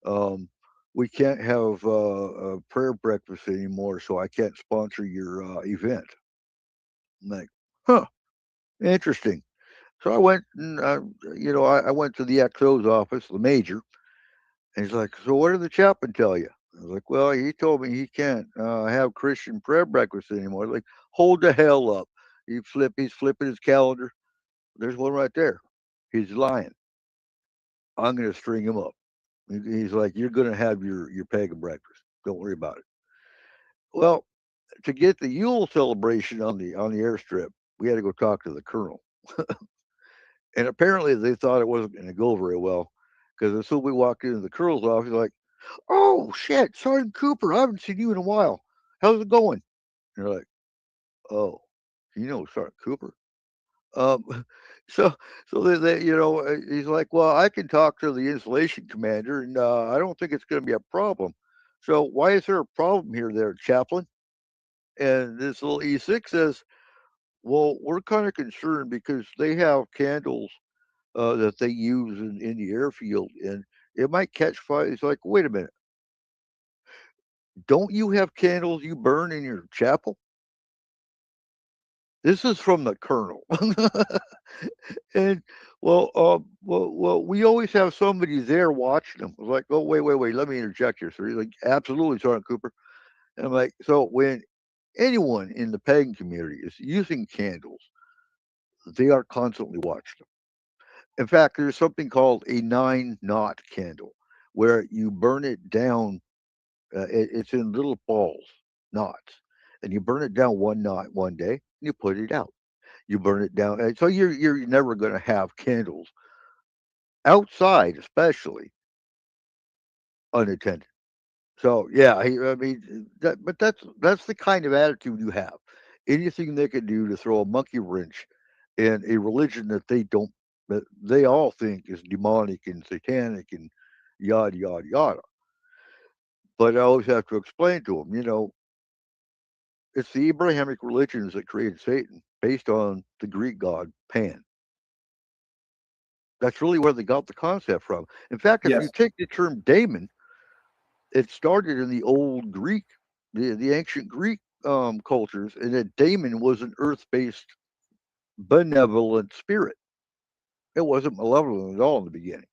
Um, we can't have a prayer breakfast anymore, so I can't sponsor your event. I'm like, huh, interesting. So I went and I went to the XO's office, the major, and he's like, so what did the chaplain tell you? I was like, well, he told me he can't have Christian prayer breakfast anymore. Like, hold the hell up. He's flipping his calendar. There's one right there. He's lying. I'm going to string him up. He's like, you're going to have your pagan breakfast. Don't worry about it. Well, to get the Yule celebration on the airstrip, we had to go talk to the colonel. And apparently they thought it wasn't going to go very well because as soon as we walked into the colonel's office, he's like, oh, shit, Sergeant Cooper, I haven't seen you in a while. How's it going? And they're like, oh, you know Sergeant Cooper? Um, so he's like, well, I can talk to the installation commander, and I don't think it's going to be a problem. So why is there a problem here, there, chaplain? And this little E6 says, well, we're kind of concerned because they have candles that they use in the airfield, and it might catch fire. It's like, wait a minute, don't you have candles you burn in your chapel? This is from the colonel. And well, we always have somebody there watching them. I was like, oh, wait, let me interject here, sir. He's like, absolutely, Sergeant Cooper. And I'm like, so when anyone in the pagan community is using candles, they are constantly watched. In fact, there's something called a 9-knot candle, where you burn it down. It's in little balls, knots, and you burn it down one knot one day, and you put it out. You burn it down, and so you're never going to have candles outside, especially unattended. So yeah, I mean but that's the kind of attitude you have. Anything they can do to throw a monkey wrench in a religion that they all think is demonic and satanic and yada yada yada. But I always have to explain to them, it's the Abrahamic religions that created Satan based on the Greek god Pan. That's really where they got the concept from. In fact, if you Yes. take the term daemon, it started in the old Greek, the ancient Greek cultures, and that daemon was an earth-based benevolent spirit. It wasn't malevolent at all in the beginning.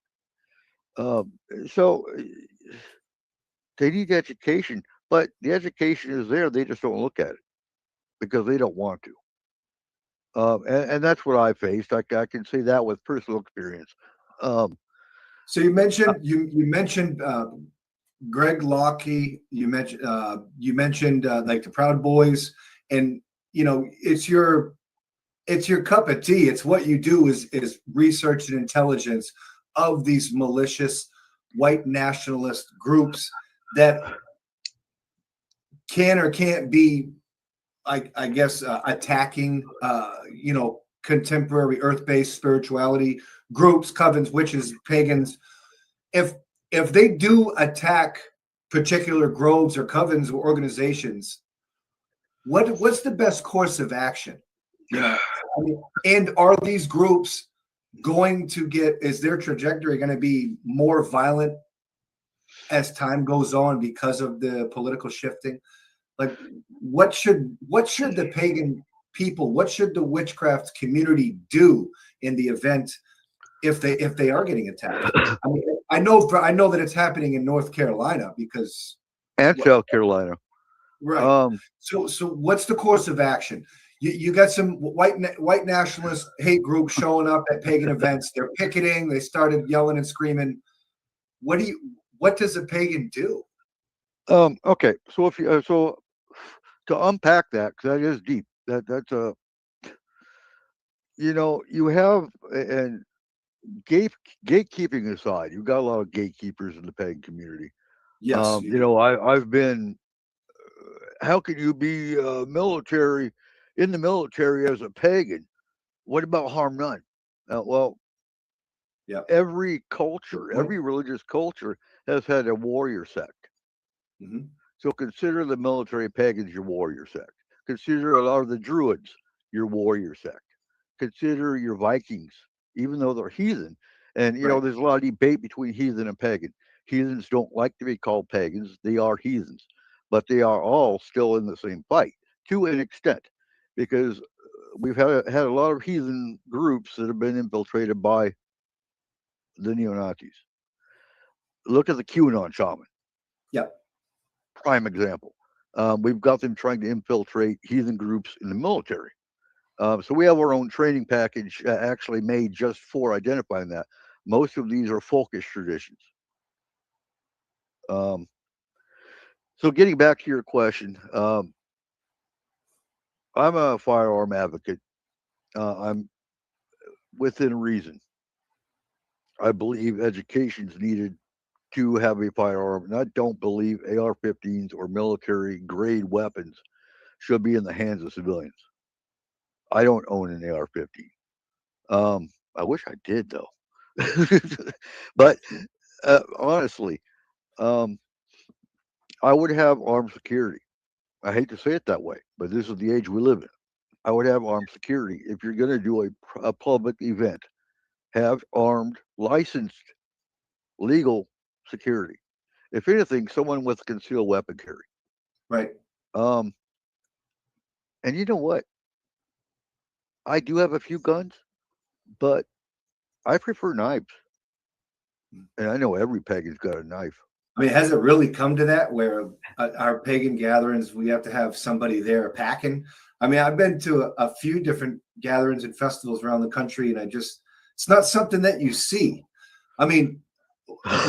So they need education, but the education is there. They just don't look at it because they don't want to. And that's what I faced. I can say that with personal experience. So you mentioned you mentioned Greg Locke. You mentioned like the Proud Boys, and it's your cup of tea. It's what you do is research and intelligence of these malicious white nationalist groups that can or can't be, I guess, attacking, contemporary earth-based spirituality groups, covens, witches, pagans. If they do attack particular groves or covens or organizations, what's the best course of action? And are these groups going to is their trajectory going to be more violent as time goes on because of the political shifting? Like, what should the pagan people, what should the witchcraft community do in the event if they are getting attacked? I mean, I know that it's happening in North Carolina and South Carolina, right? So what's the course of action? You got some white nationalist hate groups showing up at pagan events. They're picketing. They started yelling and screaming. What does a pagan do? Okay, so if you to unpack that, because that is deep. That's you have, and gatekeeping aside, you've got a lot of gatekeepers in the pagan community. Yes. I've been. How can you be military in the military as a pagan? What about harm none? Well, yeah. Every culture, every religious culture has had a warrior sect. Mm-hmm. So consider the military pagans your warrior sect. Consider a lot of the Druids your warrior sect. Consider your Vikings, even though they're heathen. And there's a lot of debate between heathen and pagan. Heathens don't like to be called pagans; they are heathens, but they are all still in the same fight to an extent, because we've had a lot of heathen groups that have been infiltrated by the neo-Nazis. Look at the QAnon shaman. Yep. Prime example. We've got them trying to infiltrate heathen groups in the military. So we have our own training package actually made just for identifying that. Most of these are folkish traditions. So getting back to your question, I'm a firearm advocate. I'm within reason. I believe education is needed to have a firearm, and I don't believe AR-15s or military grade weapons should be in the hands of civilians. I don't own an AR-15. I wish I did though. But honestly, I would have armed security. I hate to say it that way, but this is the age we live in. I would have armed security. If you're going to do a public event, have armed, licensed, legal security. If anything, someone with a concealed weapon carry. Right. And you know what? I do have a few guns, but I prefer knives. And I know every pagan's got a knife. I mean, has it really come to that where our pagan gatherings, we have to have somebody there packing? I mean, I've been to a few different gatherings and festivals around the country, and it's not something that you see. I mean,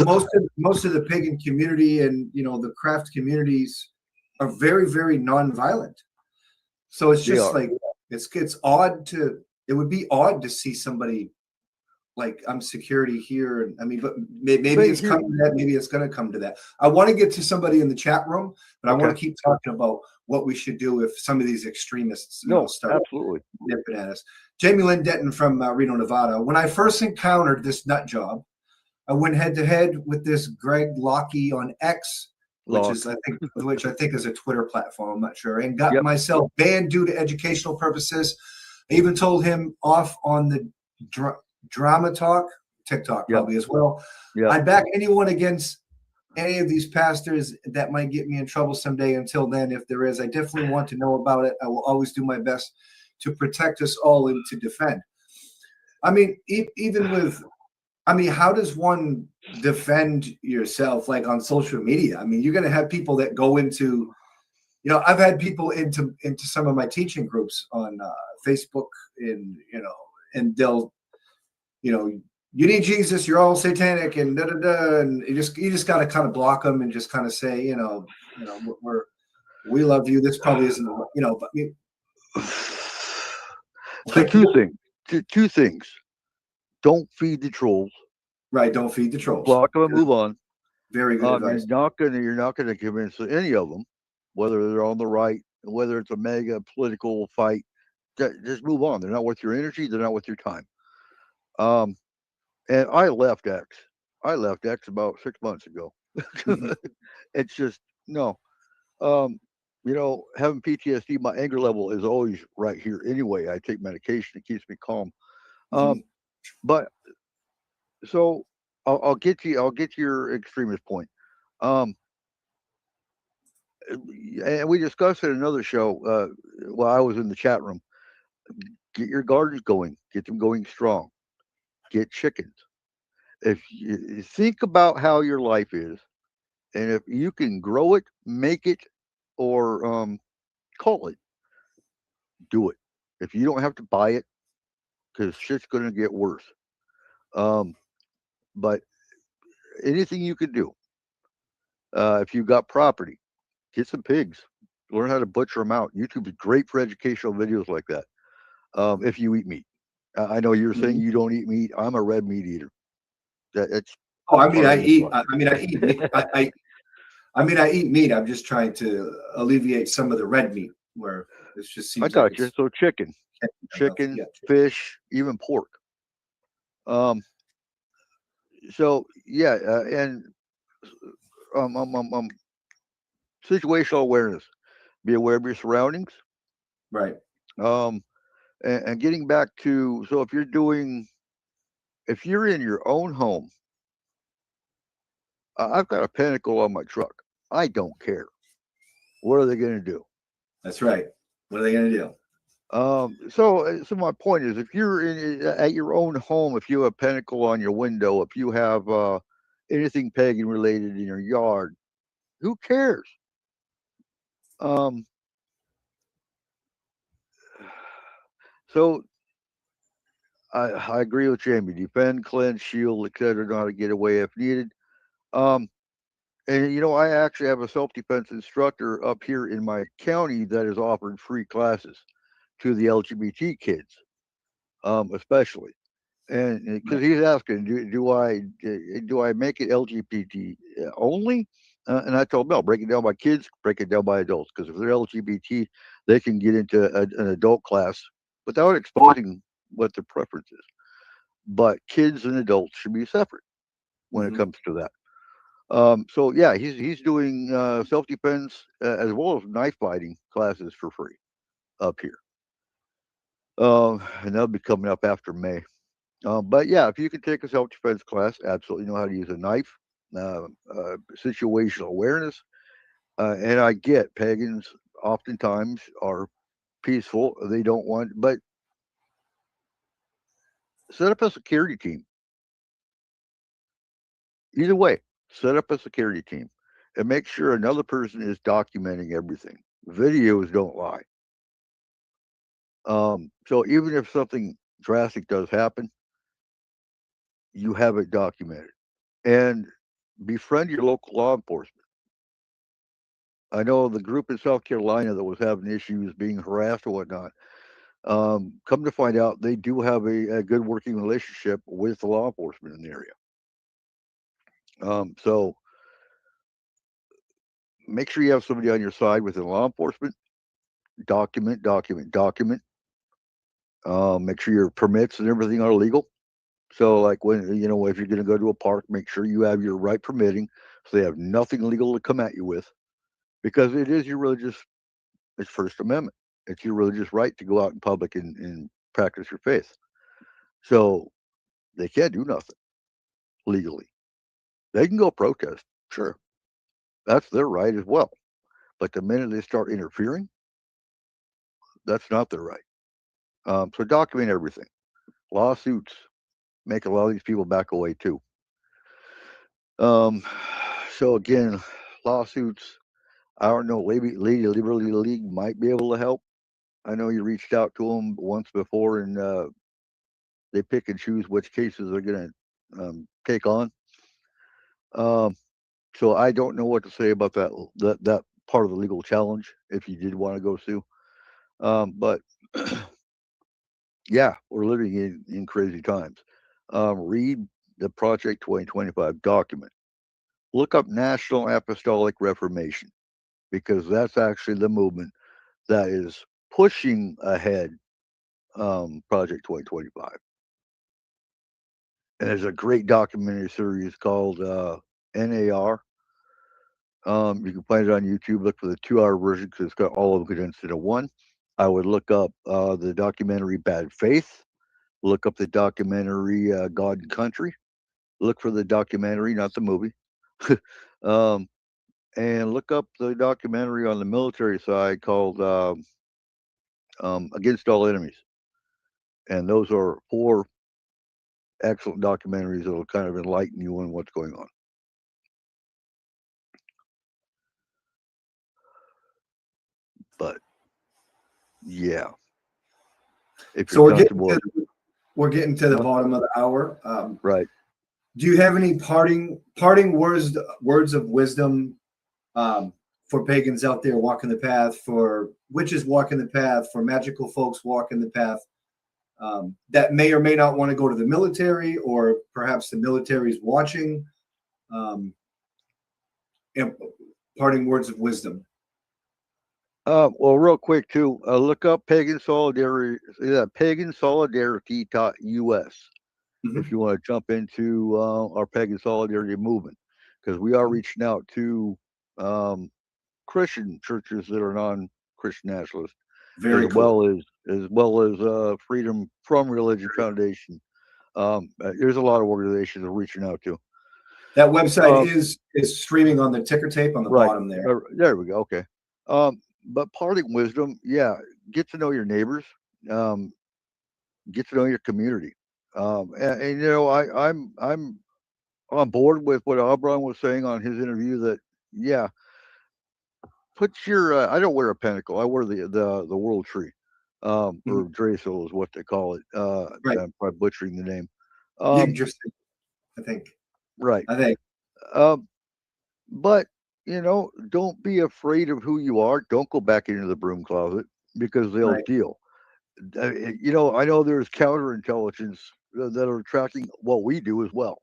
most of the pagan community and the craft communities are very, very nonviolent. So it's just like it's odd it would be odd to see somebody like I'm security here. And I mean, but maybe it's coming to that. Maybe it's going to come to that. I want to get to somebody in the chat room, but I want to keep talking about what we should do if some of these extremists start absolutely nipping at us. Jamie Lynn Denton from Reno, Nevada. When I first encountered this nut job, I went head to head with this Greg Locke on X, which I think is a Twitter platform. I'm not sure, and got myself banned due to educational purposes. I even told him off on the Drama Talk, TikTok probably as well. Yep. I'd back anyone against any of these pastors that might get me in trouble someday. Until then, if there is, I definitely want to know about it. I will always do my best to protect us all and to defend. I mean, even with, I mean, how does one defend yourself like on social media? I mean, you're going to have people that go into, you know, I've had people into some of my teaching groups on Facebook, and you know, and they'll, you know, you need Jesus, you're all satanic, and da da da, and you just got to kind of block them and just kind of say, you know, we love you. This probably isn't, you know, but I mean, so two things. Don't feed the trolls. Right. Don't feed the trolls. Block them and move on. Very good advice. You're not gonna convince any of them, whether they're on the right, whether it's a mega political fight. Just move on. They're not worth your energy. They're not worth your time. And I left X. I left X about 6 months ago. Mhm. It's just no. Um, you know, having PTSD, my anger level is always right here anyway. I take medication; it keeps me calm. Mhm. But so I'll get to your extremist point. Um, and we discussed in another show while I was in the chat room. Get your gardens going, get them going strong. Get chickens. If you think about how your life is, and if you can grow it, make it, or call it, do it. If you don't have to buy it, because shit's going to get worse. Um, but anything you can do, if you've got property, get some pigs, learn how to butcher them out. YouTube is great for educational videos like that. If you eat meat, I know you're saying Mhm. you don't eat meat. I'm a red meat eater. It's Oh, I mean, part of the book. I mean, I eat meat. I mean, I eat meat. I'm just trying to alleviate some of the red meat where it just I seems like got you. it's So chicken, yeah. fish, even pork. Um, so yeah, and um, um, um, um, situational awareness. Be aware of your surroundings. Right. Um, and getting back to, so if you're in your own home, I've got a pentacle on my truck. I don't care. What are they going to do? That's right. What are they going to do? So my point is, if you're at your own home, if you have a pentacle on your window, if you have anything pagan related in your yard, who cares? Um, so I agree with Jamie. Defend, cleanse, shield, etc. Know how to get away if needed. Um, and you know, I actually have a self-defense instructor up here in my county that is offering free classes to the LGBT kids, especially. And because he's asking, do I make it LGBT only? And I told him, no, break it down by kids, break it down by adults. Because if they're LGBT, they can get into an adult class without exposing what their preference is. But kids and adults should be separate when it Mhm. comes to that. So yeah, he's doing self defense as well as knife fighting classes for free up here. And that'll be coming up after May. But yeah, if you can take a self defense class, absolutely know how to use a knife, situational awareness. And I get pagans oftentimes are peaceful. They don't want, but set up a security team. Either way, set up a security team and make sure another person is documenting everything. Videos don't lie. So even if something drastic does happen, you have it documented. And befriend your local law enforcement. I know the group in South Carolina that was having issues being harassed or whatnot. Come to find out, they do have a good working relationship with the law enforcement in the area. So make sure you have somebody on your side within law enforcement. Document. Make sure your permits and everything are legal. So, like when if you're going to go to a park, make sure you have your right permitting, so they have nothing legal to come at you with, because it is your religious, it's First Amendment. It's your religious right to go out in public and practice your faith. So they can't do nothing legally. They can go protest, sure, that's their right as well. But the minute they start interfering, that's not their right. So document everything. Lawsuits make a lot of these people back away too. So again, lawsuits. I don't know. Lady Liberty League might be able to help. I know you reached out to them once before, and they pick and choose which cases they're going to take on. So I don't know what to say about that part of the legal challenge if you did want to go sue. But yeah, we're living in crazy times. Read the Project 2025 document. Look up National Apostolic Reformation, because that's actually the movement that is pushing ahead Project 2025. And there's a great documentary series called NAR. You can find it on YouTube. Look for the 2-hour version because it's got all of them condensed into one. I would look up the documentary Bad Faith. Look up the documentary God and Country. Look for the documentary, not the movie. And look up the documentary on the military side called Against All Enemies. And those are 4 excellent documentaries that will kind of enlighten you on what's going on. But yeah, if So you're comfortable, we're getting to the bottom of the hour. Right. Do you have any parting words of wisdom for pagans out there walking the path, for witches walking the path, for magical folks walking the path, that may or may not want to go to the military, or perhaps the military is watching? And parting words of wisdom. Well, real quick too, look up Pagan Solidarity, pagansolidarity.us. If you want to jump into our Pagan Solidarity movement, because we are reaching out to Christian churches that are non-Christian nationalist, Very cool. as well as Freedom from Religion Foundation. There's a lot of organizations we're reaching out to. That website is streaming on the ticker tape on the bottom there. There we go. Okay. But parting wisdom, yeah, get to know your neighbors, get to know your community. And you know, I'm on board with what Abram was saying on his interview, that yeah, put your I don't wear a pentacle, I wear the world tree, or Drasil is what they call it. Right. I'm probably butchering the name. Interesting, I think. Right. I think. But you know, don't be afraid of who you are. Don't go back into the broom closet, because they'll deal. You know, I know there's counterintelligence that are tracking what we do as well.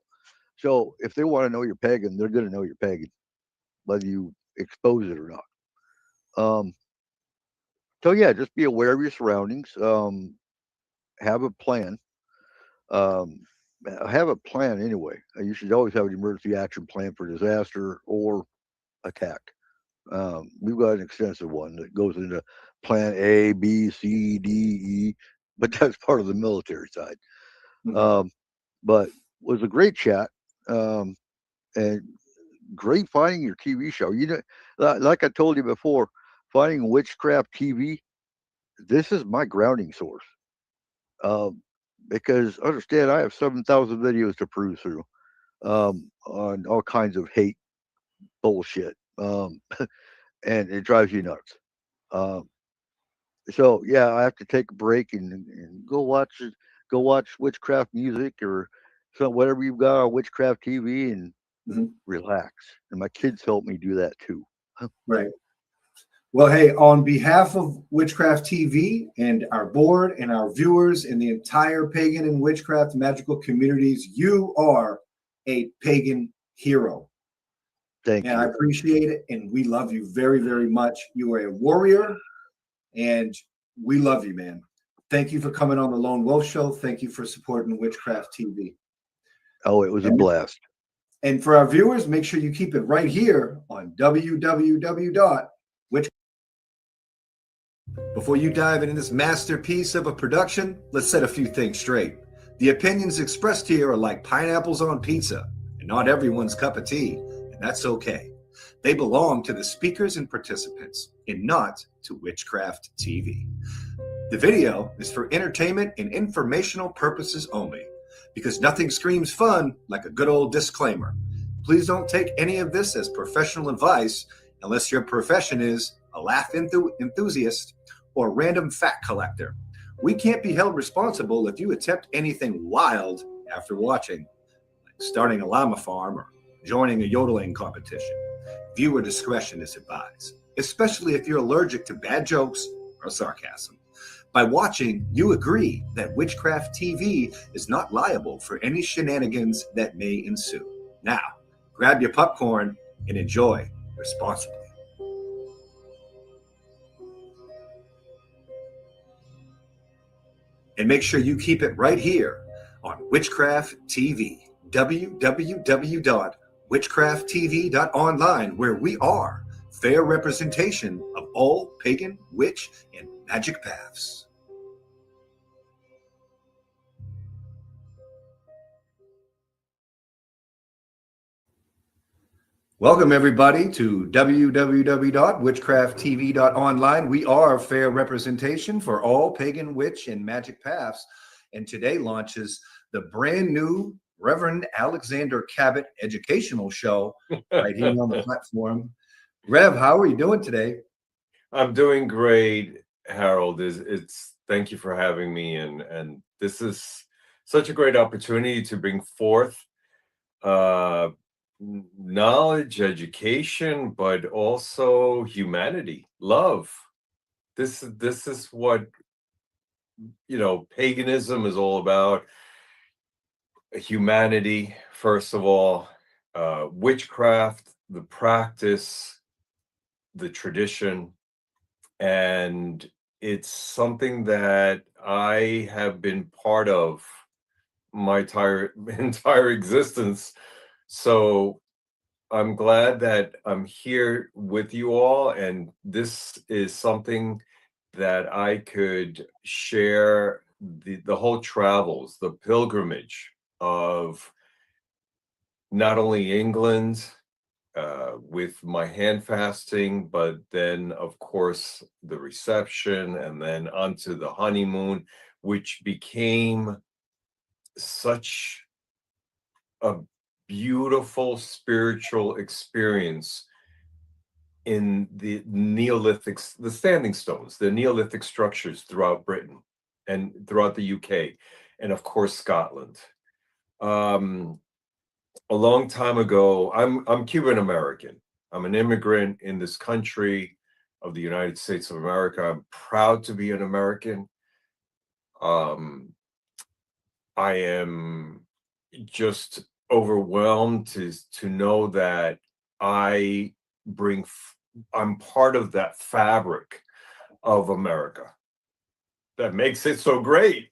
So if they want to know you're pagan, they're going to know you're pagan, whether you expose it or not. So yeah, just be aware of your surroundings. Have a plan. Have a plan anyway. You should always have an emergency action plan for disaster or attack. We've got an extensive one that goes into plan A, B, C, D, E, but that's part of the military side. But was a great chat, and great finding your TV show. You know, like I told you before, finding Witchcraft TV, this is my grounding source. Because understand, I have 7,000 videos to peruse through on all kinds of hate bullshit. And it drives you nuts. So yeah, I have to take a break and go watch Witchcraft music, or so whatever you've got on Witchcraft TV, and relax. And my kids help me do that too. Right. Well, hey, on behalf of Witchcraft TV and our board and our viewers and the entire pagan and witchcraft magical communities, you are a pagan hero. Thank you. I appreciate it, and we love you very, very much. You are a warrior, and we love you, man. Thank you for coming on the Lone Wolf Show. Thank you for supporting Witchcraft TV. Oh, it was a blast. And for our viewers, make sure you keep it right here on www.witchcraft. Before you dive into this masterpiece of a production, let's set a few things straight. The opinions expressed here are like pineapples on pizza, and not everyone's cup of tea. And that's okay. They belong to the speakers and participants, and not to Witchcraft TV. The video is for entertainment and informational purposes only, because nothing screams fun like a good old disclaimer. Please don't take any of this as professional advice unless your profession is a laugh enthusiast or random fact collector. We can't be held responsible if you attempt anything wild after watching, like starting a llama farm or joining a yodeling competition. Viewer discretion is advised, especially if you're allergic to bad jokes or sarcasm. By watching, you agree that Witchcraft TV is not liable for any shenanigans that may ensue. Now, grab your popcorn and enjoy responsibly. And make sure you keep it right here on Witchcraft TV, www.witchcrafttv.online, where we are fair representation of all pagan, witch, and magic paths. Welcome, everybody, to www.witchcrafttv.online. We are fair representation for all pagan, witch, and magic paths. And today launches the brand new Reverend Alexander Cabot educational show right here on the platform. Rev, how are you doing today? I'm doing great, Harold. It's thank you for having me, and this is such a great opportunity to bring forth knowledge, education, but also humanity, love. This is what, you know, paganism is all about. Humanity, first of all, witchcraft, the practice, the tradition, and it's something that I have been part of my entire existence. So I'm glad that I'm here with you all, and this is something that I could share the whole travels, the pilgrimage of not only England with my hand fasting, but then of course the reception, and then onto the honeymoon, which became such a beautiful spiritual experience in the Neolithic, the standing stones, the Neolithic structures throughout Britain and throughout the UK, and of course Scotland. A long time ago, I'm Cuban American. I'm an immigrant in this country of the United States of America. I'm proud to be an American. I am just overwhelmed to know that I'm part of that fabric of America that makes it so great.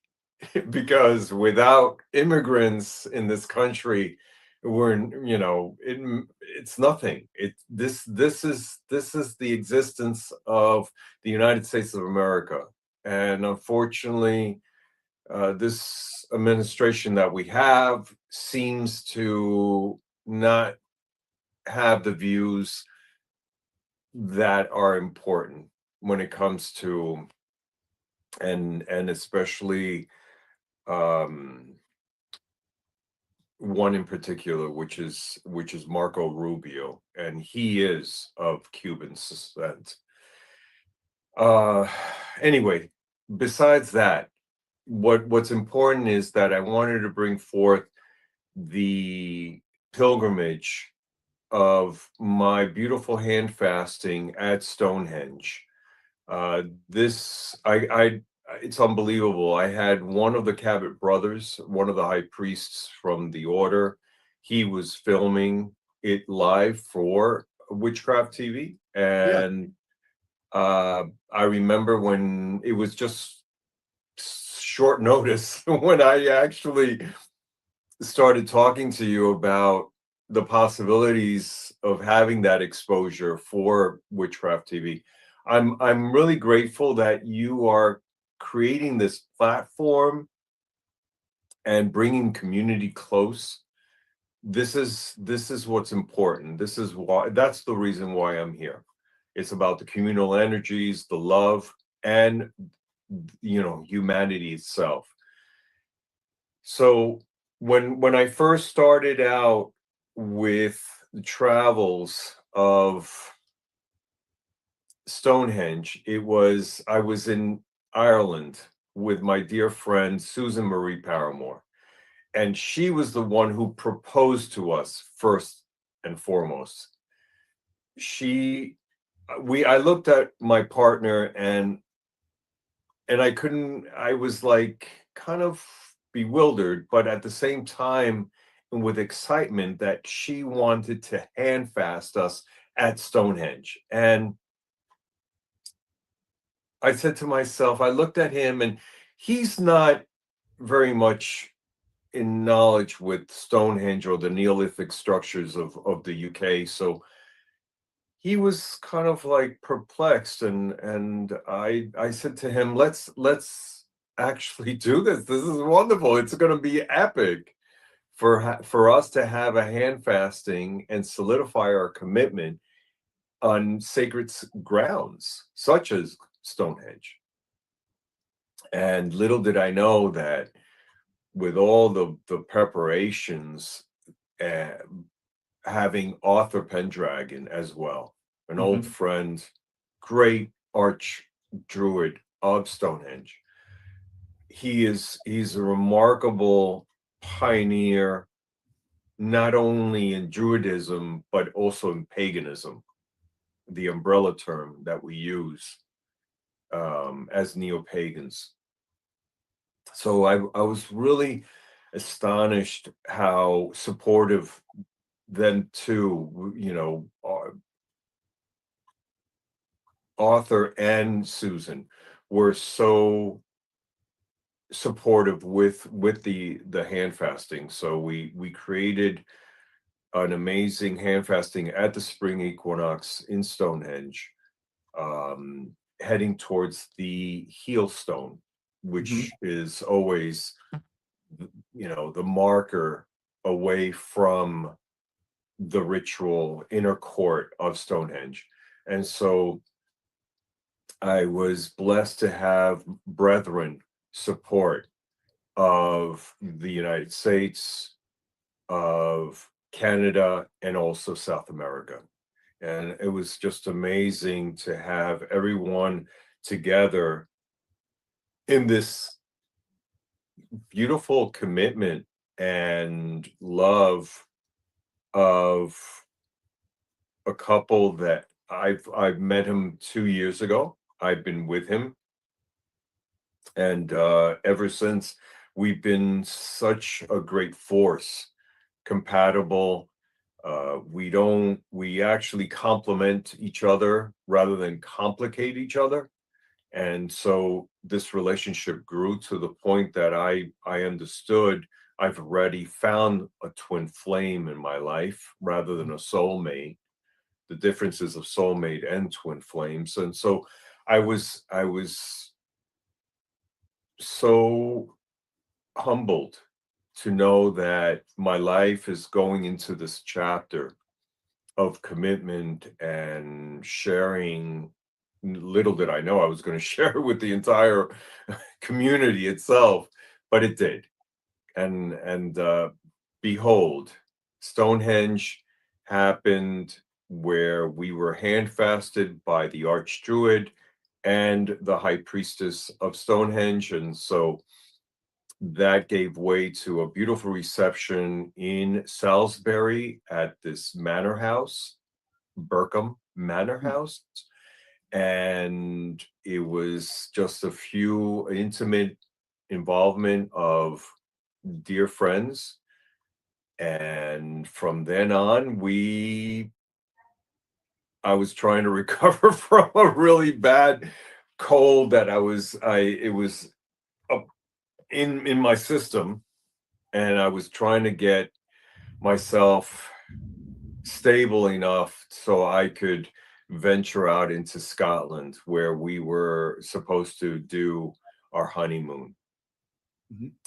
Because without immigrants in this country, it's nothing. This is the existence of the United States of America, and unfortunately, this administration that we have seems to not have the views that are important when it comes to, and especially one in particular, which is Marco Rubio, and he is of Cuban descent. Anyway, besides that, what's important is that I wanted to bring forth the pilgrimage of my beautiful hand fasting at Stonehenge. It's unbelievable. I had one of the Cabot brothers, one of the high priests from the order. He was filming it live for Witchcraft TV, and I remember when it was just short notice when I actually started talking to you about the possibilities of having that exposure for Witchcraft TV. I'm really grateful that you are creating this platform and bringing community close. This is what's important. That's the reason why I'm here. It's about the communal energies, the love, and humanity itself. So when I first started out with the travels of Stonehenge, I was in Ireland with my dear friend Susan Marie Paramore, and she was the one who proposed to us first and foremost. I looked at my partner, and I was like kind of bewildered, but at the same time, and with excitement, that she wanted to handfast us at Stonehenge. And I said to myself, I looked at him, and he's not very much in knowledge with Stonehenge or the Neolithic structures of the UK. So he was kind of like perplexed, and I said to him, let's actually do this. This is wonderful. It's going to be epic for us to have a hand fasting and solidify our commitment on sacred grounds such as Stonehenge. And little did I know that with all the preparations, having Arthur Pendragon as well, an old friend, great arch druid of Stonehenge. He's a remarkable pioneer, not only in Druidism, but also in paganism, the umbrella term that we use as neo-pagans. So I was really astonished how supportive them too, Arthur and Susan were so supportive with the hand fasting. So we created an amazing hand fasting at the spring equinox in Stonehenge, heading towards the heel stone, which is always the marker away from the ritual inner court of Stonehenge. And so I was blessed to have brethren support of the United States, of Canada, and also South America. And it was just amazing to have everyone together in this beautiful commitment and love of a couple that I've met him 2 years ago. I've been with him, and ever since, we've been such a great force, compatible. We actually complement each other rather than complicate each other. And so this relationship grew to the point that I understood I've already found a twin flame in my life rather than a soulmate, the differences of soulmate and twin flames. And so I was so humbled to know that my life is going into this chapter of commitment and sharing. Little did I know I was going to share it with the entire community itself, but it did. And behold, Stonehenge happened where we were hand fasted by the Archdruid and the High Priestess of Stonehenge. And so that gave way to a beautiful reception in Salisbury at this manor house, Burkham Manor House. And it was just a few intimate involvement of dear friends. And from then on, I was trying to recover from a really bad cold that it was in my system, and I was trying to get myself stable enough so I could venture out into Scotland, where we were supposed to do our honeymoon.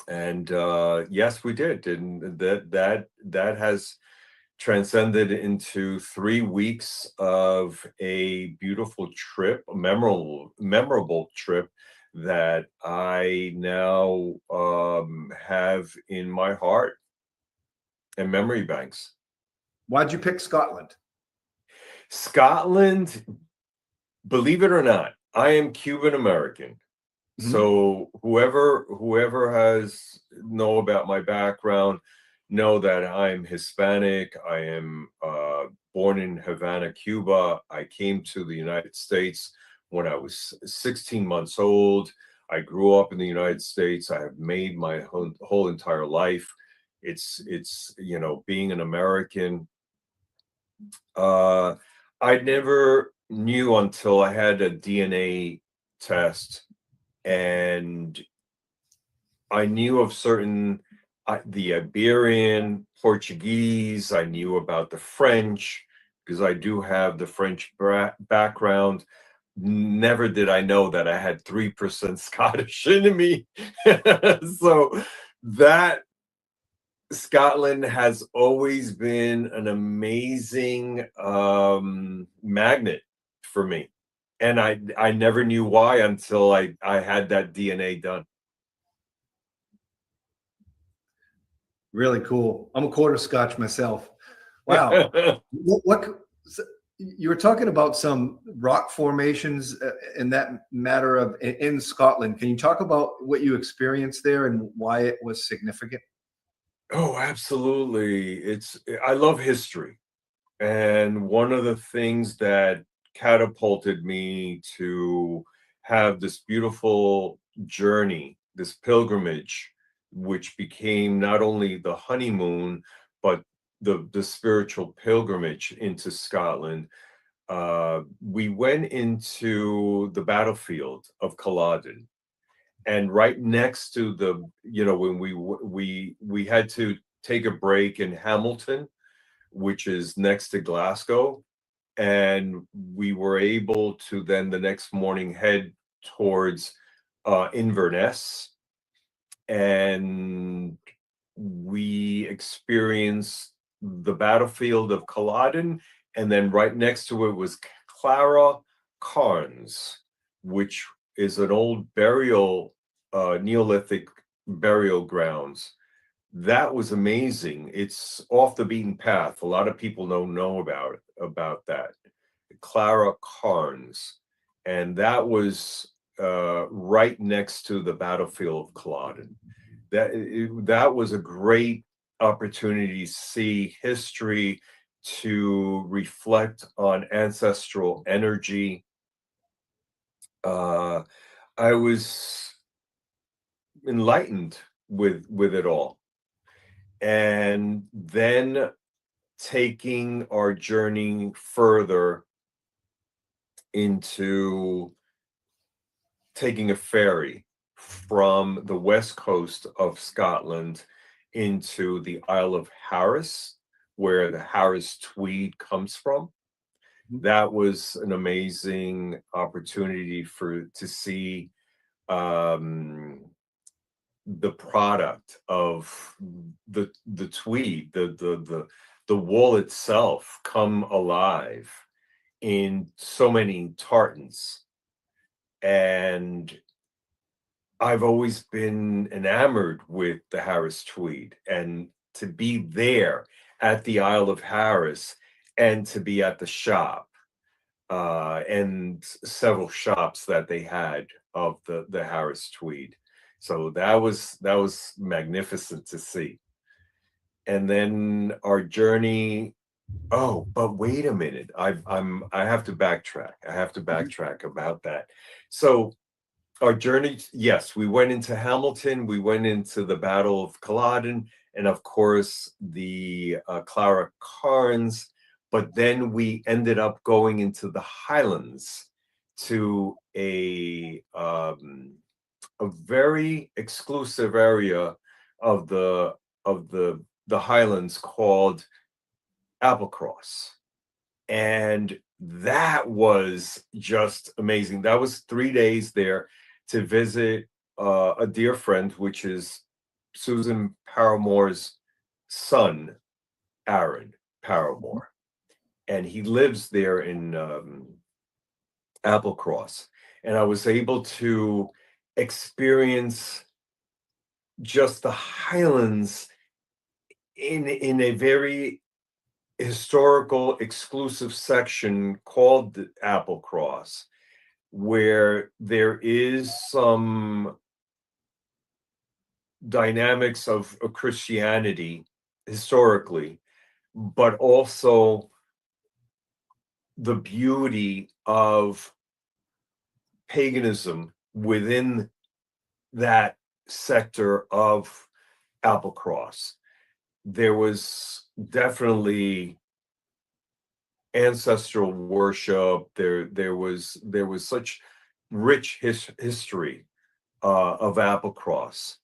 And yes, we did, and that has transcended into 3 weeks of a beautiful trip, a memorable trip that I now have in my heart and memory banks. Why'd you pick Scotland? Scotland, believe it or not, I am Cuban American. Mhm. So whoever has know about my background know that I'm Hispanic. I am born in Havana, Cuba. I came to the United States when I was 16 months old. I grew up in the United States. I have made my whole entire life. It's you know, being an American. I never knew until I had a DNA test, and I knew of certain the Iberian, Portuguese. I knew about the French because I do have the French background. Never did I know that I had 3% Scottish in me. So that Scotland has always been an amazing magnet for me. And I never knew why until I had that DNA done. Really cool. I'm a quarter Scotch myself. Wow. what you were talking about some rock formations in that matter of in Scotland. Can you talk about what you experienced there and why it was significant? Oh, absolutely. I love history. And one of the things that catapulted me to have this beautiful journey, this pilgrimage, which became not only the honeymoon, but the spiritual pilgrimage into Scotland. We went into the battlefield of Culloden, and right next to the, you know, when we had to take a break in Hamilton, which is next to Glasgow, and we were able to then the next morning head towards Inverness, and we experienced the battlefield of Culloden, and then right next to it was Clara Carnes, which is an old burial, Neolithic burial grounds. That was amazing. It's off the beaten path. A lot of people don't know about that. Clara Carnes, and that was right next to the battlefield of Culloden. That was a great opportunity to see history, to reflect on ancestral energy. I was enlightened with it all. And then taking our journey further into taking a ferry from the west coast of Scotland into the Isle of Harris, where the Harris Tweed comes from. That was an amazing opportunity to see the product of the tweed, the wool itself come alive in so many tartans. And I've always been enamored with the Harris Tweed, and to be there at the Isle of Harris and to be at the shop and several shops that they had of the Harris Tweed. So that was magnificent to see. And then our journey. Oh, but wait a minute. I have to backtrack. I have to backtrack about that. So our journey, yes, we went into Hamilton, we went into the Battle of Culloden, and of course the Clara Carnes. But then we ended up going into the Highlands to a very exclusive area of the Highlands called Applecross. And that was just amazing. That was 3 days there to visit a dear friend, which is Susan Paramore's son, Aaron Paramore. And he lives there in Applecross. And I was able to experience just the Highlands in a very historical exclusive section called the Applecross, where there is some dynamics of Christianity historically, but also the beauty of paganism within that sector of Applecross. There was definitely ancestral worship. There was such rich history of Applecross,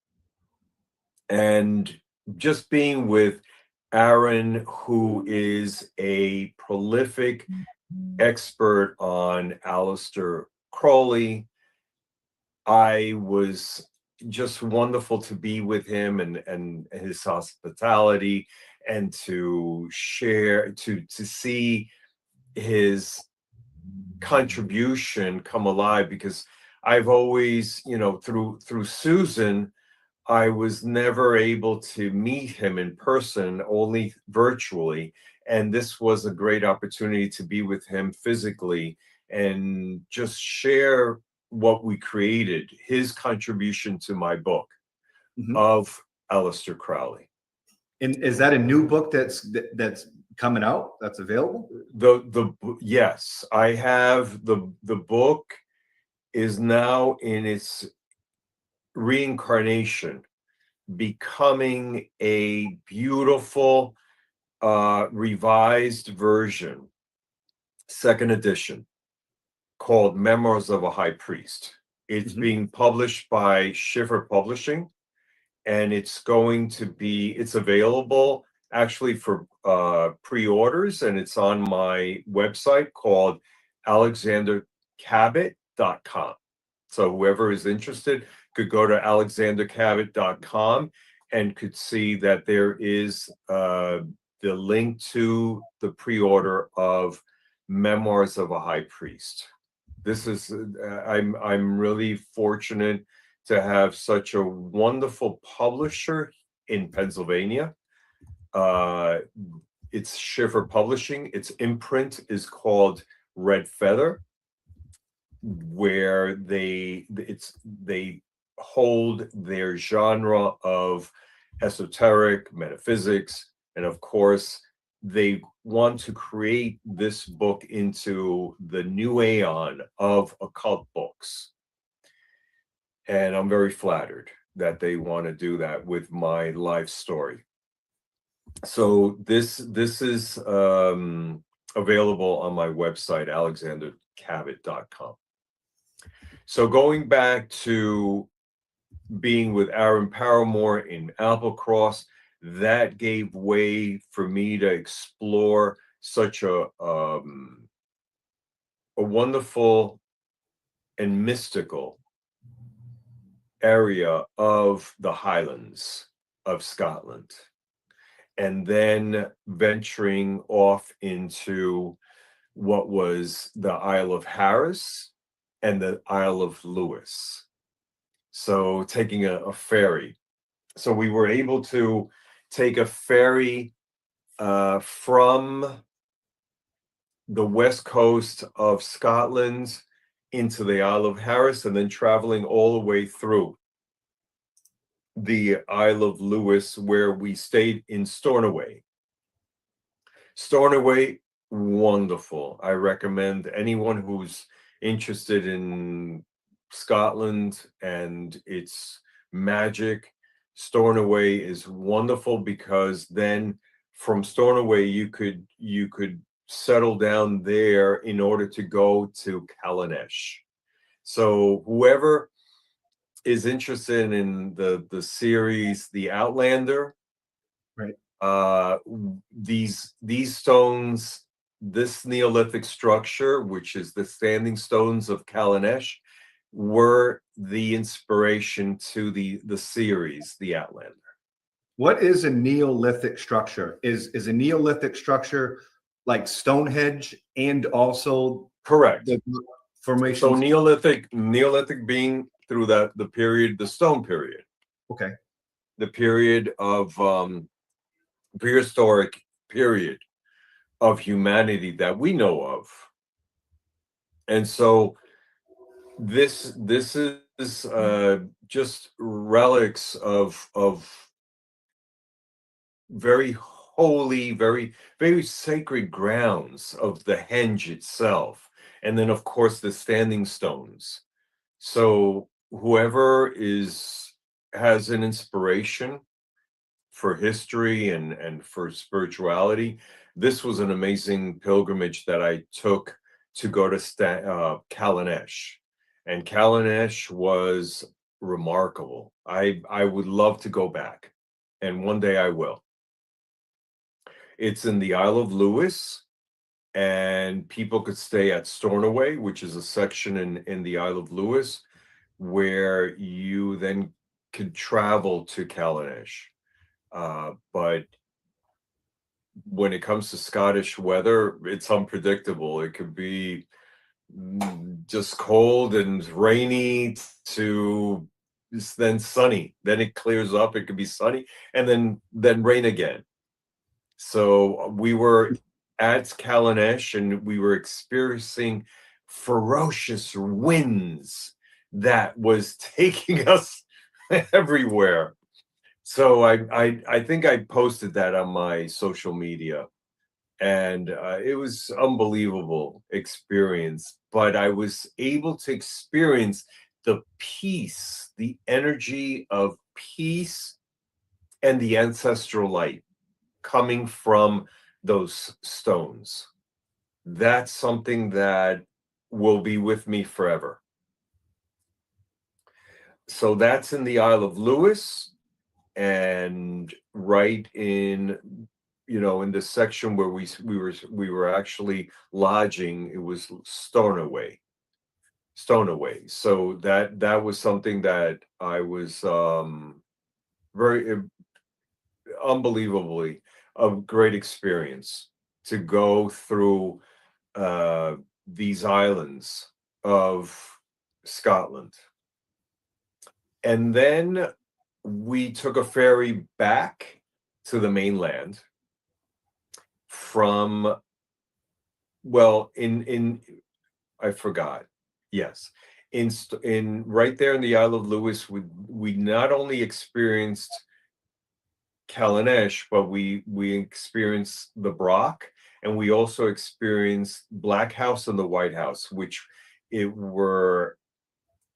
and just being with Aaron, who is a prolific expert on Aleister Crowley. I was just wonderful to be with him and his hospitality, and to share, to see his contribution come alive, because I've always, through Susan, I was never able to meet him in person, only virtually. And this was a great opportunity to be with him physically and just share what we created, his contribution to my book of Aleister Crowley. And is that a new book that's coming out, that's available? Yes, I have the book is now in its reincarnation, becoming a beautiful revised version, second edition, called Memoirs of a High Priest. It's being published by Schiffer Publishing, and it's available actually for pre-orders, and it's on my website called alexandercabot.com. So whoever is interested could go to alexandercabot.com and could see that there is the link to the pre-order of Memoirs of a High Priest. This is I'm really fortunate to have such a wonderful publisher in Pennsylvania. It's Schiffer Publishing. Its imprint is called Red Feather, where they hold their genre of esoteric metaphysics, and of course they want to create this book into the new aeon of occult books, and I'm very flattered that they want to do that with my life story. So this is available on my website, alexandercabot.com. So going back to being with Aaron Paramore in Applecross, that gave way for me to explore such a wonderful and mystical area of the Highlands of Scotland, and then venturing off into what was the Isle of Harris and the Isle of Lewis. So taking a ferry. So we were able to take a ferry from the west coast of Scotland into the Isle of Harris, and then traveling all the way through the Isle of Lewis, where we stayed in Stornoway. Stornoway, wonderful. I recommend anyone who's interested in Scotland and its magic. Stornoway is wonderful, because then from Stornoway you could settle down there in order to go to Calanesh. So whoever is interested in the series The Outlander, right? These stones, this Neolithic structure, which is the standing stones of Calanesh, were the inspiration to the series The Outlander. What is a Neolithic structure? Is a Neolithic structure like Stonehenge and also Correct. the formation? So Neolithic being through the period, the stone period, Okay. the period of prehistoric period of humanity that we know of. And so this is just relics of very holy, very, very sacred grounds of the henge itself. And then of course the standing stones. So whoever has an inspiration for history and for spirituality, this was an amazing pilgrimage that I took to go to Kalanesh. And Kalanesh was remarkable. I would love to go back, and one day I will. It's in the Isle of Lewis, and people could stay at Stornoway, which is a section in the Isle of Lewis, where you then could travel to Kalanesh. But when it comes to Scottish weather, it's unpredictable. It could be just cold and rainy to then sunny. Then it clears up. It could be sunny and then rain again. So we were at Kalanesh and we were experiencing ferocious winds that was taking us everywhere. So I think I posted that on my social media, and it was unbelievable experience. But I was able to experience the peace, the energy of peace, and the ancestral light coming from those stones. That's something that will be with me forever. So that's in the Isle of Lewis, and right in, in the section where we were actually lodging, it was Stornoway. So that was something that I was very unbelievably a great experience to go through these islands of Scotland. And then we took a ferry back to the mainland from, I forgot. Yes. In right there in the Isle of Lewis, we not only experienced Kalanesh, but we experienced the Broch, and we also experienced Black House and the White House, which it were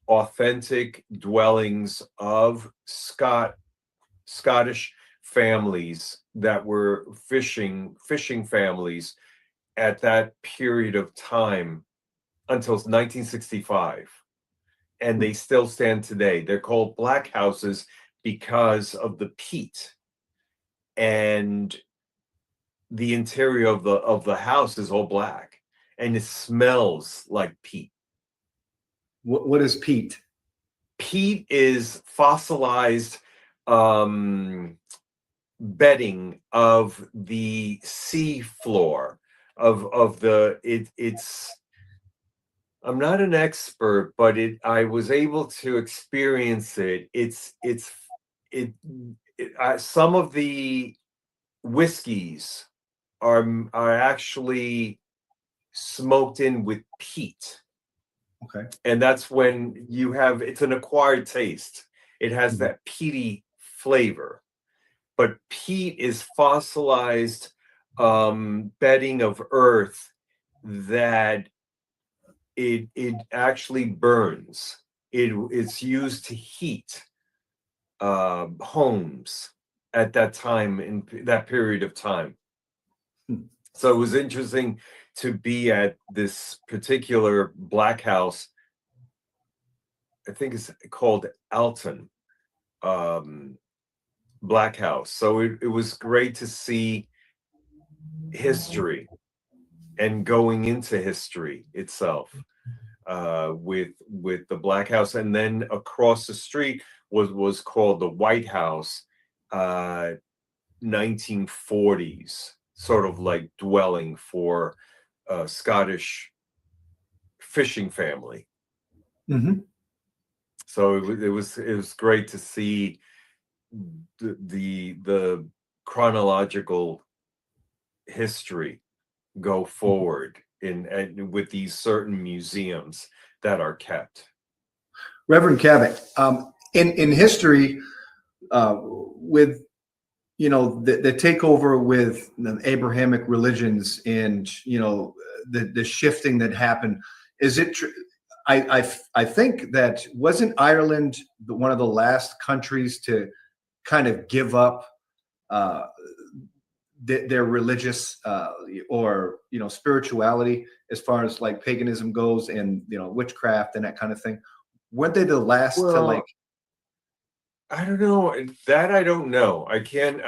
authentic dwellings of Scottish families that were fishing families at that period of time until 1965, and they still stand today. They're called Black Houses because of the peat, and the interior of the house is all black, and it smells like peat. What is peat? Peat is fossilized bedding of the sea floor of the it's. I'm not an expert, but I was able to experience it. Some of the whiskeys are actually smoked in with peat. Okay. And that's when it's an acquired taste. It has that peaty flavor. But peat is fossilized bedding of earth that it actually burns. It's used to heat homes at that time, in that period of time. So it was interesting to be at this particular Black House. I think it's called Alton Black House. So it was great to see history and going into history itself with the Black House. And then across the street was called the White House, 1940s, sort of like dwelling for a Scottish fishing family. Mm-hmm. So it was great to see the chronological history go forward in with these certain museums that are kept. Reverend Cabot, in history, with the takeover with the Abrahamic religions and the shifting that happened, is it true? I think that wasn't Ireland one of the last countries to kind of give up their religious or spirituality as far as like paganism goes, and witchcraft and that kind of thing. Weren't they the last to like? I don't know that. I don't know. I can't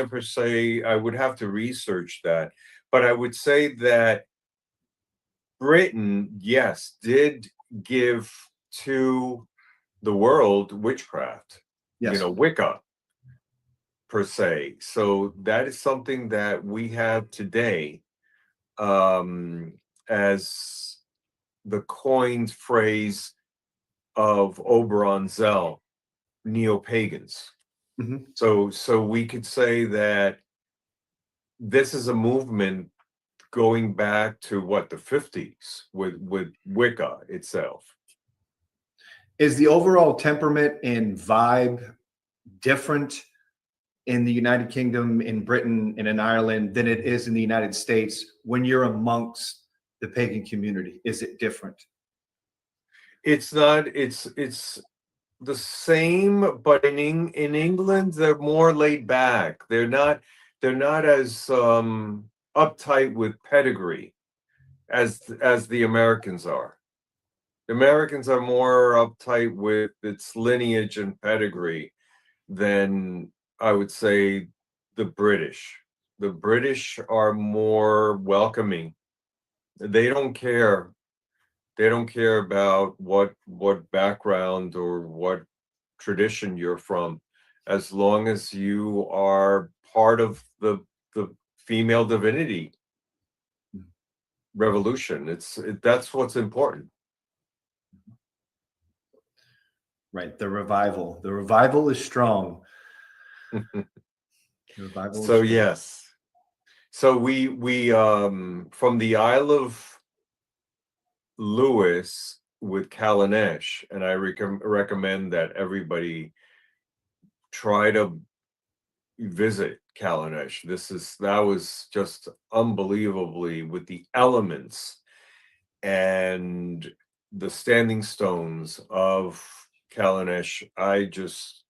per se. I would have to research that, but I would say that Britain, yes, did give to the world witchcraft. Yes. Wicca per se. So that is something that we have today, as the coined phrase of Oberon Zell, neo-pagans. Mhm. So we could say that this is a movement going back to what, the 50s with Wicca itself. Is the overall temperament and vibe different in the United Kingdom, in Britain, and in Ireland than it is in the United States when you're amongst the pagan community? Is it different? It's not. It's the same, but in England they're more laid back. They're not as uptight with pedigree as the Americans are. The Americans are more uptight with its lineage and pedigree than, I would say, the British. The British are more welcoming. They don't care. They don't care about what background or what tradition you're from, as long as you are part of the female divinity revolution. That's what's important. Right. The revival is strong. So yes. So we from the Isle of Lewis with Calanesh, and I recommend that everybody try to visit Calanesh. That was just unbelievably, with the elements and the standing stones of Calanesh.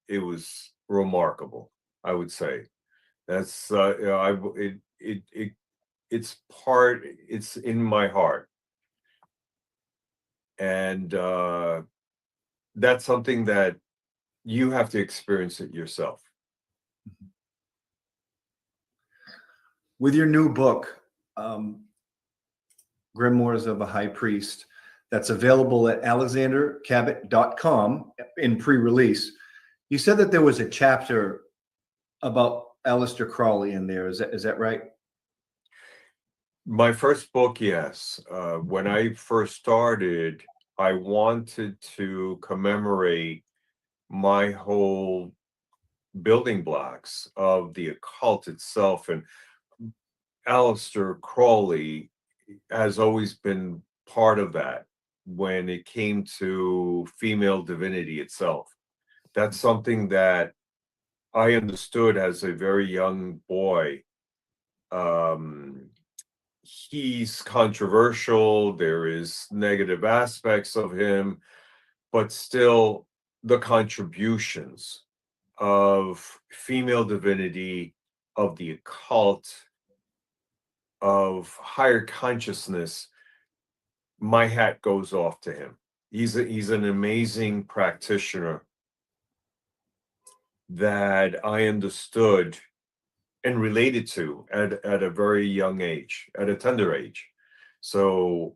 It was remarkable, I would say. That's it's in my heart, and that's something that you have to experience it yourself. With your new book, Grimoires of a High Priest, that's available at alexandercabot.com in pre-release, you said that there was a chapter about Aleister Crowley in there. Is that right? My first book, yes. When I first started, I wanted to commemorate my whole building blocks of the occult itself, and Aleister Crowley has always been part of that when it came to female divinity itself. That's something that I understood as a very young boy. He's controversial. There is negative aspects of him, but still the contributions of female divinity, of the occult, of higher consciousness, my hat goes off to him. He's an amazing practitioner that I understood and related to at a very young age, at a tender age. So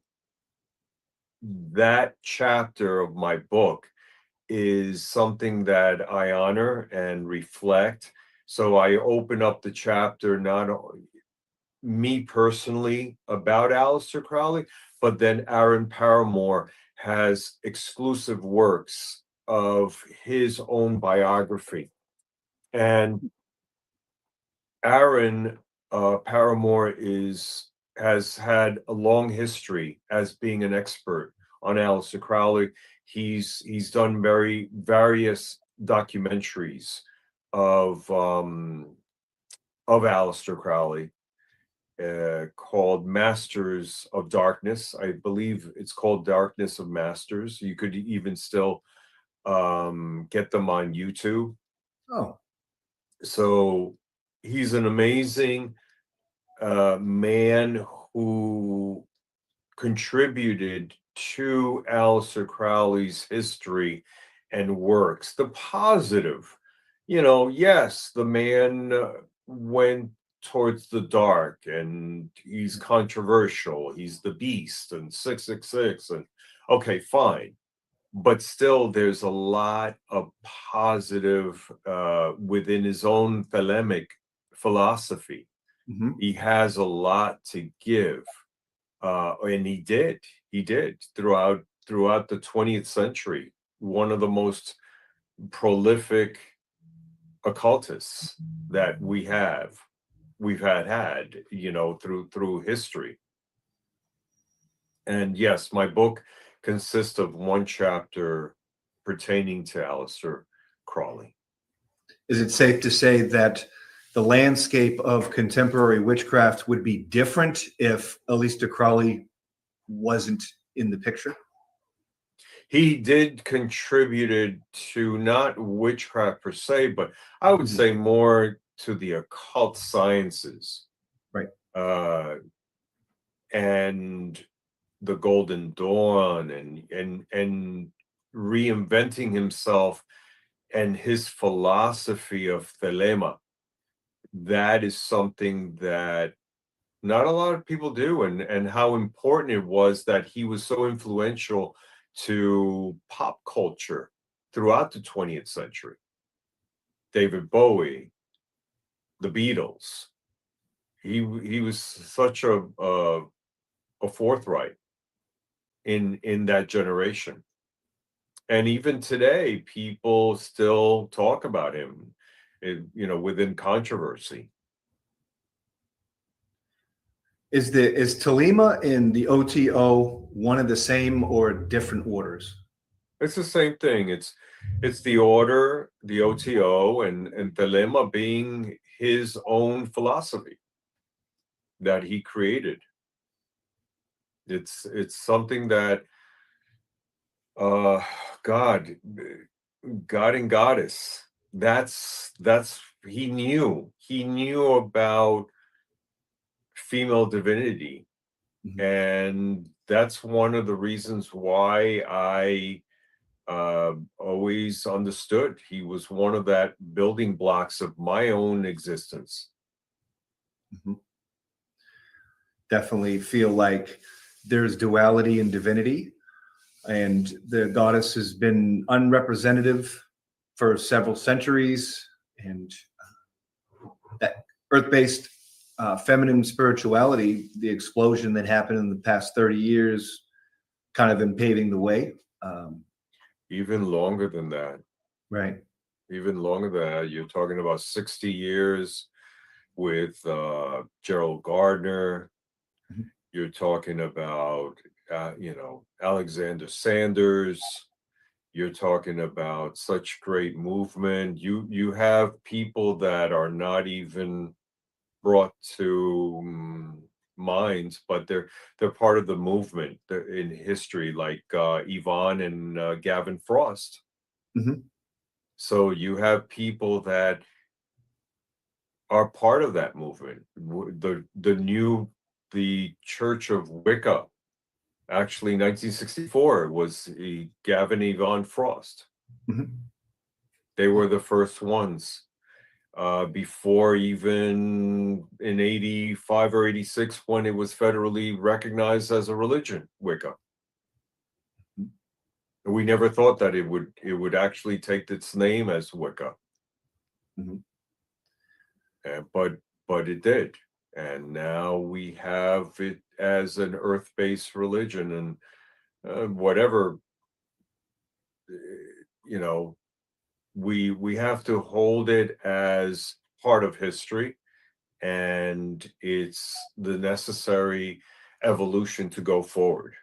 that chapter of my book is something that I honor and reflect. So I open up the chapter, not me personally about Aleister Crowley, but then Aaron Paramore has exclusive works of his own biography. And Aaron Paramore has had a long history as being an expert on Aleister Crowley. He's done various documentaries of Aleister Crowley, called Masters of Darkness. I believe it's called Darkness of Masters. You could even still get them on YouTube. Oh, So he's an amazing man who contributed to Aleister Crowley's history and works. The positive, yes, the man went towards the dark, and he's controversial. He's the beast and 666, and okay, fine. But still, there's a lot of positive within his own Thelemic philosophy. mhm. He has a lot to give, and he did throughout the 20th century. One of the most prolific occultists that we've had through history. And yes, my book consists of one chapter pertaining to Aleister Crowley. Is it safe to say that the landscape of contemporary witchcraft would be different if Aleister Crowley wasn't in the picture? He did contributed to not witchcraft per se, but I would say more to the occult sciences. Right. And the Golden Dawn, and reinventing himself and his philosophy of Thelema. That is something that not a lot of people do, and how important it was that he was so influential to pop culture throughout the 20th century. David Bowie, the Beatles. He was such a forthright in that generation. And even today, people still talk about him, within controversy. Is Thelema and the OTO one and the same or different orders? It's the same thing. It's the order, the OTO, and Thelema being his own philosophy that he created. It's something that God and Goddess. That's he knew about female divinity. Mhm. And that's one of the reasons why I always understood he was one of that building blocks of my own existence. Mhm. Definitely feel like there's duality in divinity, and the goddess has been unrepresentative for several centuries, and that earth-based feminine spirituality, the explosion that happened in the past 30 years, kind of been paving the way. Even longer than that. Right. Even longer than that. You're talking about 60 years with Gerald Gardner. Mhm. You're talking about, Alexander Sanders. You're talking about such great movement. You have people that are not even brought to minds, but they're part of the movement in history, like Yvonne and Gavin Frost. Mhm. So you have people that are part of that movement. The Church of Wicca, actually 1964 was Gavin and Yvonne Frost. Mhm. They were the first ones. Before even in 85 or 86, when it was federally recognized as a religion, Wicca. We never thought that it would actually take its name as Wicca. Mhm. But it did. And now we have it as an earth-based religion, and whatever you know, we have to hold it as part of history, and it's the necessary evolution to go forward.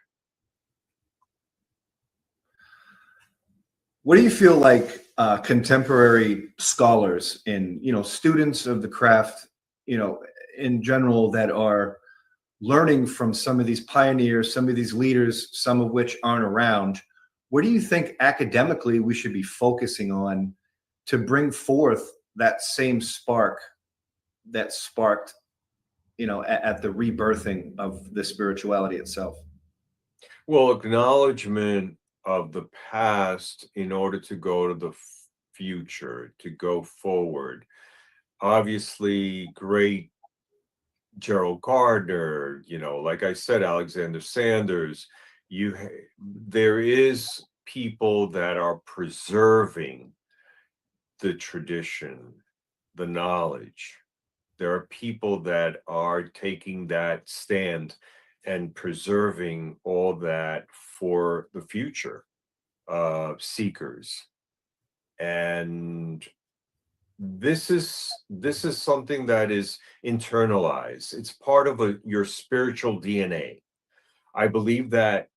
What do you feel like contemporary scholars and, you know, students of the craft, you know, in general, that are learning from some of these pioneers, some of these leaders, some of which aren't around, what do you think academically we should be focusing on to bring forth that same spark that sparked, you know, at the rebirthing of the spirituality itself? Well, acknowledgement of the past in order to go to the future, to go forward. Obviously, great Gerald Gardner, you know, like I said, Alexander Sanders. There is people that are preserving the tradition, the knowledge. There are people that are taking that stand and preserving all that for the future seekers. And this is something that is internalized. It's part of your spiritual DNA. I believe that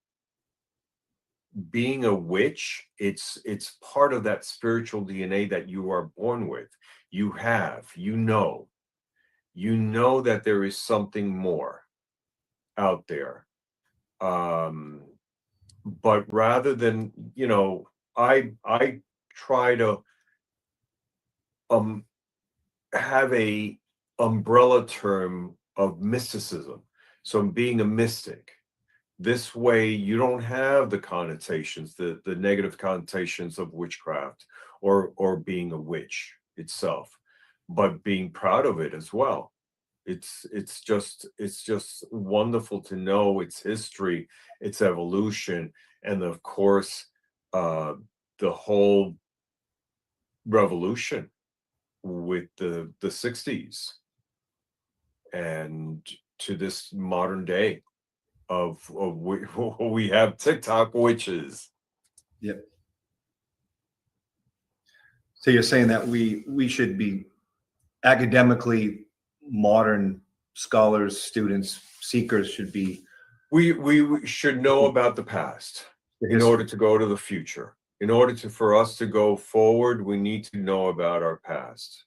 being a witch, it's part of that spiritual DNA that you are born with. You know that there is something more out there. But rather than, you know, I try to have a umbrella term of mysticism. So being a mystic. This way you don't have the connotations, the negative connotations of witchcraft or being a witch itself, but being proud of it as well. It's just wonderful to know its history, its evolution, and of course the whole revolution with the 60s and to this modern day of we have TikTok witches. Yep. So you're saying that we should be academically modern scholars, students, seekers should be. We should know about the past in order to go to the future. In order for us to go forward, we need to know about our past.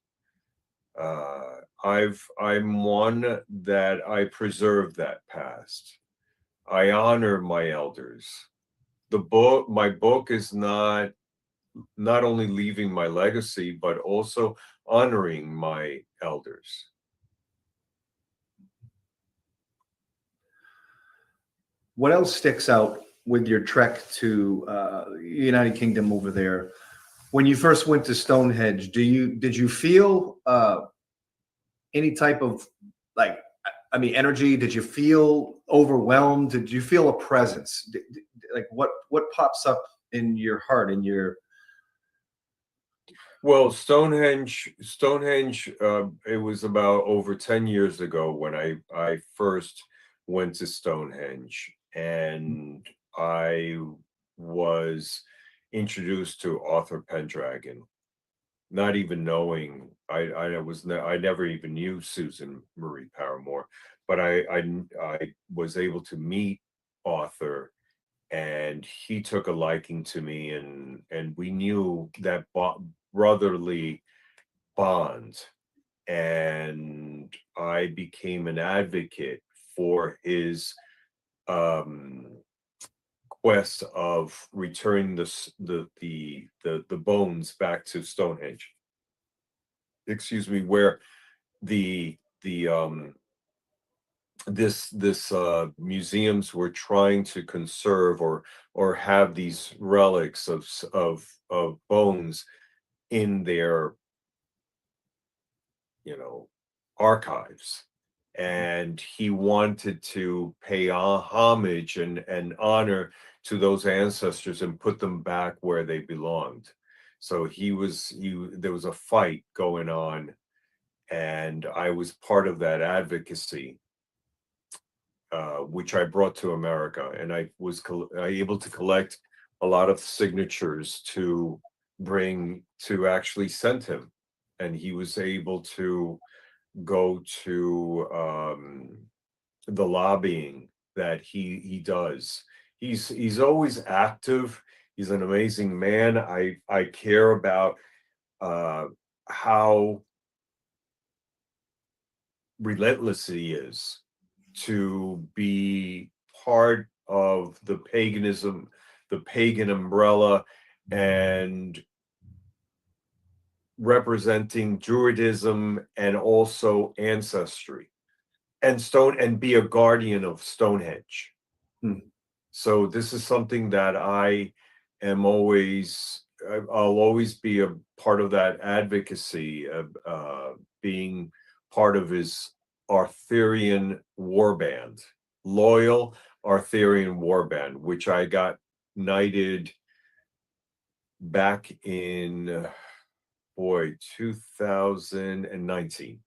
I'm one that I preserve that past. I honor my elders. My book is not only leaving my legacy, but also honoring my elders. What else sticks out with your trek to United Kingdom over there? When you first went to Stonehenge, did you feel any type of energy? Did you feel overwhelmed? Did you feel a presence? Like what pops up in your heart, in your? Well, Stonehenge, it was about over 10 years ago when I first went to Stonehenge, and I was introduced to Arthur Pendragon, not even knowing I never even knew Susan Marie Paramore, but I was able to meet Arthur, and he took a liking to me, and we knew that brotherly bond, and I became an advocate for his quest of returning the bones back to Stonehenge. Excuse me, where this museums were trying to conserve or have these relics of bones in their, you know, archives, and he wanted to pay homage and honor to those ancestors and put them back where they belonged. So there was a fight going on, and I was part of that advocacy, which I brought to America, and I was able to collect a lot of signatures to bring to actually send him, and he was able to go to the lobbying that he does. He's always active. He's an amazing man. I care about how relentless he is to be part of the paganism, the pagan umbrella, and representing Druidism and also ancestry and be a guardian of Stonehenge. So this is something that I am always, I'll always be a part of that advocacy of being part of his Arthurian warband, loyal Arthurian warband, which I got knighted back in, 2019.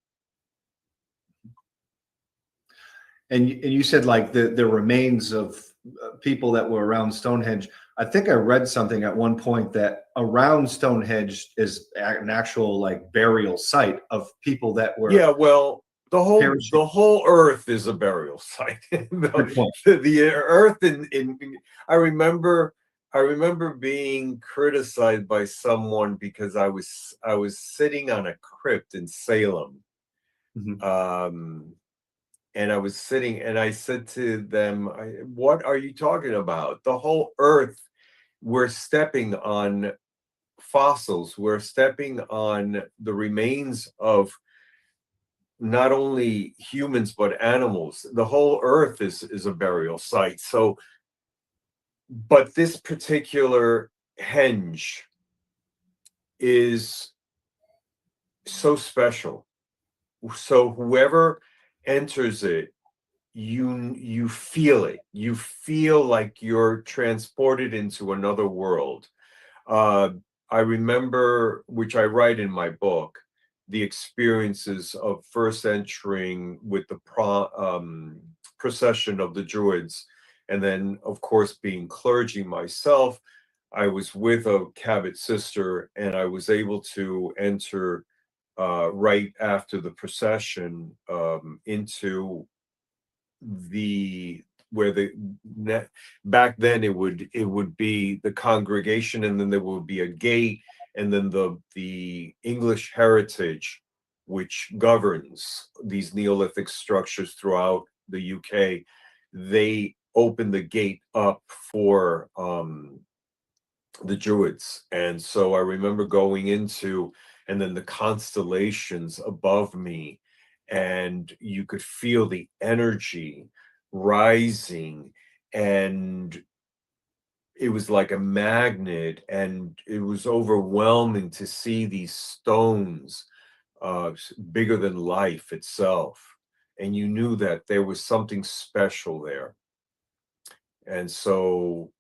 And you said like the remains of people that were around Stonehenge. I think I read something at one point that around Stonehenge is an actual like burial site of people that were. Yeah, well, the whole earth is a burial site. the earth in I remember being criticized by someone because I was sitting on a crypt in Salem. And I was sitting and I said to them, what are you talking about? The whole earth, we're stepping on fossils. We're stepping on the remains of not only humans, but animals. The whole earth is a burial site. So, but this particular henge is so special. So whoever enters it, you feel it. You feel like you're transported into another world. I remember, which I write in my book, the experiences of first entering with the procession of the Druids, and then of course being clergy myself. I was with a Cabot sister, and I was able to enter right after the procession into back then it would be the congregation, and then there would be a gate, and then the English heritage, which governs these Neolithic structures throughout the UK. They opened the gate up for the Druids, and so I remember going into, and then the constellations above me, and you could feel the energy rising, and it was like a magnet, and it was overwhelming to see these stones bigger than life itself, and you knew that there was something special there. And so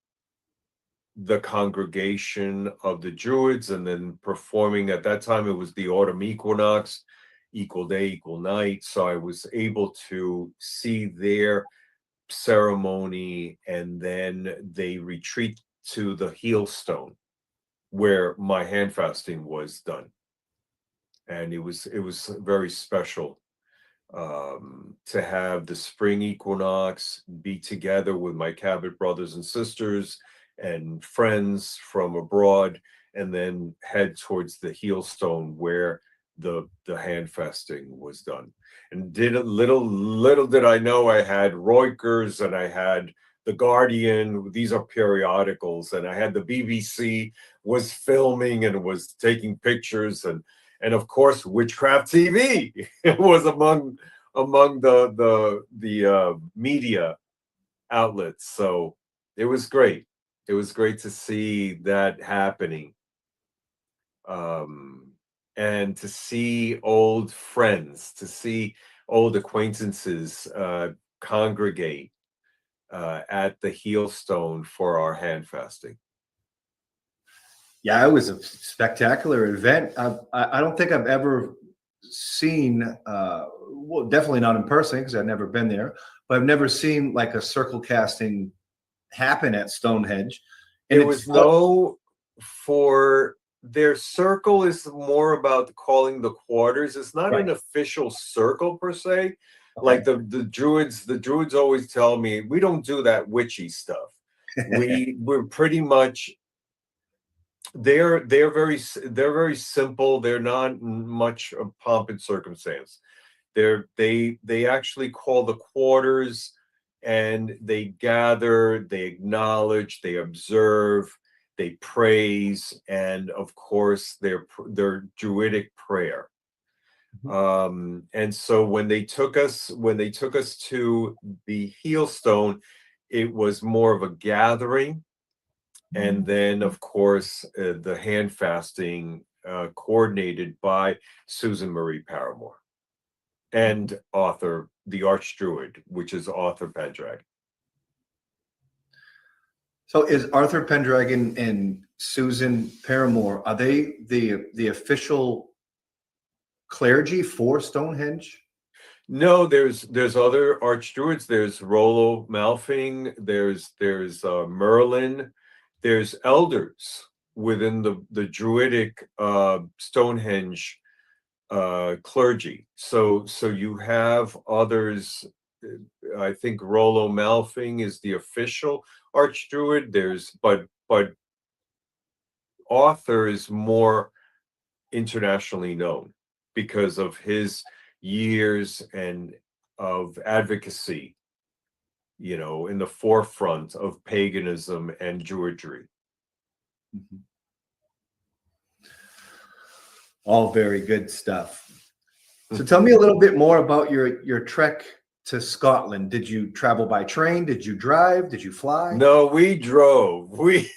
the congregation of the Druids, and then performing, at that time it was the autumn equinox, equal day, equal night. So I was able to see their ceremony, and then they retreat to the heel stone where my hand fasting was done. And it was very special to have the spring equinox, be together with my Cabot brothers and sisters and friends from abroad, and then head towards the heel stone where the hand fasting was done. And little did I know, I had Reuters and I had The Guardian. These are periodicals, and I had the BBC was filming and was taking pictures, and of course Witchcraft TV was among the media outlets. So it was great. It was great to see that happening, and to see old friends, to see old acquaintances congregate at the heel stone for our hand fasting. Yeah, it was a spectacular event. I don't think I've ever seen, well, definitely not in person because I've never been there, but I've never seen like a circle casting happen at Stonehenge. And it was for their circle is more about calling the quarters. It's not an official circle per se. Like the druids always tell me, we don't do that witchy stuff. We're pretty much, they're very simple. They're not much of pomp and circumstance. They actually call the quarters, and they gather, they acknowledge, they observe, they praise, and of course their druidic prayer. And so when they took us to the Heelstone, it was more of a gathering, and then of course the hand fasting coordinated by Susan Marie Paramore and Arthur, the Archdruid, which is Arthur Pendragon. So is Arthur Pendragon and Susan Paramore, are they the official clergy for Stonehenge? No, there's other Archdruids. There's Rollo Malfing, there's Merlin, there's elders within the Druidic Stonehenge clergy. So you have others. I think Rollo Malfing is the official Archdruid. But Arthur is more internationally known because of his years and of advocacy, in the forefront of paganism and Druidry. All very good stuff. So tell me a little bit more about your trek to Scotland. Did you travel by train? Did you drive? Did you fly? No, we drove. We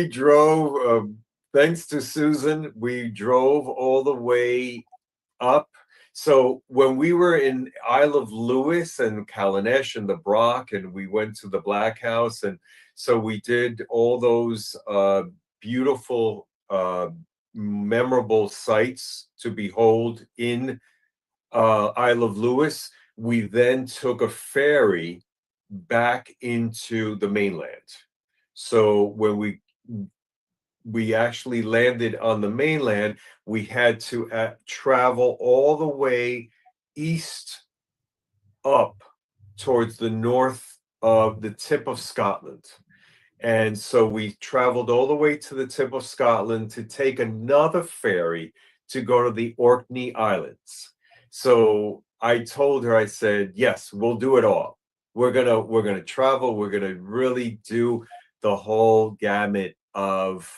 drove. Thanks to Susan, we drove all the way up. So when we were in Isle of Lewis and Callanish and the Brock, and we went to the Black House, and so we did all those beautiful, memorable sights to behold in Isle of Lewis. We then took a ferry back into the mainland. So when we actually landed on the mainland, we had to travel all the way east up towards the north of the tip of Scotland. And so we traveled all the way to the tip of Scotland to take another ferry to go to the Orkney Islands. So I told her, I said, yes, we'll do it all. We're gonna travel. We're gonna really do the whole gamut of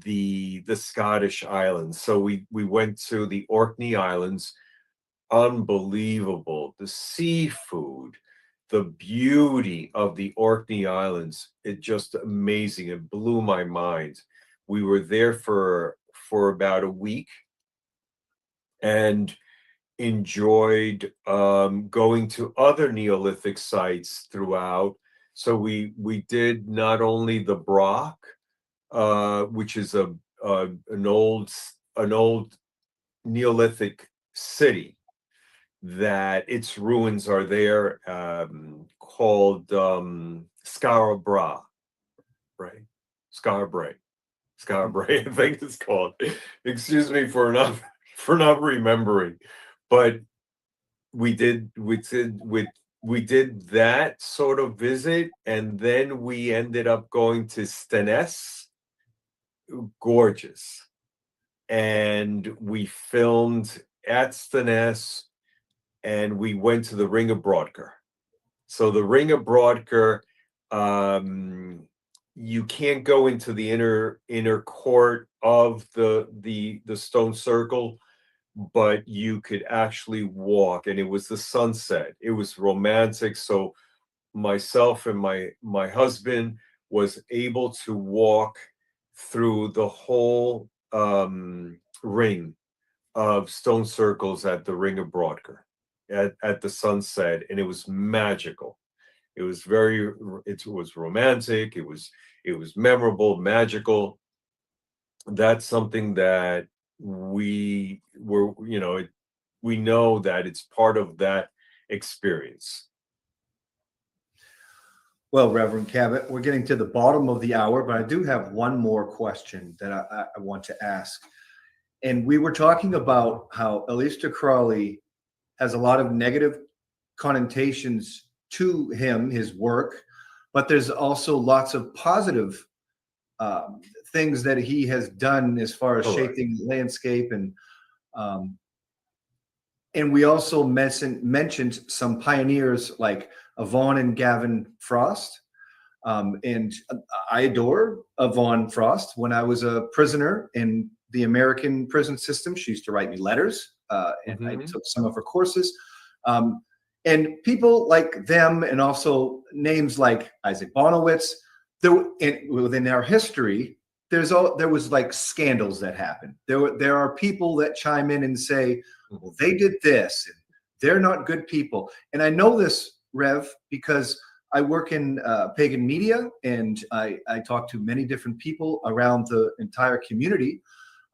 the Scottish islands. So we went to the Orkney Islands. Unbelievable. The seafood, the beauty of the Orkney Islands, it just amazing. It blew my mind. We were there for about a week and enjoyed going to other Neolithic sites throughout. So we did not only the Brock, which is an old Neolithic city that its ruins are there, called Scarborough, right? Scarborough, I think it's called. Excuse me for not remembering, but we did that sort of visit, and then we ended up going to Steness. Gorgeous. And we filmed at Steness, and we went to the Ring of Brodgar. So the Ring of Brodgar, you can't go into the inner court of the stone circle, but you could actually walk, and it was the sunset. It was romantic. So myself and my husband was able to walk through the whole ring of stone circles at the Ring of Brodgar at the sunset, and it was magical. It was romantic. It was memorable, magical. That's something that we know that it's part of that experience. Well, Reverend Cabot, we're getting to the bottom of the hour, but I do have one more question that I want to ask. And we were talking about how Aleister Crowley has a lot of negative connotations to him, his work, but there's also lots of positive things that he has done as far as shaping the landscape. And we also mentioned some pioneers like Yvonne and Gavin Frost. And I adore Yvonne Frost. When I was a prisoner in the American prison system, she used to write me letters, and I took some of her courses. And people like them, and also names like Isaac Bonowitz, within our history, there was like scandals that happened. There are people that chime in and say, well, they did this, and they're not good people. And I know this, Rev, because I work in pagan media, and I talk to many different people around the entire community.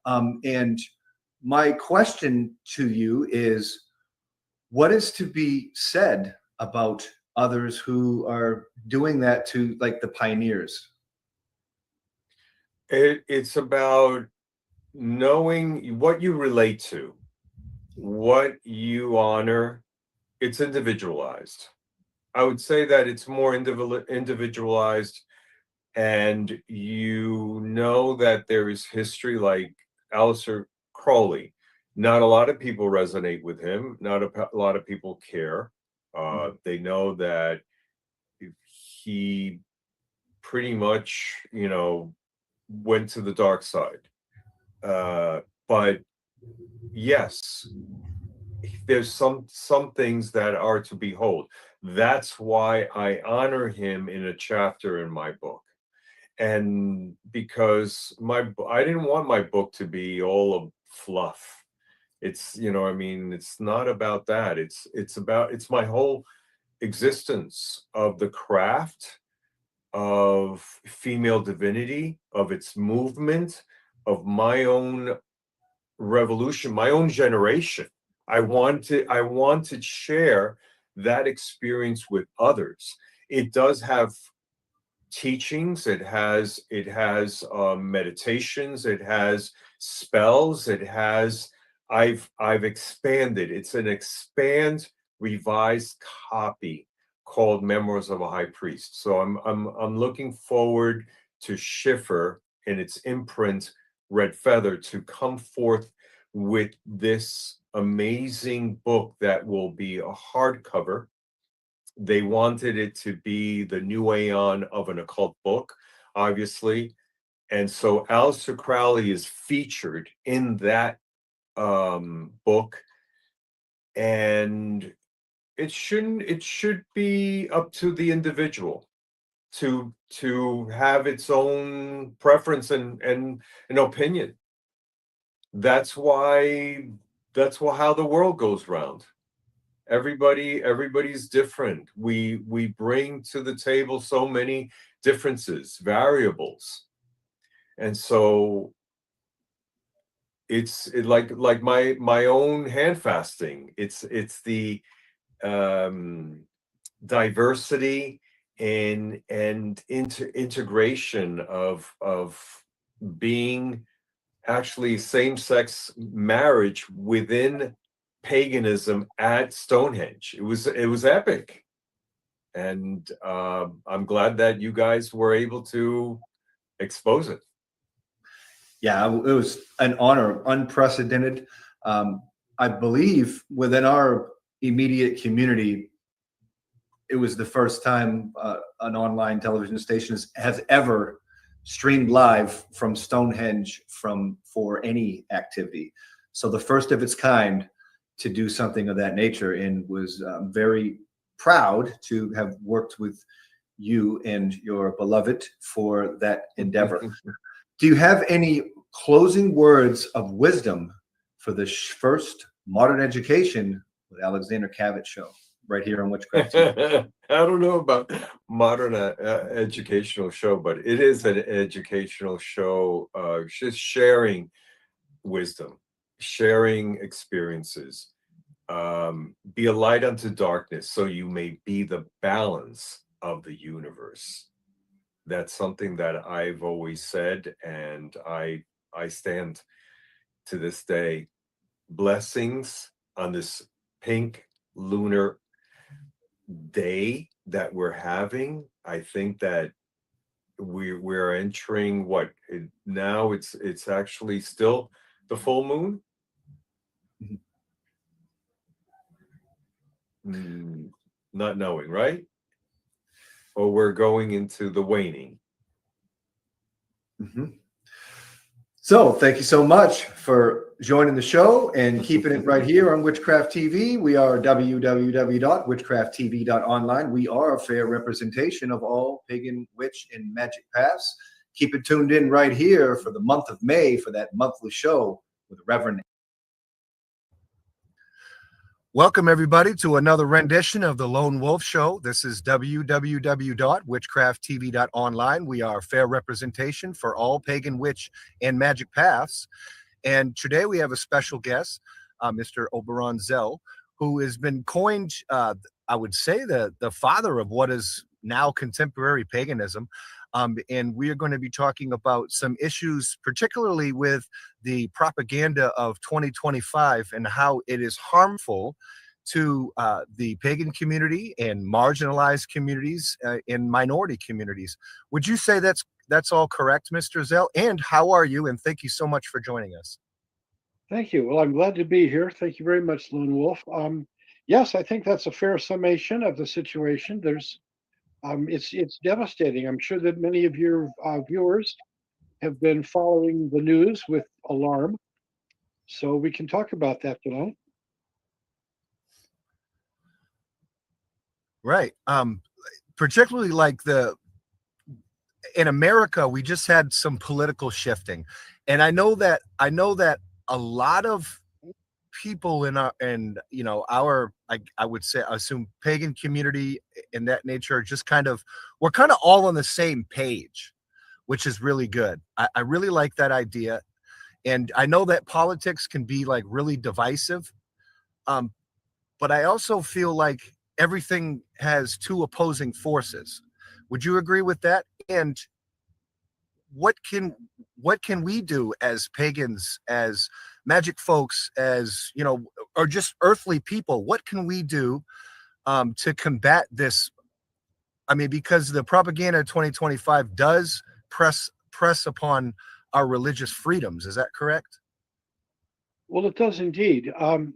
And my question to you is, what is to be said about others who are doing that to, like, the pioneers? It's about knowing what you relate to, what you honor. It's individualized. I would say that it's more individualized, and you know that there is history, like Aleister Crowley. Not a lot of people resonate with him. Not a lot of people care. They know that he pretty much, went to the dark side. But yes, there's some things that are to behold. That's why I honor him in a chapter in my book. And because I didn't want my book to be all of fluff. It's, it's not about that. It's my whole existence of the craft of female divinity, of its movement, of my own revolution, my own generation. I want to share that experience with others. It does have teachings, it has meditations, it has spells, I've expanded. It's an revised copy called Memoirs of a High Priest. So I'm looking forward to Schiffer and its imprint, Red Feather, to come forth with this amazing book that will be a hardcover. They wanted it to be the new aeon of an occult book, obviously. And so Aleister Crowley is featured in that book. And it should be up to the individual to have its own preference and an opinion. That's how the world goes round. Everybody's different. We bring to the table so many differences, variables. And so it's like my own hand fasting. It's the diversity and integration of being actually same-sex marriage within paganism at Stonehenge. It was epic, and I'm glad that you guys were able to expose it. Yeah, it was an honor, unprecedented. I believe within our immediate community, it was the first time an online television station has ever streamed live from Stonehenge for any activity. So the first of its kind to do something of that nature, and was very proud to have worked with you and your beloved for that endeavor. Do you have any closing words of wisdom for the first Modern Education with Alexander Cabot show right here on Witchcraft TV? I don't know about modern educational show, but it is an educational show, just sharing wisdom, sharing experiences. Be a light unto darkness, so you may be the balance of the universe. That's something that I've always said, and I stand to this day. Blessings on this pink lunar day that we're having. I think that we're entering what now it's actually still the full moon. Not knowing, right? Or we're going into the waning. So thank you so much for joining the show and keeping it right here on Witchcraft TV. We are www.witchcrafttv.online. We are a fair representation of all pagan, witch, and magic paths. Keep it tuned in right here for the month of May for that monthly show with Reverend. Welcome, everybody, to another rendition of The Lone Wolf Show. This is www.witchcrafttv.online. We are fair representation for all pagan, witch, and magic paths. And today we have a special guest, Mr. Oberon Zell, who has been coined, I would say, the father of what is now contemporary paganism. And we are going to be talking about some issues, particularly with the propaganda of 2025 and how it is harmful to the pagan community and marginalized communities and minority communities. Would you say that's all correct, Mr. Zell? And how are you? And thank you so much for joining us. Thank you. Well, I'm glad to be here. Thank you very much, Lone Wolf. Yes, I think that's a fair summation of the situation. It's devastating. I'm sure that many of your viewers have been following the news with alarm. So we can talk about that tonight. Right. Particularly like in America, we just had some political shifting. And I know that a lot of people in our I would say assume pagan community in that nature are just we're kind of all on the same page, which is really good. I really like that idea. And I know that politics can be like really divisive. But I also feel like everything has two opposing forces. Would you agree with that? And what can we do as pagans, as magic folks, as or just earthly people? What can we do to combat this? I mean, because the propaganda of 2025 does press upon our religious freedoms. Is that correct? Well, it does indeed. When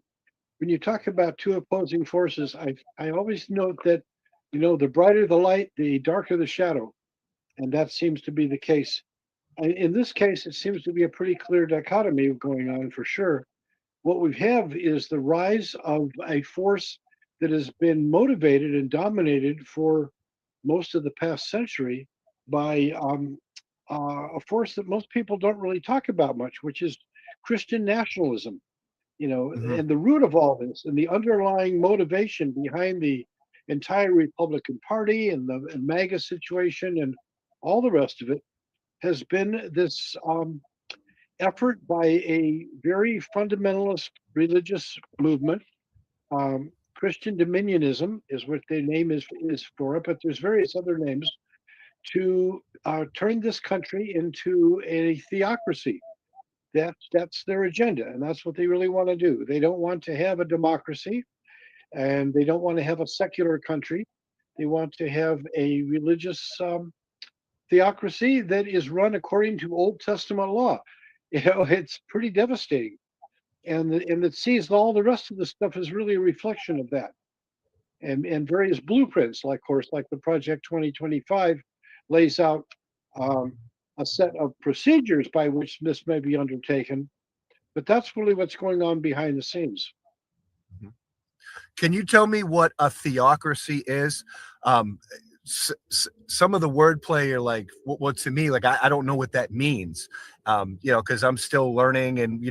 you talk about two opposing forces, I always note that, the brighter the light, the darker the shadow. And that seems to be the case. In this case, it seems to be a pretty clear dichotomy going on for sure. What we have is the rise of a force that has been motivated and dominated for most of the past century by a force that most people don't really talk about much, which is Christian nationalism. And the root of all this and the underlying motivation behind the entire Republican Party and the MAGA situation and all the rest of it has been this effort by a very fundamentalist religious movement. Christian dominionism is what the name is for it, but there's various other names, to turn this country into a theocracy. That's their agenda, and that's what they really want to do. They don't want to have a democracy, and they don't want to have a secular country. They want to have a religious theocracy that is run according to Old Testament law. It's pretty devastating, and that sees all the rest of the stuff is really a reflection of that, and various blueprints, like the Project 2025 lays out a set of procedures by which this may be undertaken, but that's really what's going on behind the scenes. Can you tell me what a theocracy is? Some of the wordplay are like, what to me, like, I don't know what that means, because I'm still learning, and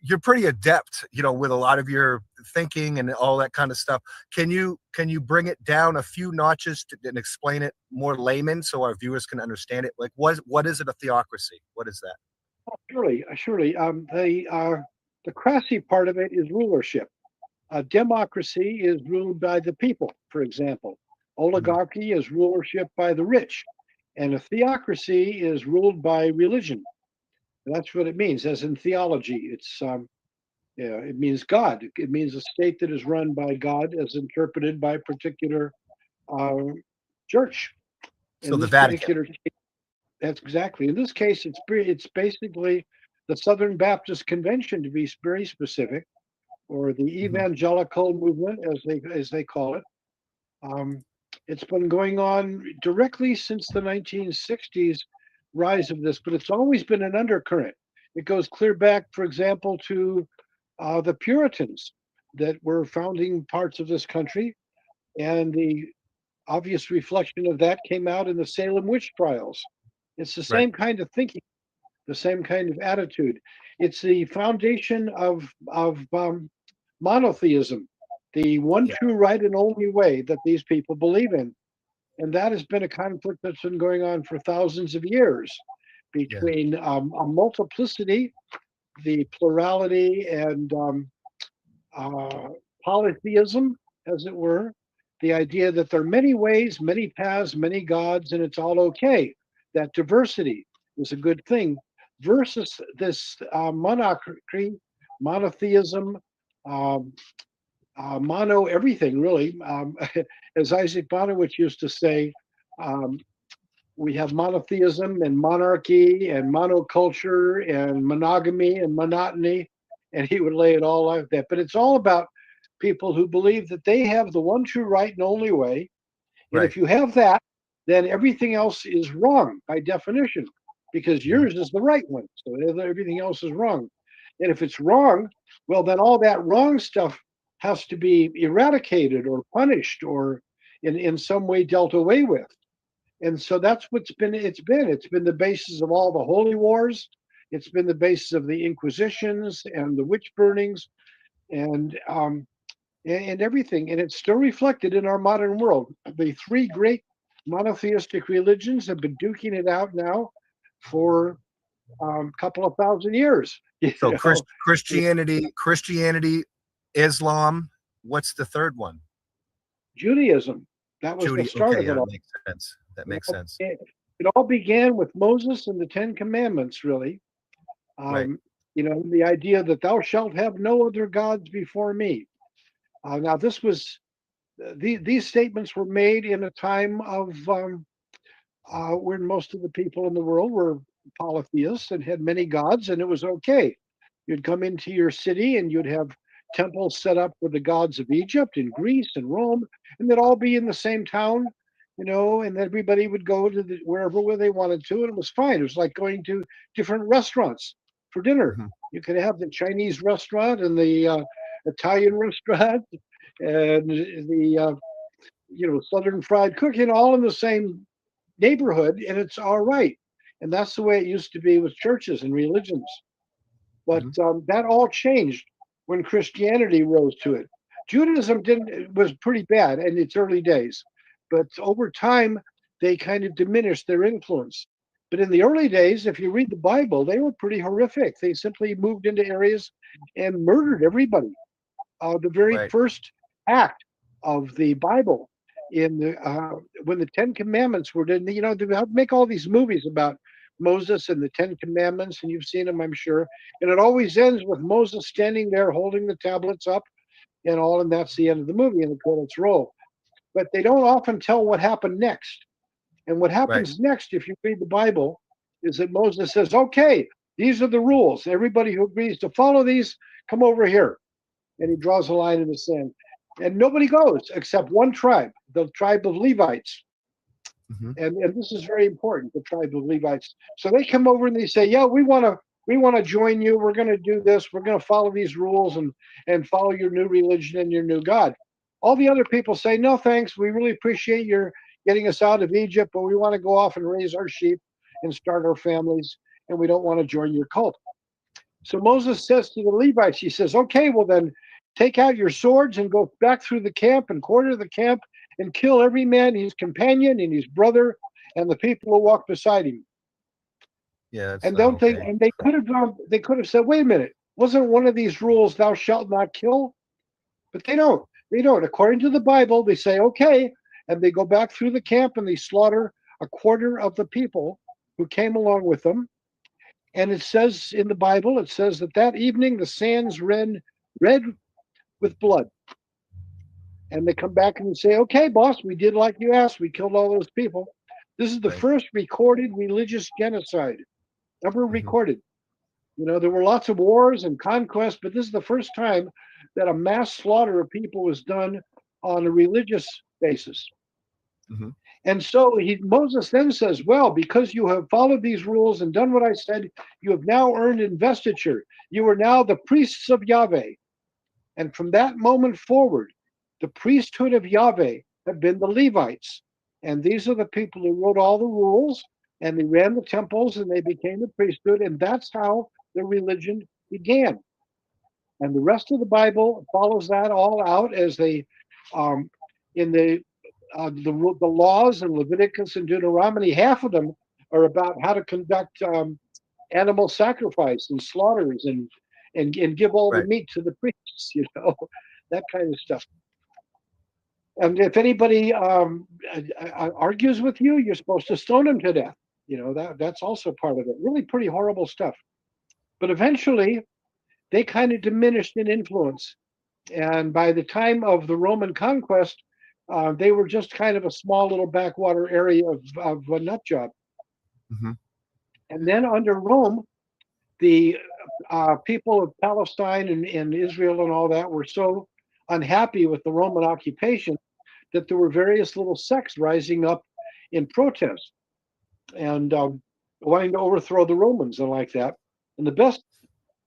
you're pretty adept, with a lot of your thinking and all that kind of stuff. Can you bring it down a few notches and explain it more layman so our viewers can understand it? Like, what is it, a theocracy? What is that? Oh, surely. The crassy part of it is rulership. Democracy is ruled by the people, for example. Oligarchy is rulership by the rich, and a theocracy is ruled by religion. That's what it means, as in theology. Yeah, it means God. It means a state that is run by God, as interpreted by a particular uh, church. So In the this Vatican. particular case, that's exactly. In this case, it's basically the Southern Baptist Convention, to be very specific, or the evangelical movement, as they call it. It's been going on directly since the 1960s rise of this, but it's always been an undercurrent. It goes clear back, for example, to the Puritans that were founding parts of this country, and the obvious reflection of that came out in the Salem witch trials. It's the Right. same kind of thinking, the same kind of attitude. It's the foundation of monotheism, the one true right and only way that these people believe in. And that has been a conflict that's been going on for thousands of years between a multiplicity, the plurality, and polytheism, as it were, the idea that there are many ways, many paths, many gods, and it's all okay. That diversity is a good thing, versus this monarchy, monotheism, mono everything, really. As Isaac Bonewitz used to say, we have monotheism and monarchy and monoculture and monogamy and monotony, and he would lay it all like that. But it's all about people who believe that they have the one true right and only way. And Right. if you have that, then everything else is wrong by definition, because yours is the right one. So everything else is wrong. And if it's wrong, well, then all that wrong stuff has to be eradicated or punished or in some way dealt away with. And so that's what's been it's been the basis of all the holy wars. It's been the basis of the inquisitions and the witch burnings and everything. And it's still reflected in our modern world. The three great monotheistic religions have been duking it out now for a couple of thousand years. So Christianity, Islam. What's the third one? Judaism. That was the start of it yeah, all. that makes sense. That makes sense. It all began with Moses and the Ten Commandments, really. Right. You know, the idea that thou shalt have no other gods before me. Now, this was these statements were made in a time of when most of the people in the world were polytheists and had many gods, and it was okay. You'd come into your city and you'd have temples set up for the gods of Egypt and Greece and Rome, and they'd all be in the same town, you know, and everybody would go to wherever where they wanted to, and it was fine. It was like going to different restaurants for dinner. You could have the Chinese restaurant and the Italian restaurant and the Southern fried cooking all in the same neighborhood, and it's all right. And that's the way it used to be with churches and religions. But that all changed when Christianity rose to it. Judaism was pretty bad in its early days, but over time they kind of diminished their influence. But in the early days, if you read the Bible, they were pretty horrific. They simply moved into areas and murdered everybody. The very first act of the Bible in the when the Ten Commandments were done, they make all these movies about Moses and the Ten Commandments, and you've seen them, I'm sure. And it always ends with Moses standing there holding the tablets up and all, and that's the end of the movie, and the credits roll. But they don't often tell what happened next. And what happens next, if you read the Bible, is that Moses says, okay, these are the rules. Everybody who agrees to follow these, come over here. And he draws a line in the sand. And nobody goes except one tribe, the tribe of Levites. And this is very important, the tribe of Levites. So they come over and they say, yeah, we want to join you. We're going to do this. We're going to follow these rules and follow your new religion and your new God. All the other people say, no, thanks. We really appreciate your getting us out of Egypt, but we want to go off and raise our sheep and start our families, and we don't want to join your cult. So Moses says to the Levites, he says, okay, well then take out your swords and go back through the camp and quarter the camp and kill every man, his companion and his brother, and the people who walk beside him. Yeah. And don't think, and they could have said, wait a minute, wasn't one of these rules thou shalt not kill? But they don't. According to the Bible, they say, okay, and they go back through the camp and they slaughter a quarter of the people who came along with them. And it says in the Bible, it says that that evening the sands ran red with blood. And they come back and say, okay, boss, we did like you asked. We killed all those people. This is the Right. first recorded religious genocide ever recorded. You know, there were lots of wars and conquests, but this is the first time that a mass slaughter of people was done on a religious basis. Mhm. And so Moses then says, well, because you have followed these rules and done what I said, you have now earned investiture. You are now the priests of Yahweh. And from that moment forward, the priesthood of Yahweh have been the Levites. And these are the people who wrote all the rules, and they ran the temples, and they became the priesthood. And that's how the religion began. And the rest of the Bible follows that all out as they, in the laws in Leviticus and Deuteronomy, half of them are about how to conduct animal sacrifice and slaughters and give all the Right. meat to the priests, you know, that kind of stuff. And if anybody argues with you, you're supposed to stone them to death. You know, that's also part of it. Really pretty horrible stuff. But eventually, they kind of diminished in influence. And by the time of the Roman conquest, they were just kind of a small little backwater area of a nut job. Mm-hmm. And then under Rome, the people of Palestine and Israel and all that were so unhappy with the Roman occupation that there were various little sects rising up in protest and wanting to overthrow the Romans and like that. And the best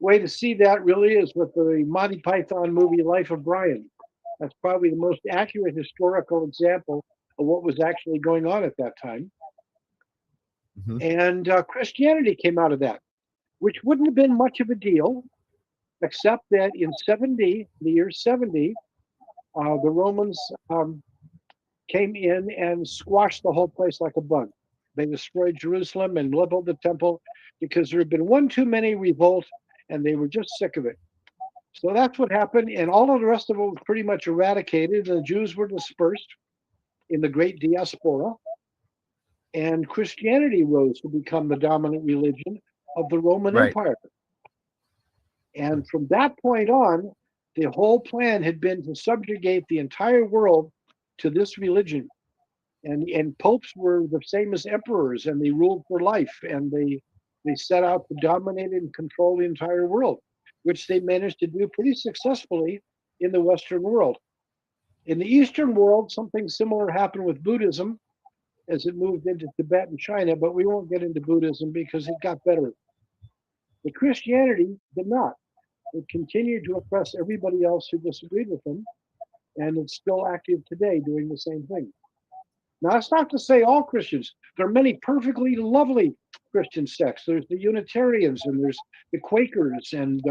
way to see that really is with the Monty Python movie Life of Brian. That's probably the most accurate historical example of what was actually going on at that time. Mm-hmm. And Christianity came out of that, which wouldn't have been much of a deal, except that in the year 70, the Romans came in and squashed the whole place like a bug. They destroyed Jerusalem and leveled the temple because there had been one too many revolt, and they were just sick of it. So that's what happened, and all of the rest of it was pretty much eradicated. And the Jews were dispersed in the great diaspora, and Christianity rose to become the dominant religion of the Roman Right. Empire. And from that point on, the whole plan had been to subjugate the entire world to this religion. And popes were the same as emperors, and they ruled for life, and they set out to dominate and control the entire world, which they managed to do pretty successfully in the Western world. In the Eastern world, something similar happened with Buddhism as it moved into Tibet and China, but we won't get into Buddhism because it got better. But Christianity did not. It continued to oppress everybody else who disagreed with them, and it's still active today doing the same thing. Now, that's not to say all Christians. There are many perfectly lovely Christian sects. There's the Unitarians, and there's the Quakers, and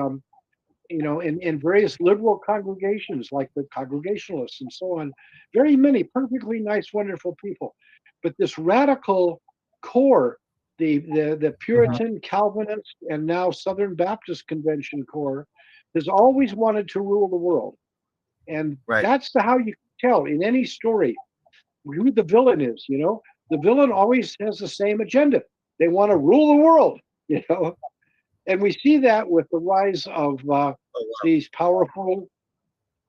in various liberal congregations like the Congregationalists and so on. Very many perfectly nice, wonderful people. But this radical core, the Puritan, Calvinist, and now Southern Baptist Convention core, has always wanted to rule the world. And Right. that's how you tell in any story who the villain is. You know, the villain always has the same agenda. They want to rule the world, you know. And we see that with the rise of these powerful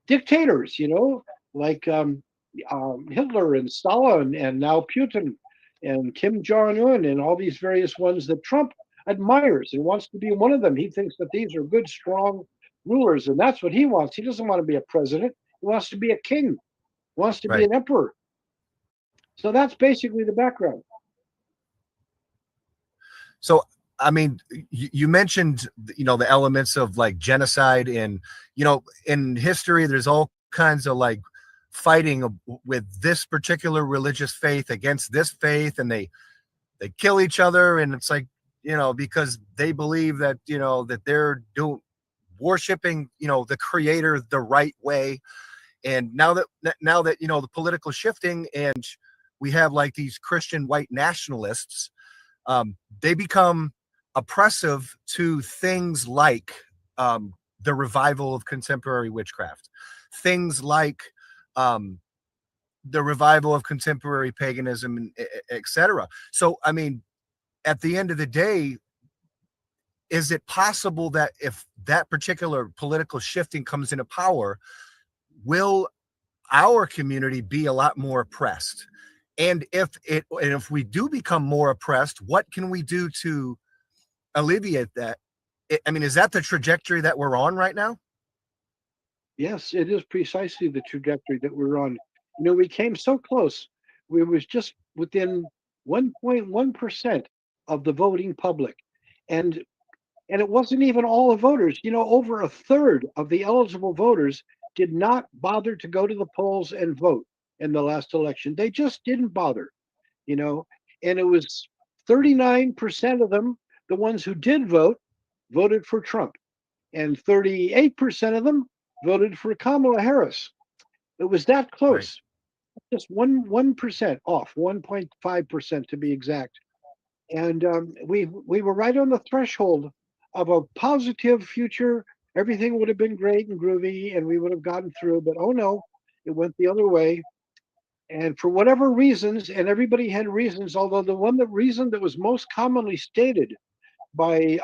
dictators, you know, like Hitler and Stalin, and now Putin and Kim Jong-un, and all these various ones that Trump admires and wants to be one of them. He thinks that these are good, strong rulers, and that's what he wants. He doesn't want to be a president. He wants to be a king. He wants to be an emperor. So that's basically the background. So, I mean, you mentioned, the elements of like genocide, and, in history, there's all kinds of like fighting with this particular religious faith against this faith, and they kill each other. And it's like, because they believe that, that they're worshiping, the creator the right way. And now that, the political shifting, and we have like these Christian white nationalists, they become oppressive to things like the revival of contemporary witchcraft, things like the revival of contemporary paganism, and etc. So, I mean, at the end of the day, is it possible that if that particular political shifting comes into power, will our community be a lot more oppressed? And if we do become more oppressed, what can we do to alleviate that? I mean, is that the trajectory that we're on right now? Yes, it is precisely the trajectory that we're on. You know, we came so close. We was just within 1.1% of the voting public. And it wasn't even all the voters. You know, over a third of the eligible voters did not bother to go to the polls and vote in the last election. They just didn't bother, you know. And it was 39% of them, the ones who did vote, voted for Trump. And 38% of them voted for Kamala Harris. It was that close. Right. Just 1% off, 1.5% to be exact. And we were right on the threshold of a positive future. Everything would have been great and groovy, and we would have gotten through. But oh no, it went the other way. And for whatever reasons, and everybody had reasons, although the reason that was most commonly stated by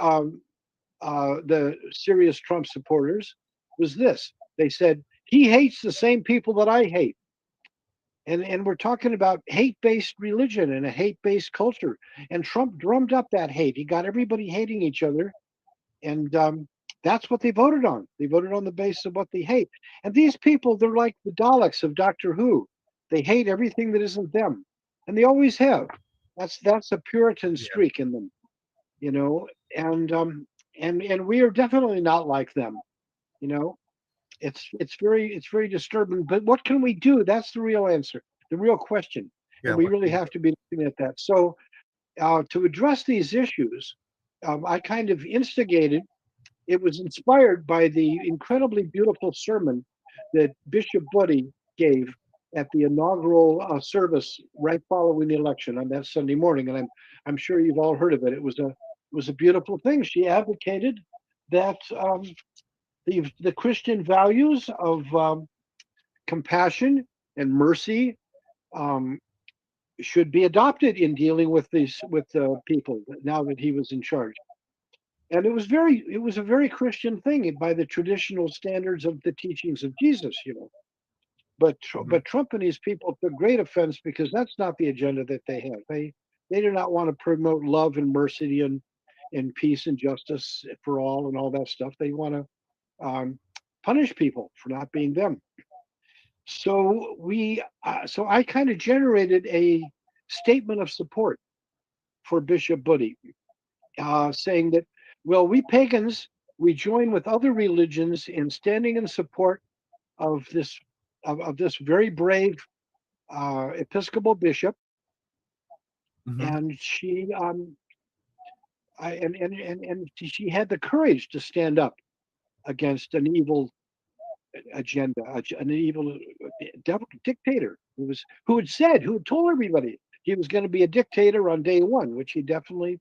the serious Trump supporters was this. They said, he hates the same people that I hate. And we're talking about hate-based religion and a hate-based culture. And Trump drummed up that hate. He got everybody hating each other. And that's what they voted on. They voted on the basis of what they hate. And these people, they're like the Daleks of Doctor Who. They hate everything that isn't them. And they always have. That's a Puritan streak in them, you know. And we are definitely not like them, you know. It's very disturbing. But what can we do? That's the real answer, the real question. Yeah, and we really have to be looking at that. So to address these issues, I kind of instigated. It was inspired by the incredibly beautiful sermon that Bishop Buddy gave at the inaugural service right following the election on that Sunday morning, and I'm sure you've all heard of it. It was a beautiful thing. She advocated that the Christian values of compassion and mercy should be adopted in dealing with people now that he was in charge. And it was a very Christian thing by the traditional standards of the teachings of Jesus, you know. But Trump and his people took great offense because that's not the agenda that they have. They do not want to promote love and mercy and peace and justice for all and all that stuff. They want to punish people for not being them. So so I kind of generated a statement of support for Bishop Buddy, saying that, well, we pagans, we join with other religions in standing in support of this very brave Episcopal bishop, and she she had the courage to stand up against an evil agenda, an evil dictator who had told everybody he was going to be a dictator on day one, which he definitely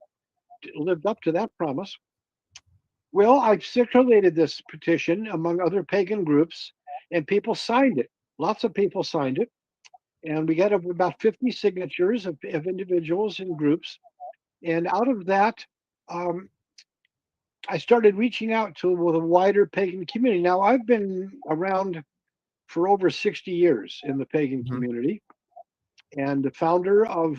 lived up to that promise. Well, I circulated this petition among other pagan groups, and people signed it. Lots of people signed it, and we got about 50 signatures of individuals and groups. And out of that, I started reaching out to the wider pagan community. Now, I've been around for over 60 years in the pagan community, and the founder of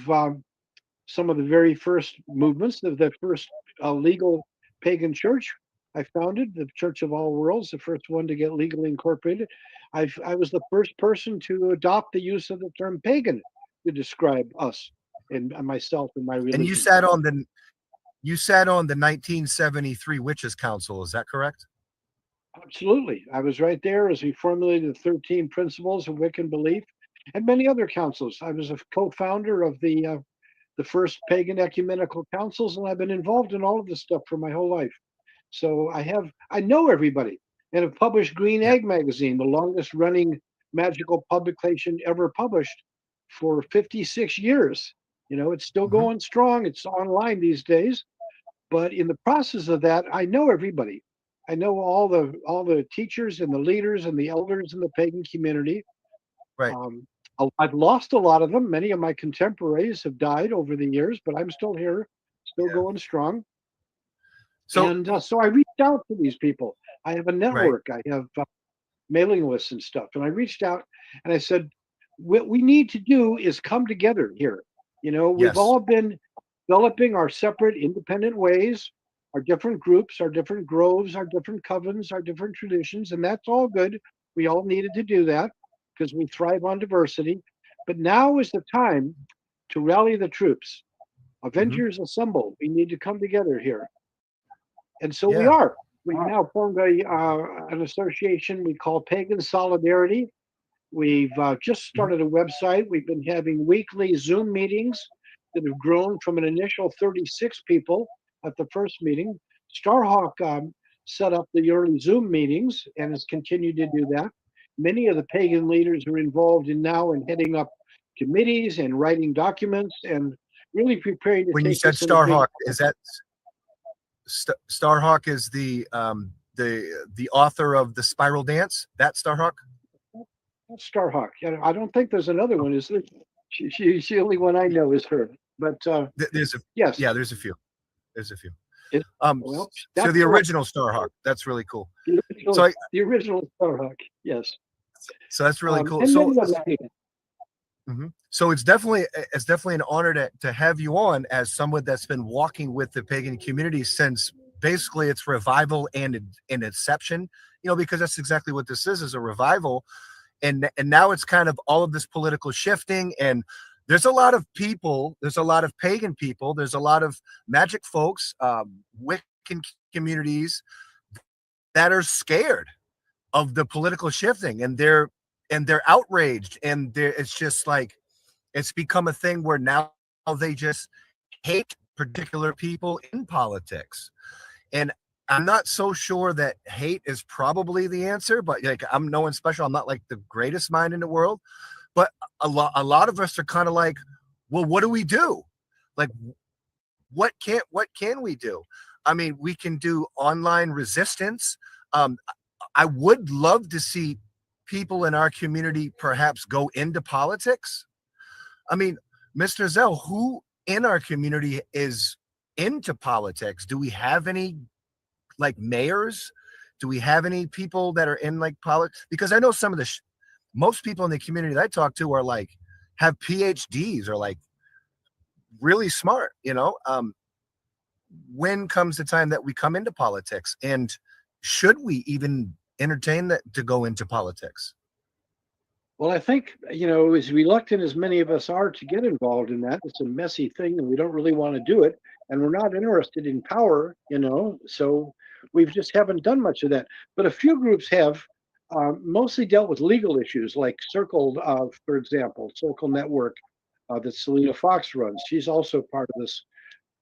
some of the very first movements, the first legal pagan church I founded, the Church of All Worlds, the first one to get legally incorporated. I was the first person to adopt the use of the term pagan to describe us and myself and my religion. And you sat on the 1973 Witches Council, is that correct? Absolutely. I was right there as we formulated the 13 principles of Wiccan belief and many other councils. I was a co-founder of the first pagan ecumenical councils, and I've been involved in all of this stuff for my whole life. So I know everybody, and have published Green Egg magazine, the longest running magical publication ever published, for 56 years. You know, it's still going strong. It's online these days. But in the process of that, I know everybody. I know all the teachers and the leaders and the elders in the pagan community. Right. I've lost a lot of them. Many of my contemporaries have died over the years, but I'm still here, still going strong. So, And so I reached out to these people. I have a right. network. I have mailing lists and stuff. And I reached out and I said, what we need to do is come together here. You know, we've Yes. all been developing our separate independent ways, our different groups, our different groves, our different covens, our different traditions, and that's all good. We all needed to do that because we thrive on diversity. But now is the time to rally the troops. Avengers assemble. We need to come together here. And so we Yeah. are. We've now formed an association we call Pagan Solidarity. We've just started a website. We've been having weekly Zoom meetings that have grown from an initial 36 people at the first meeting. Starhawk set up the early Zoom meetings and has continued to do that. Many of the pagan leaders are involved in now in heading up committees and writing documents and really preparing to When take you said this in a big- Starhawk, is that Starhawk is the author of the Spiral Dance? That Starhawk? Starhawk. I don't think there's another one, is there? She's the only one I know is her. But There's a yes, there's a few. There's a few. It- So well, the that's the- original Starhawk. That's really cool. the original, So the original Starhawk. Yes. so that's really cool. And So many other people. so it's definitely an honor to have you on as someone that's been walking with the pagan community since basically its revival and inception. You know, because that's exactly what this is a revival. And now it's kind of all of this political shifting, and there's a lot of people, there's a lot of pagan people, there's a lot of magic folks, Wiccan communities that are scared of the political shifting, and they're outraged, and it's just like it's become a thing where now they just hate particular people in politics. And I'm not so sure that hate is probably the answer, but like I'm no one special. I'm not like the greatest mind in the world, but a lot of us are kind of like, well, what do we do? Like, what can we do? I mean, we can do online resistance. I would love to see people in our community perhaps go into politics. I mean, Mr. Zell, who in our community is into politics? Do we have any like mayors? Do we have any people that are in like politics? Because I know some of the most people in the community that I talk to are like have PhDs or like really smart, you know. When comes the time that we come into politics, and should we even entertain that to go into politics? Well, I think, you know, as reluctant as many of us are to get involved in that, it's a messy thing and we don't really want to do it. And we're not interested in power, you know, so we just haven't done much of that. But a few groups have mostly dealt with legal issues like Circle, for example, Circle Network that Selena Fox runs. She's also part of this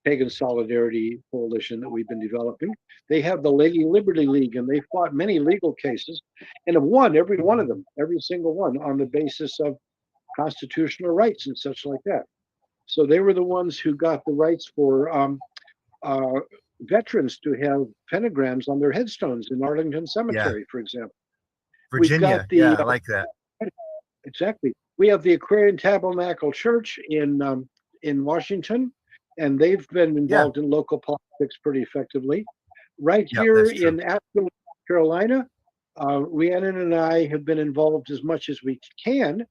Pagan Solidarity Coalition that we've been developing. They have the Lady Liberty League, and they fought many legal cases and have won every one of them, every single one, on the basis of constitutional rights and such like that. So they were the ones who got the rights for veterans to have pentagrams on their headstones in Arlington Cemetery, for example. Virginia, yeah, I like that. Exactly. We have the Aquarian Tabernacle Church in Washington, and they've been involved in local politics pretty effectively. Right here in Asheville, North Carolina, Rhiannon and I have been involved as much as we can.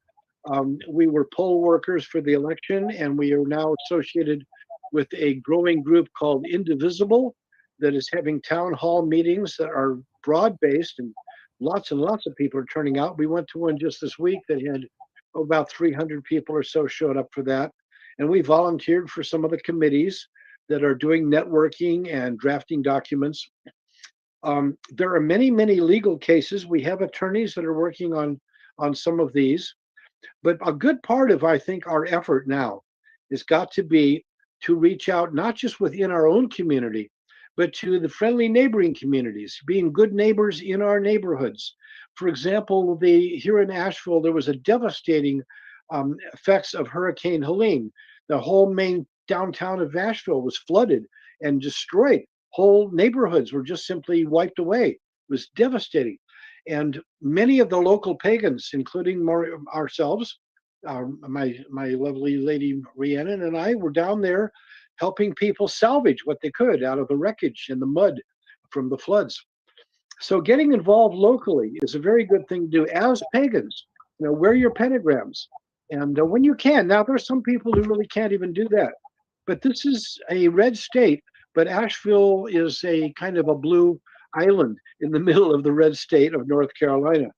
We were poll workers for the election, and we are now associated with a growing group called Indivisible that is having town hall meetings that are broad-based, and lots of people are turning out. We went to one just this week that had about 300 people or so showed up for that. And we volunteered for some of the committees that are doing networking and drafting documents. There are many legal cases. We have attorneys that are working on some of these. But a good part of, I think, our effort now has got to be to reach out, not just within our own community, but to the friendly neighboring communities, being good neighbors in our neighborhoods. For example, here in Asheville, there was a devastating effects of Hurricane Helene. The whole main downtown of Asheville was flooded and destroyed. Whole neighborhoods were just simply wiped away. It was devastating. And many of the local pagans, including ourselves, my lovely lady Rhiannon and I were down there helping people salvage what they could out of the wreckage and the mud from the floods. So getting involved locally is a very good thing to do as pagans. Wear your pentagrams, and when you can. Now there's some people who really can't even do that, but this is a red state. But Asheville is a kind of a blue island in the middle of the red state of North Carolina.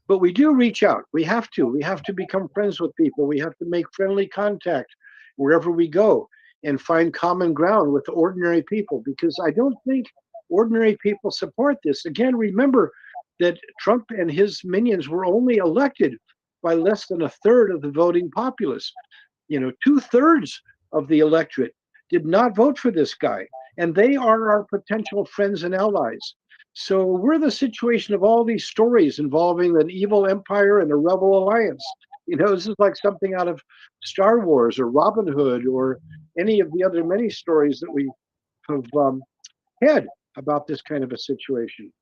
But we do reach out. We have to. We have to become friends with people. We have to make friendly contact wherever we go and find common ground with ordinary people, because I don't think ordinary people support this. Again, remember that Trump and his minions were only elected by less than a third of the voting populace. 2/3 of the electorate did not vote for this guy, and they are our potential friends and allies. So we're the situation of all these stories involving an evil empire and a rebel alliance. This is like something out of Star Wars or Robin Hood or any of the other many stories that we have had about this kind of a situation.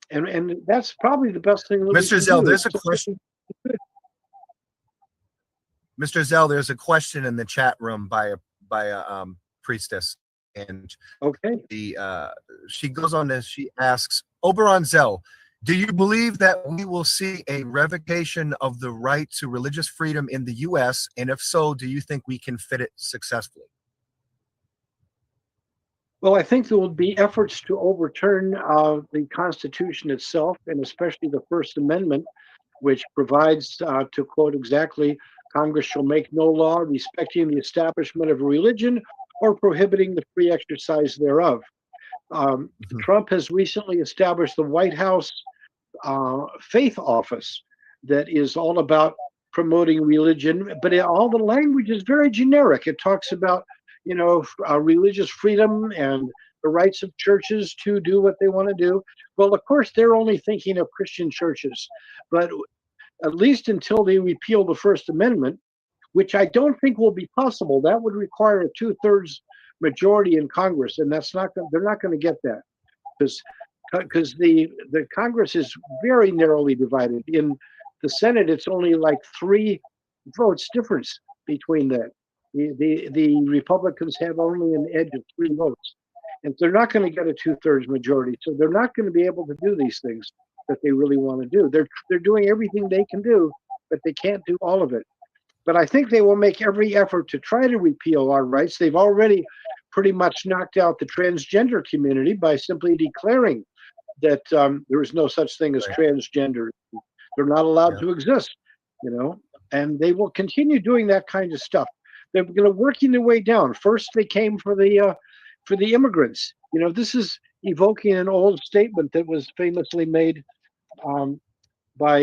And that's probably the best thing that Mr. Zell, there's a question. Mr. Zell, there's a question in the chat room by a priestess, and okay, she goes on this. She asks, Oberon Zell, do you believe that we will see a revocation of the right to religious freedom in the U.S., and if so, do you think we can fit it successfully? Well, I think there will be efforts to overturn the Constitution itself, and especially the First Amendment, which provides, to quote exactly, Congress shall make no law respecting the establishment of a religion or prohibiting the free exercise thereof. Trump has recently established the White House Faith Office that is all about promoting religion, but all the language is very generic. It talks about, religious freedom and the rights of churches to do what they want to do. Well, of course, they're only thinking of Christian churches, but at least until they repeal the First Amendment, which I don't think will be possible. That would require a 2/3 majority in Congress, and they're not going to get that, because the Congress is very narrowly divided. In the Senate, it's only like 3 votes difference between that. The Republicans have only an edge of 3 votes, and they're not going to get a 2/3 majority. So they're not going to be able to do these things that they really want to do. They're doing everything they can do, but they can't do all of it. But I think they will make every effort to try to repeal our rights. They've already pretty much knocked out the transgender community by simply declaring that there is no such thing as transgender. They're not allowed to exist, and they will continue doing that kind of stuff. They're going to working their way down. First, they came for the immigrants. This is evoking an old statement that was famously made by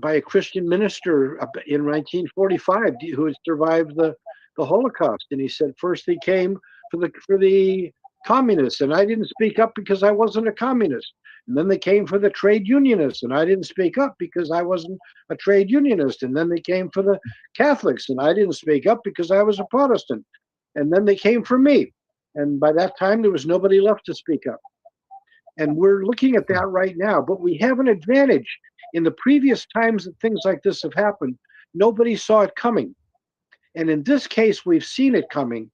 a Christian minister in 1945 who had survived the Holocaust, and he said, first they came for the communists, and I didn't speak up because I wasn't a communist. And then they came for the trade unionists, and I didn't speak up because I wasn't a trade unionist. And then they came for the Catholics, and I didn't speak up because I was a Protestant. And then they came for me. And by that time, there was nobody left to speak up. And we're looking at that right now. But we have an advantage. In the previous times that things like this have happened, nobody saw it coming. And in this case, we've seen it coming.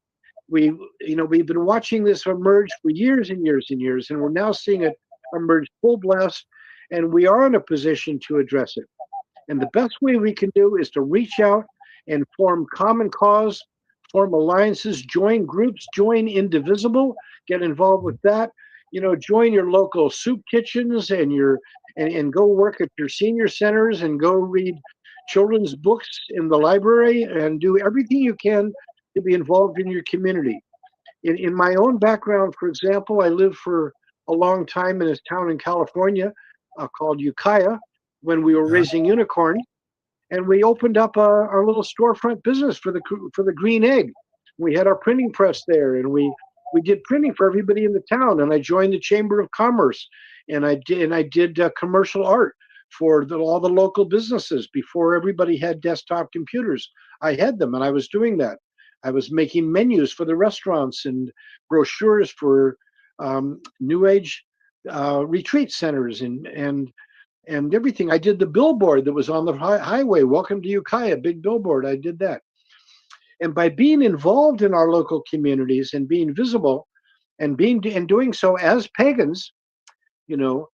We've been watching this emerge for years and years and years, and we're now seeing it emerge full blast, and we are in a position to address it. And the best way we can do is to reach out and form common cause, form alliances, join groups, join Indivisible, get involved with that. Join your local soup kitchens and go work at your senior centers and go read children's books in the library and do everything you can to be involved in your community. In my own background, for example, I lived for a long time in a town in California called Ukiah when we were raising unicorns, and we opened up our little storefront business for the Green Egg. We had our printing press there, and we did printing for everybody in the town. And I joined the Chamber of Commerce, and I did commercial art for all the local businesses before everybody had desktop computers. I had them, and I was doing that. I was making menus for the restaurants and brochures for New Age retreat centers and and everything. I did the billboard that was on the highway. Welcome to Ukiah, big billboard. I did that. And by being involved in our local communities and being visible and doing so as pagans, you know,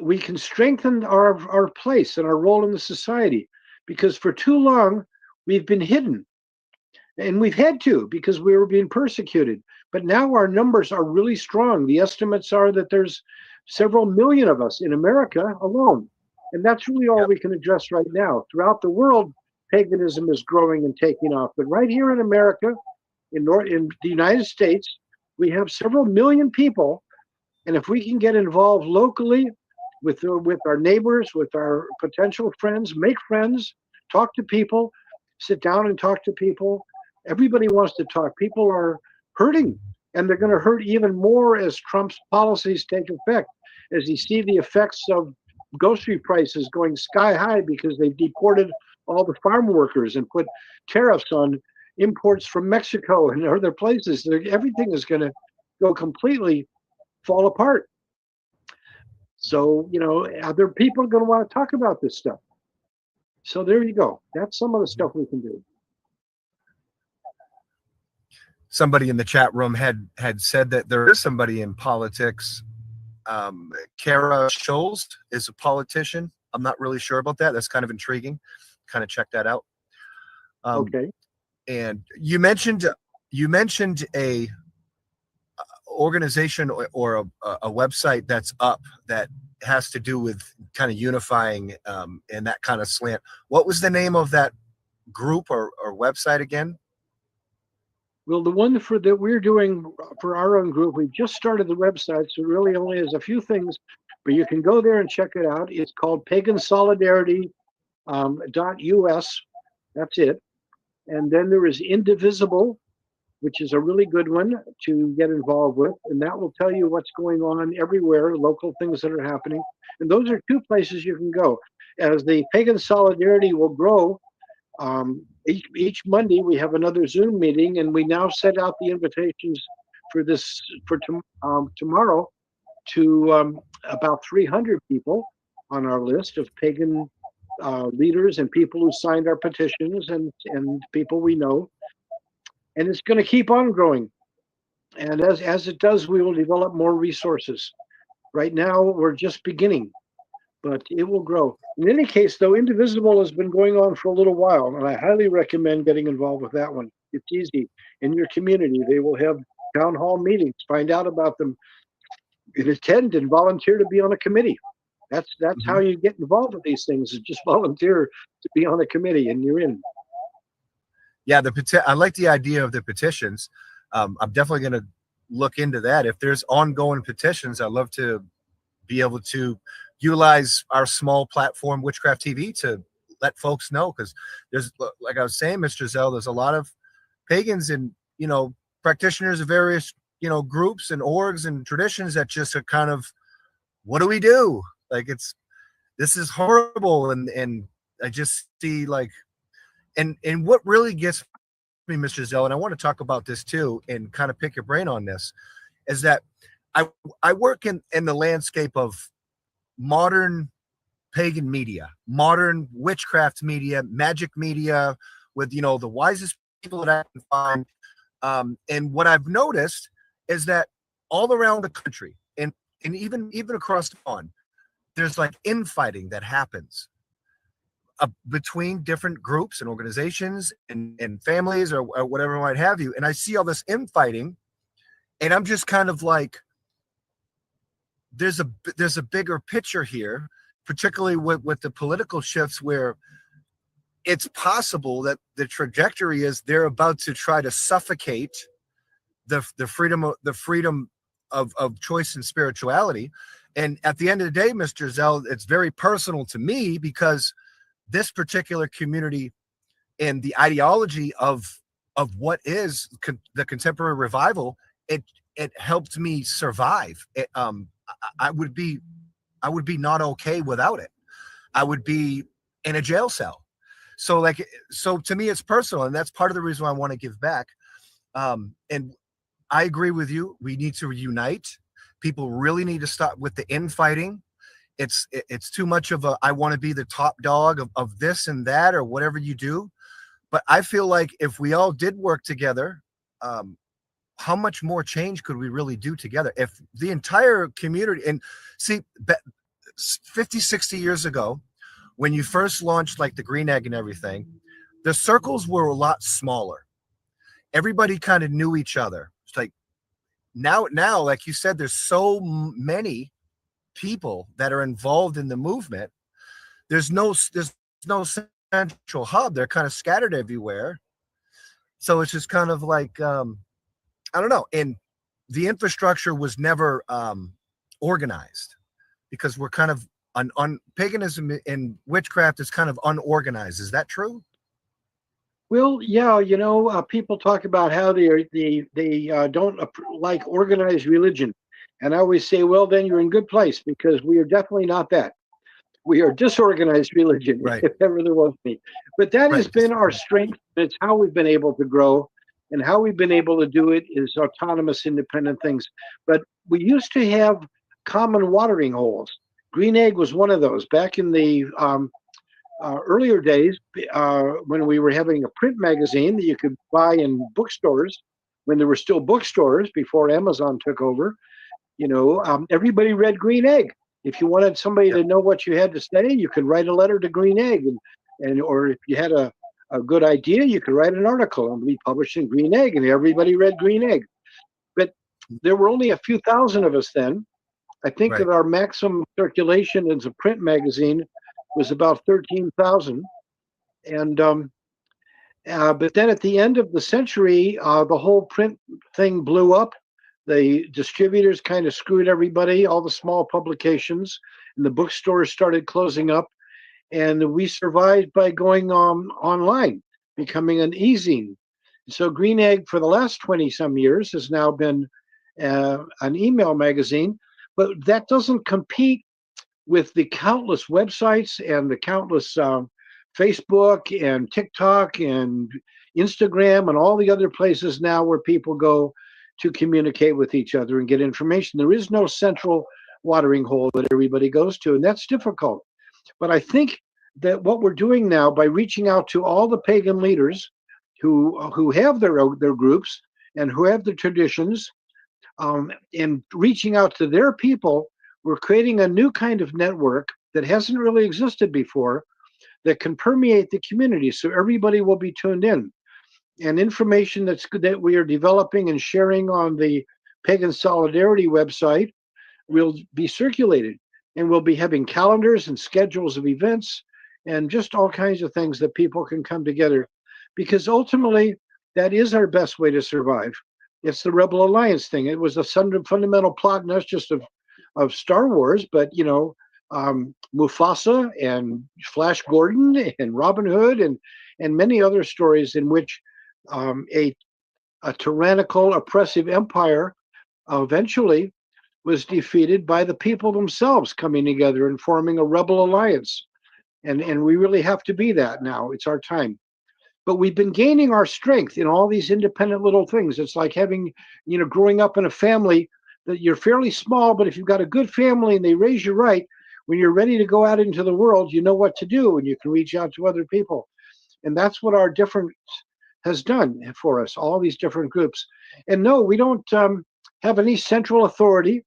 we can strengthen our place and our role in the society, because for too long we've been hidden, and we've had to, because we were being persecuted. But now our numbers are really strong. The estimates are that there's several million of us in America alone, and that's really all we can address right now. Throughout the world, paganism is growing and taking off, but right here in America, in the United States, we have several million people, and if we can get involved locally with our neighbors, with our potential friends, make friends, talk to people, sit down and talk to people. Everybody wants to talk. People are hurting, and they're going to hurt even more as Trump's policies take effect, as you see the effects of grocery prices going sky high because they've deported all the farm workers and put tariffs on imports from Mexico and other places. Everything is going to go completely fall apart. So, you know, other people are going to want to talk about this stuff. So there you go. That's some of the stuff we can do. Somebody in the chat room had said that there is somebody in politics. Kara Scholes is a politician. I'm not really sure about that. That's kind of intriguing. Kind of check that out. Okay. And you mentioned a organization or a website that's up that has to do with kind of unifying and that kind of slant. What was the name of that group or website again? Well, the one that we're doing for our own group, we just started the website, so it really only has a few things, but you can go there and check it out. It's called Pagan Solidarity .us. That's it. And then there is Indivisible, which is a really good one to get involved with, and that will tell you what's going on everywhere, local things that are happening. And those are two places you can go. As the Pagan Solidarity will grow, each Monday we have another Zoom meeting, and we now set out the invitations for tomorrow to about 300 people on our list of pagan leaders and people who signed our petitions and people we know. And it's going to keep on growing. And as it does, we will develop more resources. Right now, we're just beginning, but it will grow. In any case, though, Indivisible has been going on for a little while, and I highly recommend getting involved with that one. It's easy. In your community, they will have town hall meetings, find out about them, and attend and volunteer to be on a committee. That's how you get involved with these things, is just volunteer to be on a committee, and you're in. Yeah, I like the idea of the petitions. I'm definitely going to look into that. If there's ongoing petitions, I'd love to be able to utilize our small platform, Witchcraft TV, to let folks know, because there's, like I was saying, Mr. Zell, there's a lot of pagans and, you know, practitioners of various, you know, groups and orgs and traditions that just are kind of, what do we do? Like, this is horrible. And I just see, like, and what really gets me, Mr. Zell, and I want to talk about this too and kind of pick your brain on this, is that I work in the landscape of modern pagan media, modern witchcraft media, magic media, with, you know, the wisest people that I can find. And what I've noticed is that all around the country and even across the pond, there's like infighting that happens between different groups and organizations and families or whatever might have you. And I see all this infighting, and I'm just kind of like, there's a bigger picture here, particularly with the political shifts, where it's possible that the trajectory is they're about to try to suffocate the freedom of choice and spirituality. And at the end of the day, Mr. Zell, it's very personal to me, because this particular community and the ideology of what is the contemporary revival, it helped me survive. I would be not okay without it. I would be in a jail cell. So to me, it's personal, and that's part of the reason why I want to give back. And I agree with you. We need to unite. People really need to stop with the infighting it's too much of a, I want to be the top dog of this and that or whatever you do. But I feel like if we all did work together, how much more change could we really do together? If the entire community, and see, 50, 60 years ago, when you first launched like the Green Egg and everything, the circles were a lot smaller. Everybody kind of knew each other. It's like now, like you said, there's so many people that are involved in the movement. There's no central hub. They're kind of scattered everywhere. So it's just kind of like, I don't know. And the infrastructure was never organized, because we're kind of paganism and witchcraft is kind of unorganized. Is that true? Well, yeah, people talk about how they don't like organized religion, and I always say, well, then you're in good place, because we are definitely not that. We are disorganized religion, right, if ever there was any. But that has been our strength. It's how we've been able to grow, and how we've been able to do it is autonomous, independent things. But we used to have common watering holes. Green Egg was one of those back in the earlier days, when we were having a print magazine that you could buy in bookstores, when there were still bookstores before Amazon took over. Everybody read Green Egg. If you wanted somebody to know what you had to study, you could write a letter to Green Egg, and or if you had a good idea, you could write an article and be published in Green Egg, and everybody read Green Egg. But there were only a few thousand of us then. I think that our maximum circulation as a print magazine was about 13,000. And but then at the end of the century, the whole print thing blew up. The distributors kind of screwed everybody, all the small publications, and the bookstores started closing up. And we survived by going online, becoming an e-zine. So Green Egg for the last 20 some years has now been an email magazine, but that doesn't compete with the countless websites and the countless Facebook and TikTok and Instagram and all the other places now where people go to communicate with each other and get information. There is no central watering hole that everybody goes to, and that's difficult. But I think that what we're doing now by reaching out to all the pagan leaders who have their groups and who have the traditions, and reaching out to their people, we're creating a new kind of network that hasn't really existed before, that can permeate the community, so everybody will be tuned in. And information that we are developing and sharing on the Pagan Solidarity website will be circulated, and we'll be having calendars and schedules of events and just all kinds of things that people can come together, because ultimately that is our best way to survive. It's the Rebel Alliance thing. It was a fundamental plot, not just of Star Wars, but Mufasa and Flash Gordon and Robin Hood and many other stories in which a tyrannical, oppressive empire eventually was defeated by the people themselves coming together and forming a rebel alliance. And we really have to be that now. It's our time. But we've been gaining our strength in all these independent little things. It's like having, growing up in a family that you're fairly small, but if you've got a good family and they raise you right, when you're ready to go out into the world, you know what to do, and you can reach out to other people. And that's what our difference has done for us, all these different groups. And no, we don't have any central authority.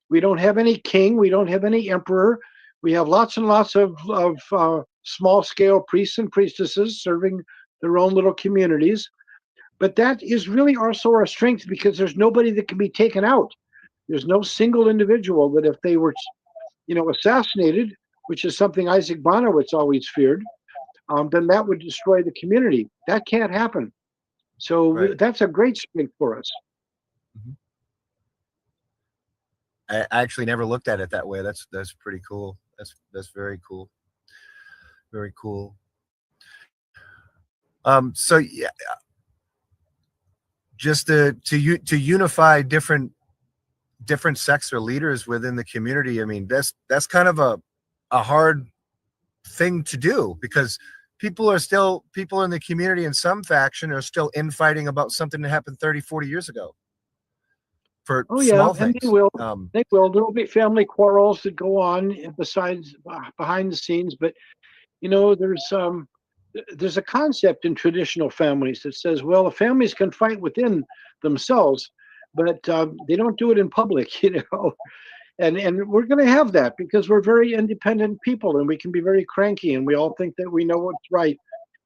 We don't have any king. We don't have any emperor. We have lots and lots of small-scale priests and priestesses serving their own little communities. But that is really also our strength, because there's nobody that can be taken out. There's no single individual that if they were, assassinated, which is something Isaac Bonowitz always feared, then that would destroy the community. That can't happen. So that's a great strength for us. I actually never looked at it that way. That's pretty cool. That's very cool. Very cool. So yeah, just to unify different sects or leaders within the community. I mean, that's kind of a hard thing to do, because people in the community in some faction are still infighting about something that happened 30, 40 years ago. for Oh yeah, small and things. they will. They will. There will be family quarrels that go on besides behind the scenes, but you know, there's a concept in traditional families that says, well, the families can fight within themselves, but they don't do it in public, you know. And we're going to have that because we're very independent people, and we can be very cranky, and we all think that we know what's right,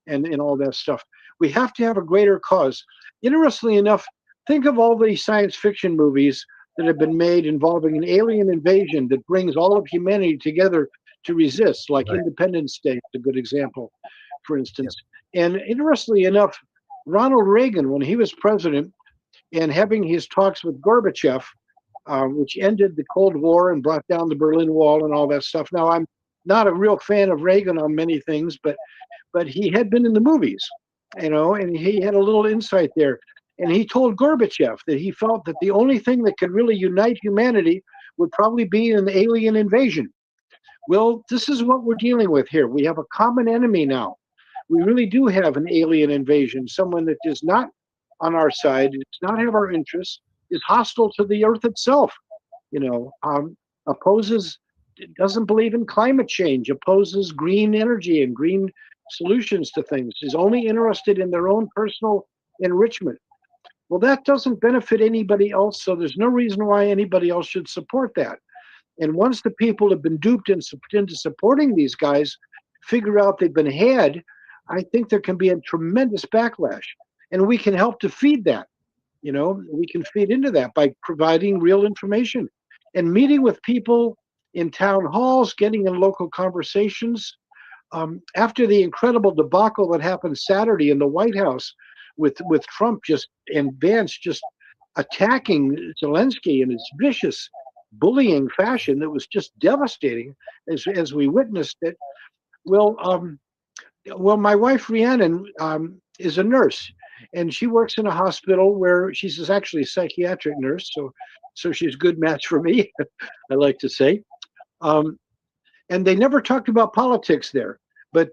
and all that stuff. We have to have a greater cause. Interestingly enough, think of all the science fiction movies that have been made involving an alien invasion that brings all of humanity together to resist, like Right. Independence Day is a good example, for Yep. instance. And interestingly enough, Ronald Reagan, when he was president and having his talks with Gorbachev, which ended the Cold War and brought down the Berlin Wall and all that stuff. Now, I'm not a real fan of Reagan on many things, but he had been in the movies, you know, and he had a little insight there. And he told Gorbachev that he felt that the only thing that could really unite humanity would probably be an alien invasion. Well, this is what we're dealing with here. We have a common enemy now. We really do have an alien invasion, someone that is not on our side, does not have our interests, is hostile to the earth itself, you know, opposes, doesn't believe in climate change, opposes green energy and green solutions to things, is only interested in their own personal enrichment. Well, that doesn't benefit anybody else, so there's no reason why anybody else should support that. And once the people have been duped into supporting these guys, figure out they've been had, I think there can be a tremendous backlash. And we can help to feed that. You know, we can feed into that by providing real information and meeting with people in town halls, getting in local conversations. After the incredible debacle that happened Saturday in the White House with Trump just and Vance just attacking Zelensky in his vicious bullying fashion that was just devastating as we witnessed it. Well, my wife Rhiannon is a nurse, and she works in a hospital where she's actually a psychiatric nurse, so she's a good match for me. I like to say, and they never talked about politics there, but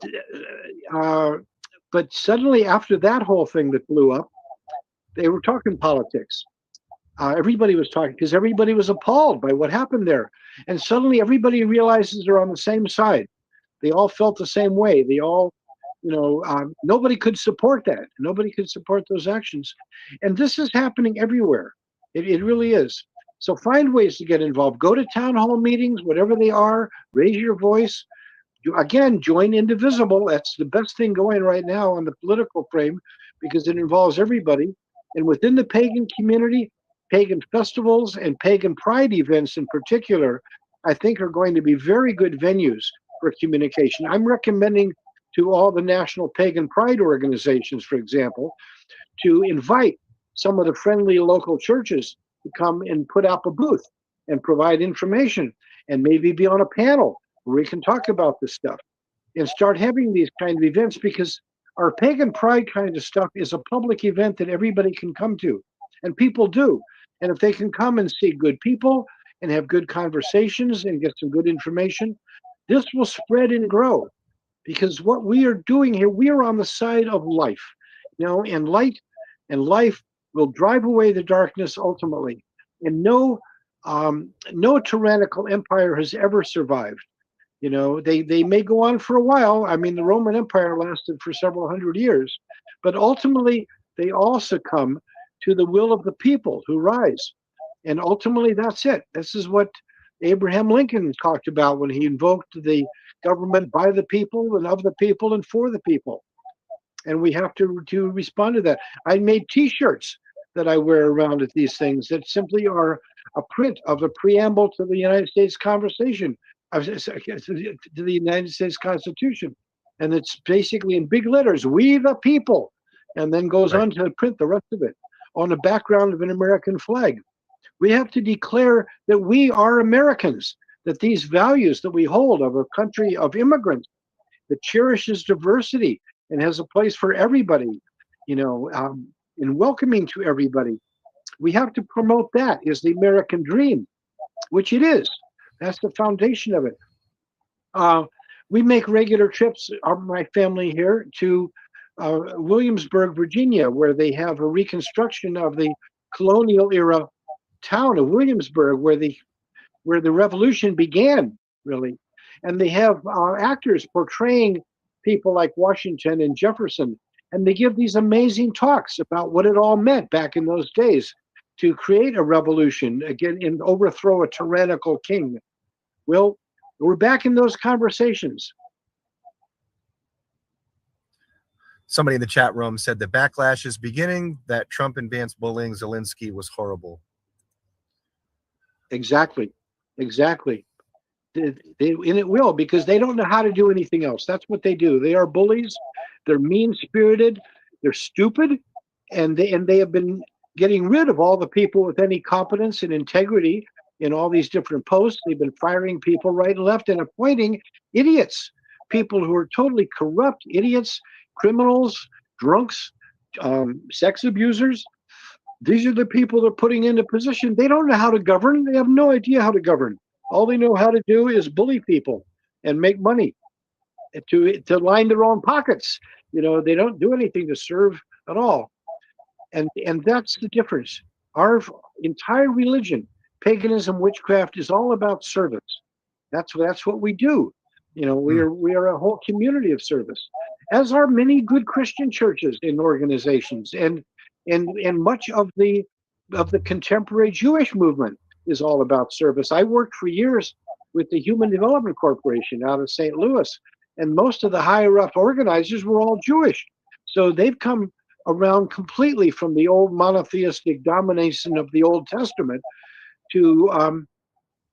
suddenly after that whole thing that blew up, they were talking politics. Everybody was talking because everybody was appalled by what happened there, and suddenly everybody realizes they're on the same side. They all felt the same way. They all, you know, nobody could support that. Nobody could support those actions. And this is happening everywhere. It really is. So find ways to get involved. Go to town hall meetings, whatever they are, raise your voice. Again, join Indivisible. That's the best thing going right now on the political frame because it involves everybody. And within the pagan community, pagan festivals and pagan pride events in particular, I think are going to be very good venues for communication. I'm recommending to all the national pagan pride organizations, for example, to invite some of the friendly local churches to come and put up a booth and provide information and maybe be on a panel where we can talk about this stuff and start having these kind of events because our pagan pride kind of stuff is a public event that everybody can come to, and people do. And if they can come and see good people and have good conversations and get some good information, this will spread and grow. Because what we are doing here, we are on the side of life, you know, and light and life will drive away the darkness ultimately. And no tyrannical empire has ever survived. You know, they may go on for a while. I mean, the Roman Empire lasted for several hundred years, but ultimately they all succumb to the will of the people who rise. And ultimately, that's it. This is what Abraham Lincoln talked about when he invoked the government by the people and of the people and for the people. And we have to respond to that. I made T-shirts that I wear around at these things that simply are a print of a preamble to the United States Conversation, to the United States Constitution. And it's basically in big letters, "We the people," and then goes on to print the rest of it on the background of an American flag. We have to declare that we are Americans, that these values that we hold of a country of immigrants that cherishes diversity and has a place for everybody, you know, and welcoming to everybody. We have to promote that as the American dream, which it is. That's the foundation of it. We make regular trips, my family here, to Williamsburg, Virginia, where they have a reconstruction of the colonial era town of Williamsburg where the revolution began, really. And they have actors portraying people like Washington and Jefferson, and they give these amazing talks about what it all meant back in those days to create a revolution again and overthrow a tyrannical king. Well, we're back in those conversations. Somebody in the chat room said the backlash is beginning, that Trump and Vance bullying Zelensky was horrible. Exactly. And it will, because they don't know how to do anything else. That's what they do. They are bullies. They're mean-spirited. They're stupid, and they have been getting rid of all the people with any competence and integrity in all these different posts. They've been firing people right and left and appointing idiots, people who are totally corrupt, idiots, criminals, drunks, sex abusers. These are the people they're putting into position. They don't know how to govern. They have no idea how to govern. All they know how to do is bully people and make money to line their own pockets. You know, they don't do anything to serve at all. And that's the difference. Our entire religion, paganism, witchcraft, is all about service. That's what we do. You know, we are a whole community of service, as are many good Christian churches and organizations, and much of the contemporary Jewish movement is all about service. I worked for years with the Human Development Corporation out of St. Louis, and most of the higher up organizers were all Jewish. So they've come around completely from the old monotheistic domination of the Old Testament to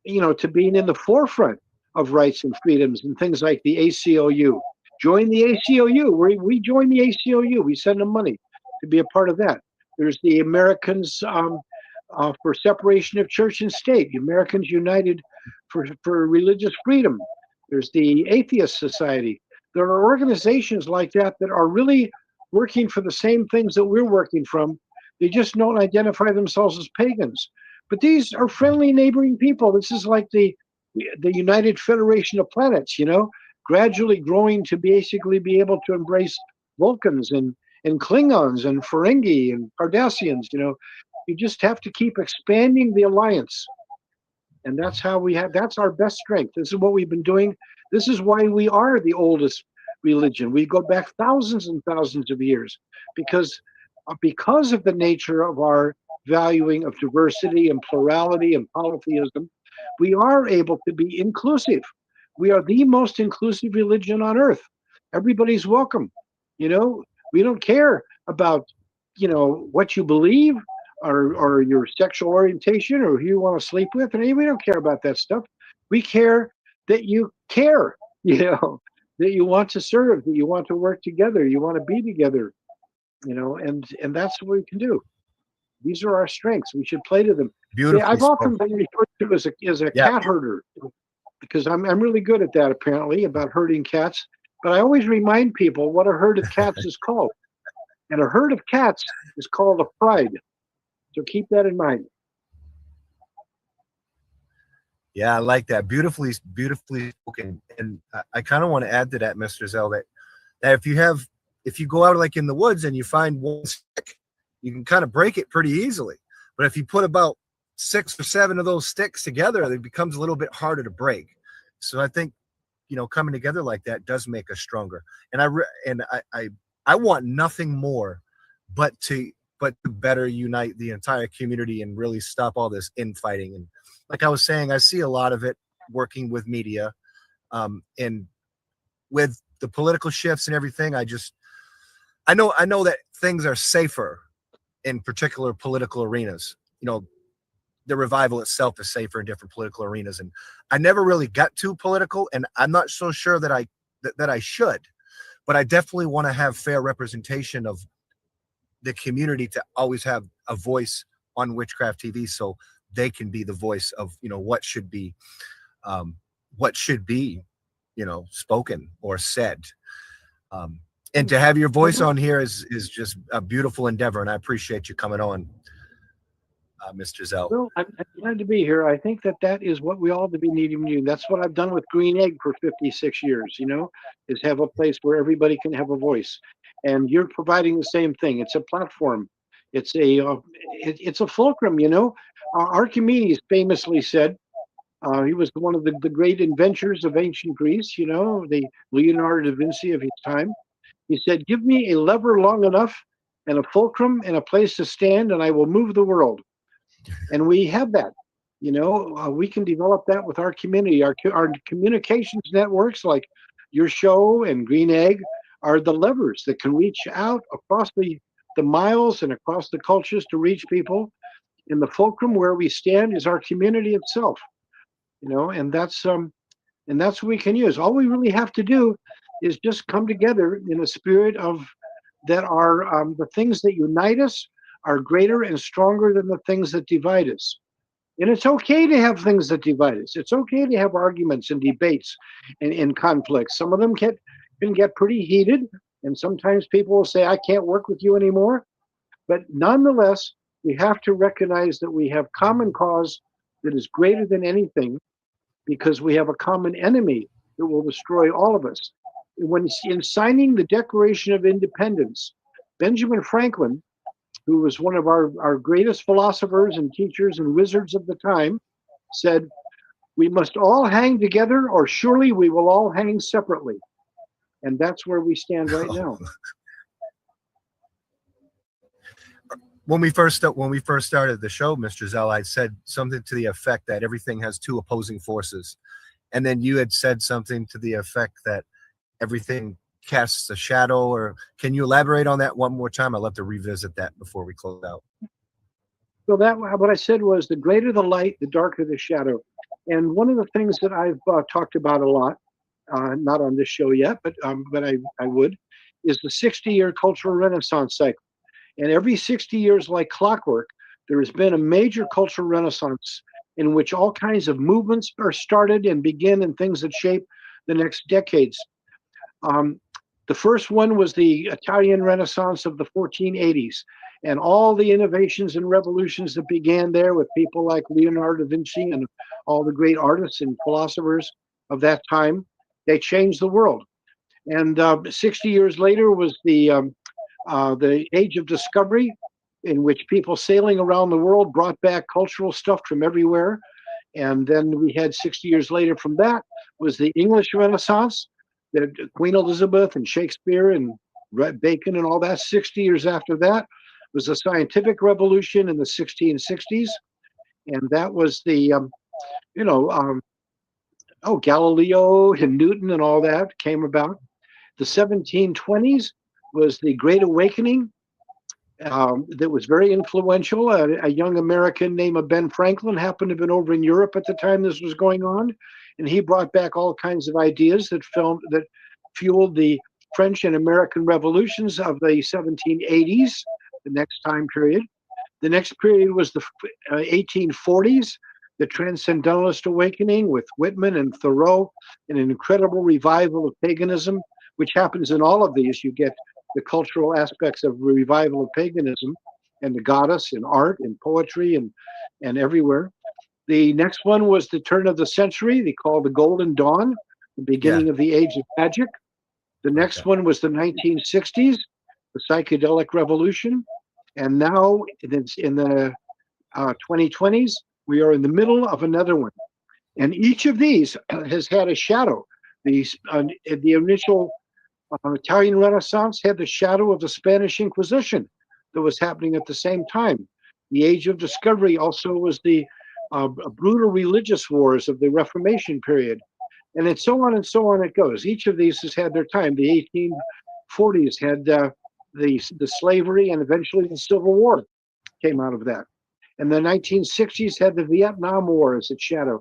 to being in the forefront of rights and freedoms and things like the ACLU. Join the ACLU. We join the ACLU. We send them money to be a part of that. There's the Americans for Separation of Church and State, Americans United for Religious Freedom. There's the Atheist Society. There are organizations like that that are really working for the same things that we're working from. They just don't identify themselves as pagans. But these are friendly neighboring people. This is like the United Federation of Planets, you know, gradually growing to basically be able to embrace Vulcans and Klingons and Ferengi and Cardassians. You know, you just have to keep expanding the alliance. And that's how that's our best strength. This is what we've been doing. This is why we are the oldest religion. We go back thousands and thousands of years because of the nature of our valuing of diversity and plurality and polytheism. We are able to be inclusive. We are the most inclusive religion on earth. Everybody's welcome. You know, we don't care about, you know, what you believe or your sexual orientation or who you want to sleep with. And we don't care about that stuff. We care that you care, you know, that you want to serve, that you want to work together, you want to be together, you know, and that's what we can do. These are our strengths. We should play to them. See, I've often been referred to as a cat herder because I'm really good at that, apparently, about herding cats. But I always remind people what a herd of cats is called. And a herd of cats is called a pride. So keep that in mind. Yeah, I like that. Beautifully spoken. And I kind of want to add to that, Mr. Zell, that if you go out like in the woods and you find one stick, you can kind of break it pretty easily. But if you put about 6 or 7 of those sticks together, it becomes a little bit harder to break. So I think, you know, coming together like that does make us stronger. And I want nothing more but to better unite the entire community and really stop all this infighting. And like I was saying, I see a lot of it working with media, and with the political shifts and everything. I know that things are safer in particular political arenas. You know, the revival itself is safer in different political arenas. And I never really got too political, and I'm not so sure that I should, but I definitely want to have fair representation of the community to always have a voice on Witchcraft TV, so they can be the voice of, you know, what should be, you know, spoken or said. And to have your voice on here is just a beautiful endeavor, and I appreciate you coming on, Mr. Zell. Well, I'm glad to be here. I think that is what we all be needing to do. That's what I've done with Green Egg for 56 years, you know, is have a place where everybody can have a voice. And you're providing the same thing. It's a platform. It's it's a fulcrum, you know. Archimedes famously said, he was one of the great inventors of ancient Greece, you know, the Leonardo da Vinci of his time. He said, "Give me a lever long enough and a fulcrum and a place to stand, and I will move the world." And we have that. You know, we can develop that with our community. Our communications networks, like your show and Green Egg, are the levers that can reach out across the miles and across the cultures to reach people. And the fulcrum where we stand is our community itself. You know, and that's what we can use. All we really have to do is just come together in a spirit of that are the things that unite us are greater and stronger than the things that divide us. And it's okay to have things that divide us. It's okay to have arguments and debates and conflicts. Some of them can get pretty heated, and sometimes people will say, "I can't work with you anymore." But nonetheless, we have to recognize that we have common cause that is greater than anything, because we have a common enemy that will destroy all of us. When in signing the Declaration of Independence, Benjamin Franklin, who was one of our greatest philosophers and teachers and wizards of the time, said, "We must all hang together, or surely we will all hang separately." And that's where we stand right now. When we first started the show, Mr. Zell, I said something to the effect that everything has two opposing forces, and then you had said something to the effect that everything casts a shadow. Or can you elaborate on that one more time? I'd love to revisit that before we close out. So that what I said was, the greater the light, the darker the shadow. And one of the things that I've talked about a lot, not on this show yet, but I would, is the 60-year cultural renaissance cycle. And every 60 years, like clockwork, there has been a major cultural renaissance in which all kinds of movements are started and begin, and things that shape the next decades. The first one was the Italian Renaissance of the 1480s, and all the innovations and revolutions that began there with people like Leonardo da Vinci and all the great artists and philosophers of that time. They changed the world. And 60 years later was the age of discovery, in which people sailing around the world brought back cultural stuff from everywhere. And then we had 60 years later from that was the English Renaissance, that Queen Elizabeth and Shakespeare and Bacon and all that. 60 years after that was the scientific revolution in the 1660s. And that was the, Galileo and Newton and all that came about. The 1720s was the Great Awakening, that was very influential. A young American named Ben Franklin happened to have been over in Europe at the time this was going on, and he brought back all kinds of ideas that fueled the French and American revolutions of the 1780s, the next time period. The next period was the 1840s, the Transcendentalist Awakening with Whitman and Thoreau, and an incredible revival of paganism, which happens in all of these. You get the cultural aspects of revival of paganism and the goddess in art and poetry and everywhere. The next one was the turn of the century, they call the Golden Dawn, the beginning of the age of magic. The next one was the 1960s, the psychedelic revolution. And now in the 2020s, we are in the middle of another one. And each of these has had a shadow. The initial Italian Renaissance had the shadow of the Spanish Inquisition that was happening at the same time. The Age of Discovery also was the brutal religious wars of the Reformation period. And it's so on and so on it goes. Each of these has had their time. The 1840s had the slavery, and eventually the Civil War came out of that. And the 1960s had the Vietnam War as its shadow.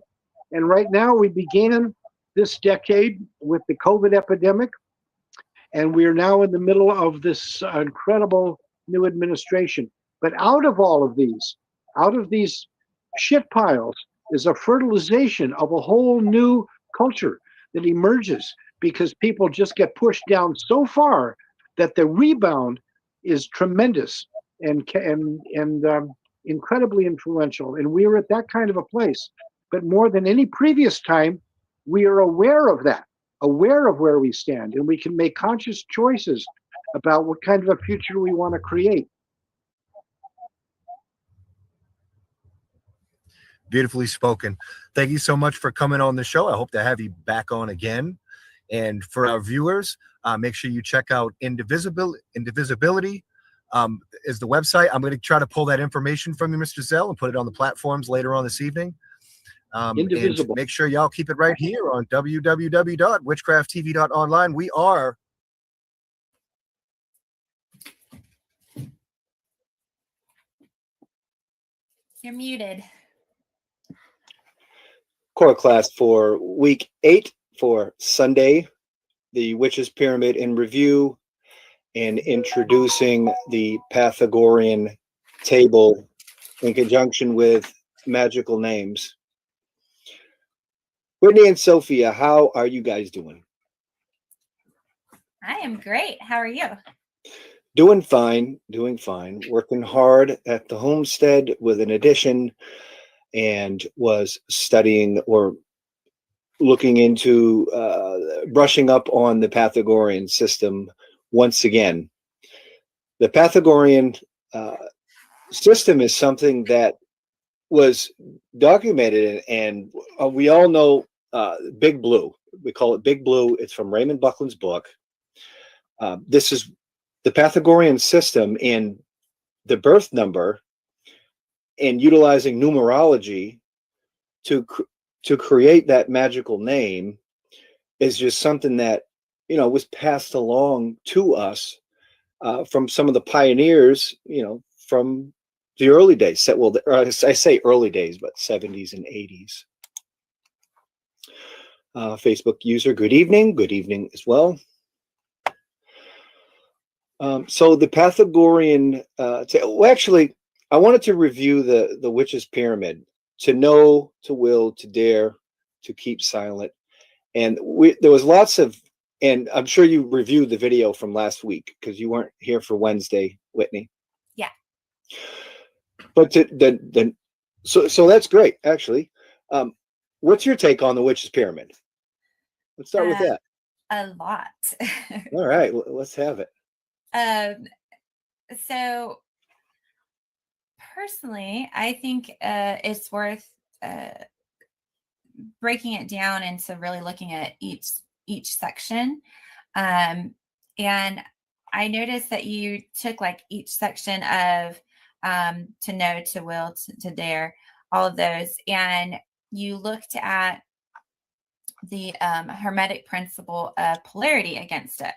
And right now we began this decade with the COVID epidemic, and we are now in the middle of this incredible new administration. But out of all of these shit piles, is a fertilization of a whole new culture that emerges, because people just get pushed down so far that the rebound is tremendous and incredibly influential. And we are at that kind of a place. But more than any previous time, we are aware of that, aware of where we stand, and we can make conscious choices about what kind of a future we want to create. Beautifully spoken. Thank you so much for coming on the show. I hope to have you back on again. And for our viewers, make sure you check out Indivisibility is the website. I'm going to try to pull that information from you, Mr. Zell, and put it on the platforms later on this evening. And Indivisible. make sure y'all keep it right here on www.witchcrafttv.online. We are You're muted. Core class for week 8 for Sunday, the Witches Pyramid in review and introducing the Pythagorean table in conjunction with magical names. Whitney and Sophia, how are you guys doing? I am great. How are you? Doing fine, working hard at the homestead with an addition, and was studying or looking into brushing up on the Pythagorean system once again. The Pythagorean system is something that was documented, and we all know Big Blue. We call it Big Blue. It's from Raymond Buckland's book. This is the Pythagorean system, and the birth number, and utilizing numerology to create that magical name is just something that, you know, was passed along to us from some of the pioneers, you know, from the early days. Well, I say early days, but 70s and 80s. Facebook user, good evening as well. So the Pythagorean, well, actually, I wanted to review the Witch's Pyramid: to know, to will, to dare, to keep silent. And there was lots of, and I'm sure you reviewed the video from last week because you weren't here for Wednesday, Whitney. Yeah. But so that's great, actually. What's your take on the Witch's Pyramid? Let's start with that. A lot. All right, let's have it. So personally, I think it's worth breaking it down into really looking at each section. And I noticed that you took like each section of to know, to will, to dare, all of those, and you looked at the Hermetic principle of polarity against it.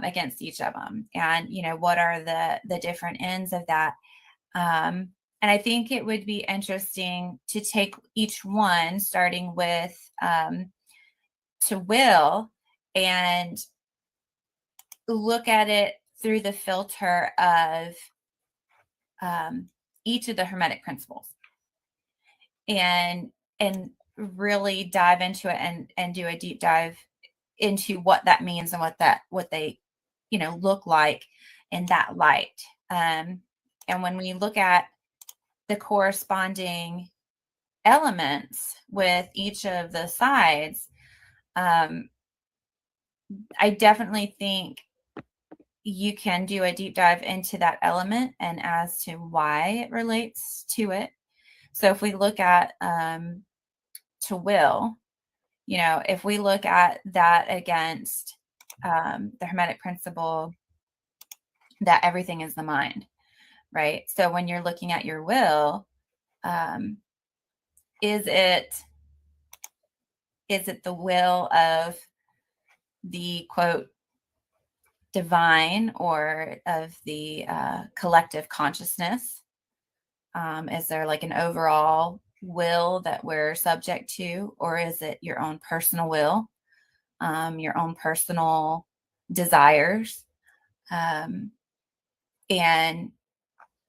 Against each of them, and you know, what are the different ends of that. And I think it would be interesting to take each one, starting with to will, and look at it through the filter of each of the Hermetic principles, and really dive into it and do a deep dive into what that means and what they, you know, look like in that light. And when we look at the corresponding elements with each of the sides, I definitely think you can do a deep dive into that element and as to why it relates to it. So if we look at to will, you know, if we look at that against the Hermetic principle that everything is the mind, right? So when you're looking at your will, is it the will of the quote divine, or of the collective consciousness? Is there like an overall will that we're subject to, or is it your own personal will, your own personal desires? And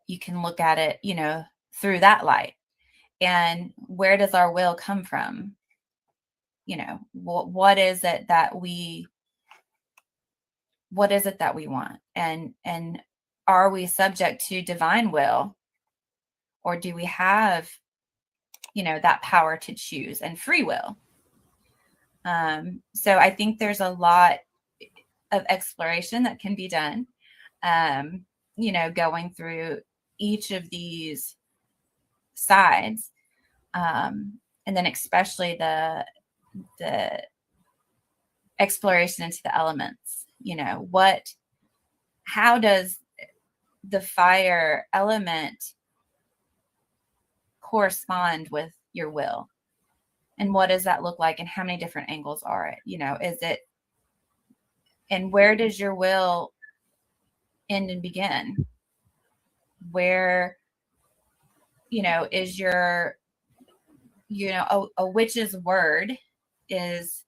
you can look at it, you know, through that light. And where does our will come from? You know, what is it that we want? And are we subject to divine will, or do we have, you know, that power to choose and free will? So I think there's a lot of exploration that can be done, you know, going through each of these sides. And then especially the exploration into the elements, how does the fire element correspond with your will? And what does that look like? And how many different angles are it? Is it, and where does your will end and begin? Where, is your, a witch's word is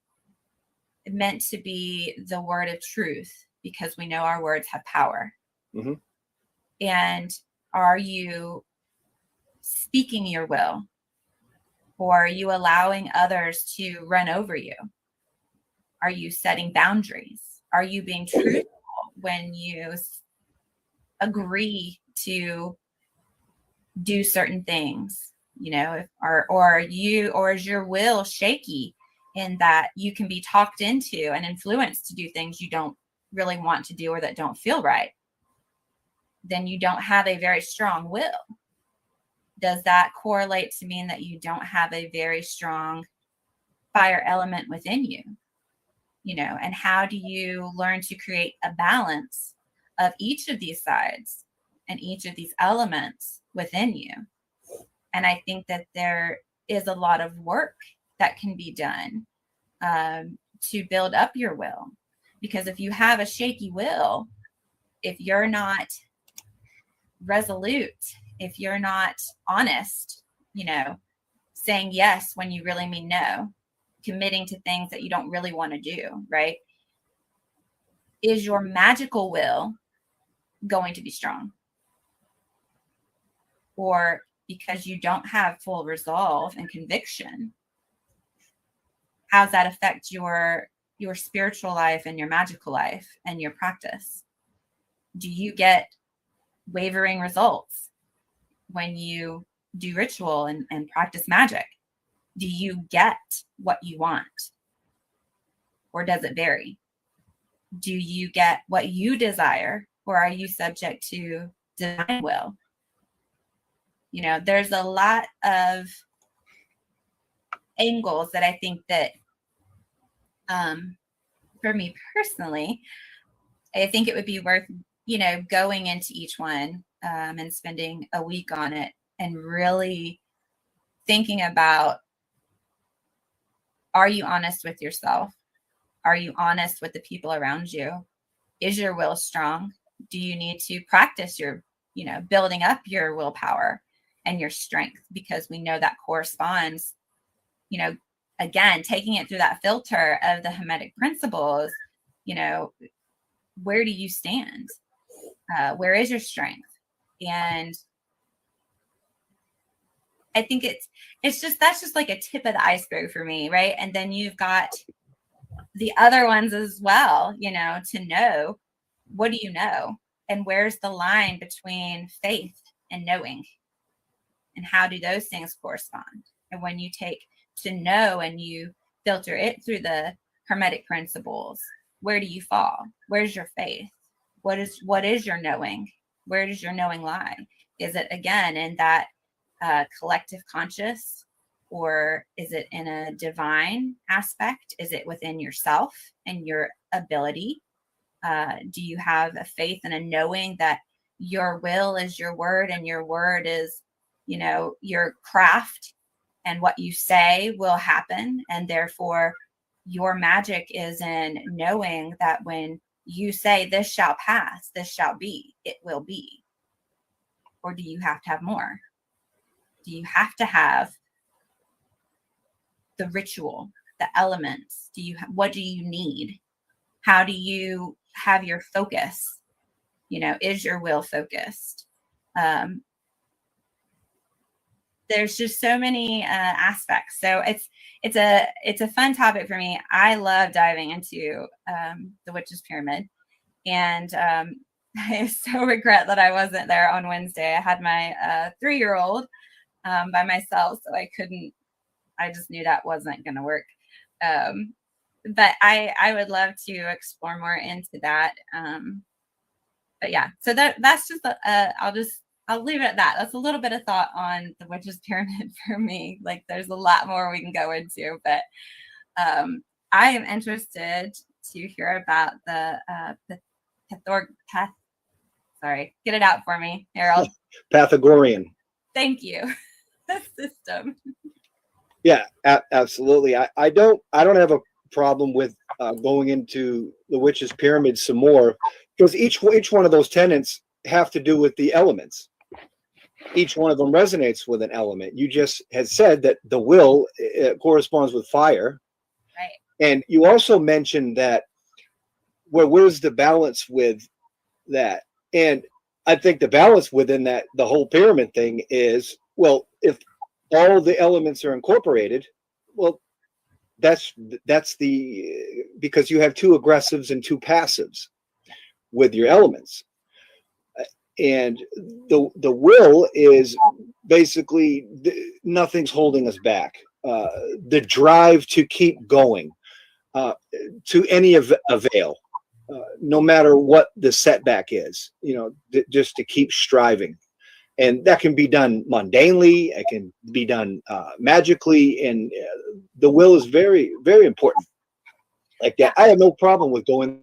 meant to be the word of truth, because we know our words have power. Mm-hmm. And are you speaking your will, or are you allowing others to run over you? Are you setting boundaries? Are you being truthful when you agree to do certain things? Or is your will shaky in that you can be talked into and influenced to do things you don't really want to do or that don't feel right? Then you don't have a very strong will. Does that correlate to mean that you don't have a very strong fire element within you? And how do you learn to create a balance of each of these sides and each of these elements within you? And I think that there is a lot of work that can be done to build up your will. Because if you have a shaky will, if you're not resolute, if you're not honest, saying yes when you really mean no, committing to things that you don't really want to do, right? Is your magical will going to be strong? Or because you don't have full resolve and conviction, how's that affect your spiritual life and your magical life and your practice? Do you get wavering results when you do ritual and practice magic? Do you get what you want? Or does it vary? Do you get what you desire, or are you subject to divine will? There's a lot of angles that I think that, for me personally, I think it would be worth, going into each one and spending a week on it and really thinking about, are you honest with yourself? Are you honest with the people around you? Is your will strong? Do you need to practice your, building up your willpower and your strength? Because we know that corresponds, again, taking it through that filter of the Hermetic principles, where do you stand? Where is your strength? And I think that's just like a tip of the iceberg for me, right? And then you've got the other ones as well, to know, what do you know? And where's the line between faith and knowing? And how do those things correspond? And when you take to know and you filter it through the Hermetic principles, where do you fall? Where's your faith? What is your knowing? Where does your knowing lie? Is it, again, in that collective conscious, or is it in a divine aspect? Is it within yourself and your ability? Do you have a faith and a knowing that your will is your word, and your word is, your craft, and what you say will happen, and therefore your magic is in knowing that when you say this shall pass, this shall be, it will be? Or do you have to have more? Do you have to have the ritual, the elements? What do you need? How do you have your focus? Is your will focused? There's just so many aspects. So it's a fun topic for me. I love diving into the Witch's Pyramid, and I so regret that I wasn't there on Wednesday. I had my 3-year-old by myself, so I just knew that wasn't going to work. But I would love to explore more into that. But yeah, so that's just I'll I'll leave it at that. That's a little bit of thought on the witch's pyramid for me. Like there's a lot more we can go into, but I am interested to hear about the sorry, get it out for me, Harold. Pythagorean. Thank you. System. Yeah, absolutely. I don't have a problem with going into the witch's pyramid some more, because each one of those tenets have to do with the elements. Each one of them resonates with an element. You just had said that the will corresponds with fire, right? And you also mentioned that where's the balance with that? And I think the balance within that, the whole pyramid thing is, well, if all the elements are incorporated, well, that's because you have 2 aggressives and 2 passives with your elements. And the will is basically nothing's holding us back. The drive to keep going, to any avail, no matter what the setback is, just to keep striving. And that can be done mundanely. It can be done magically. And the will is very, very important. Like that. I have no problem with going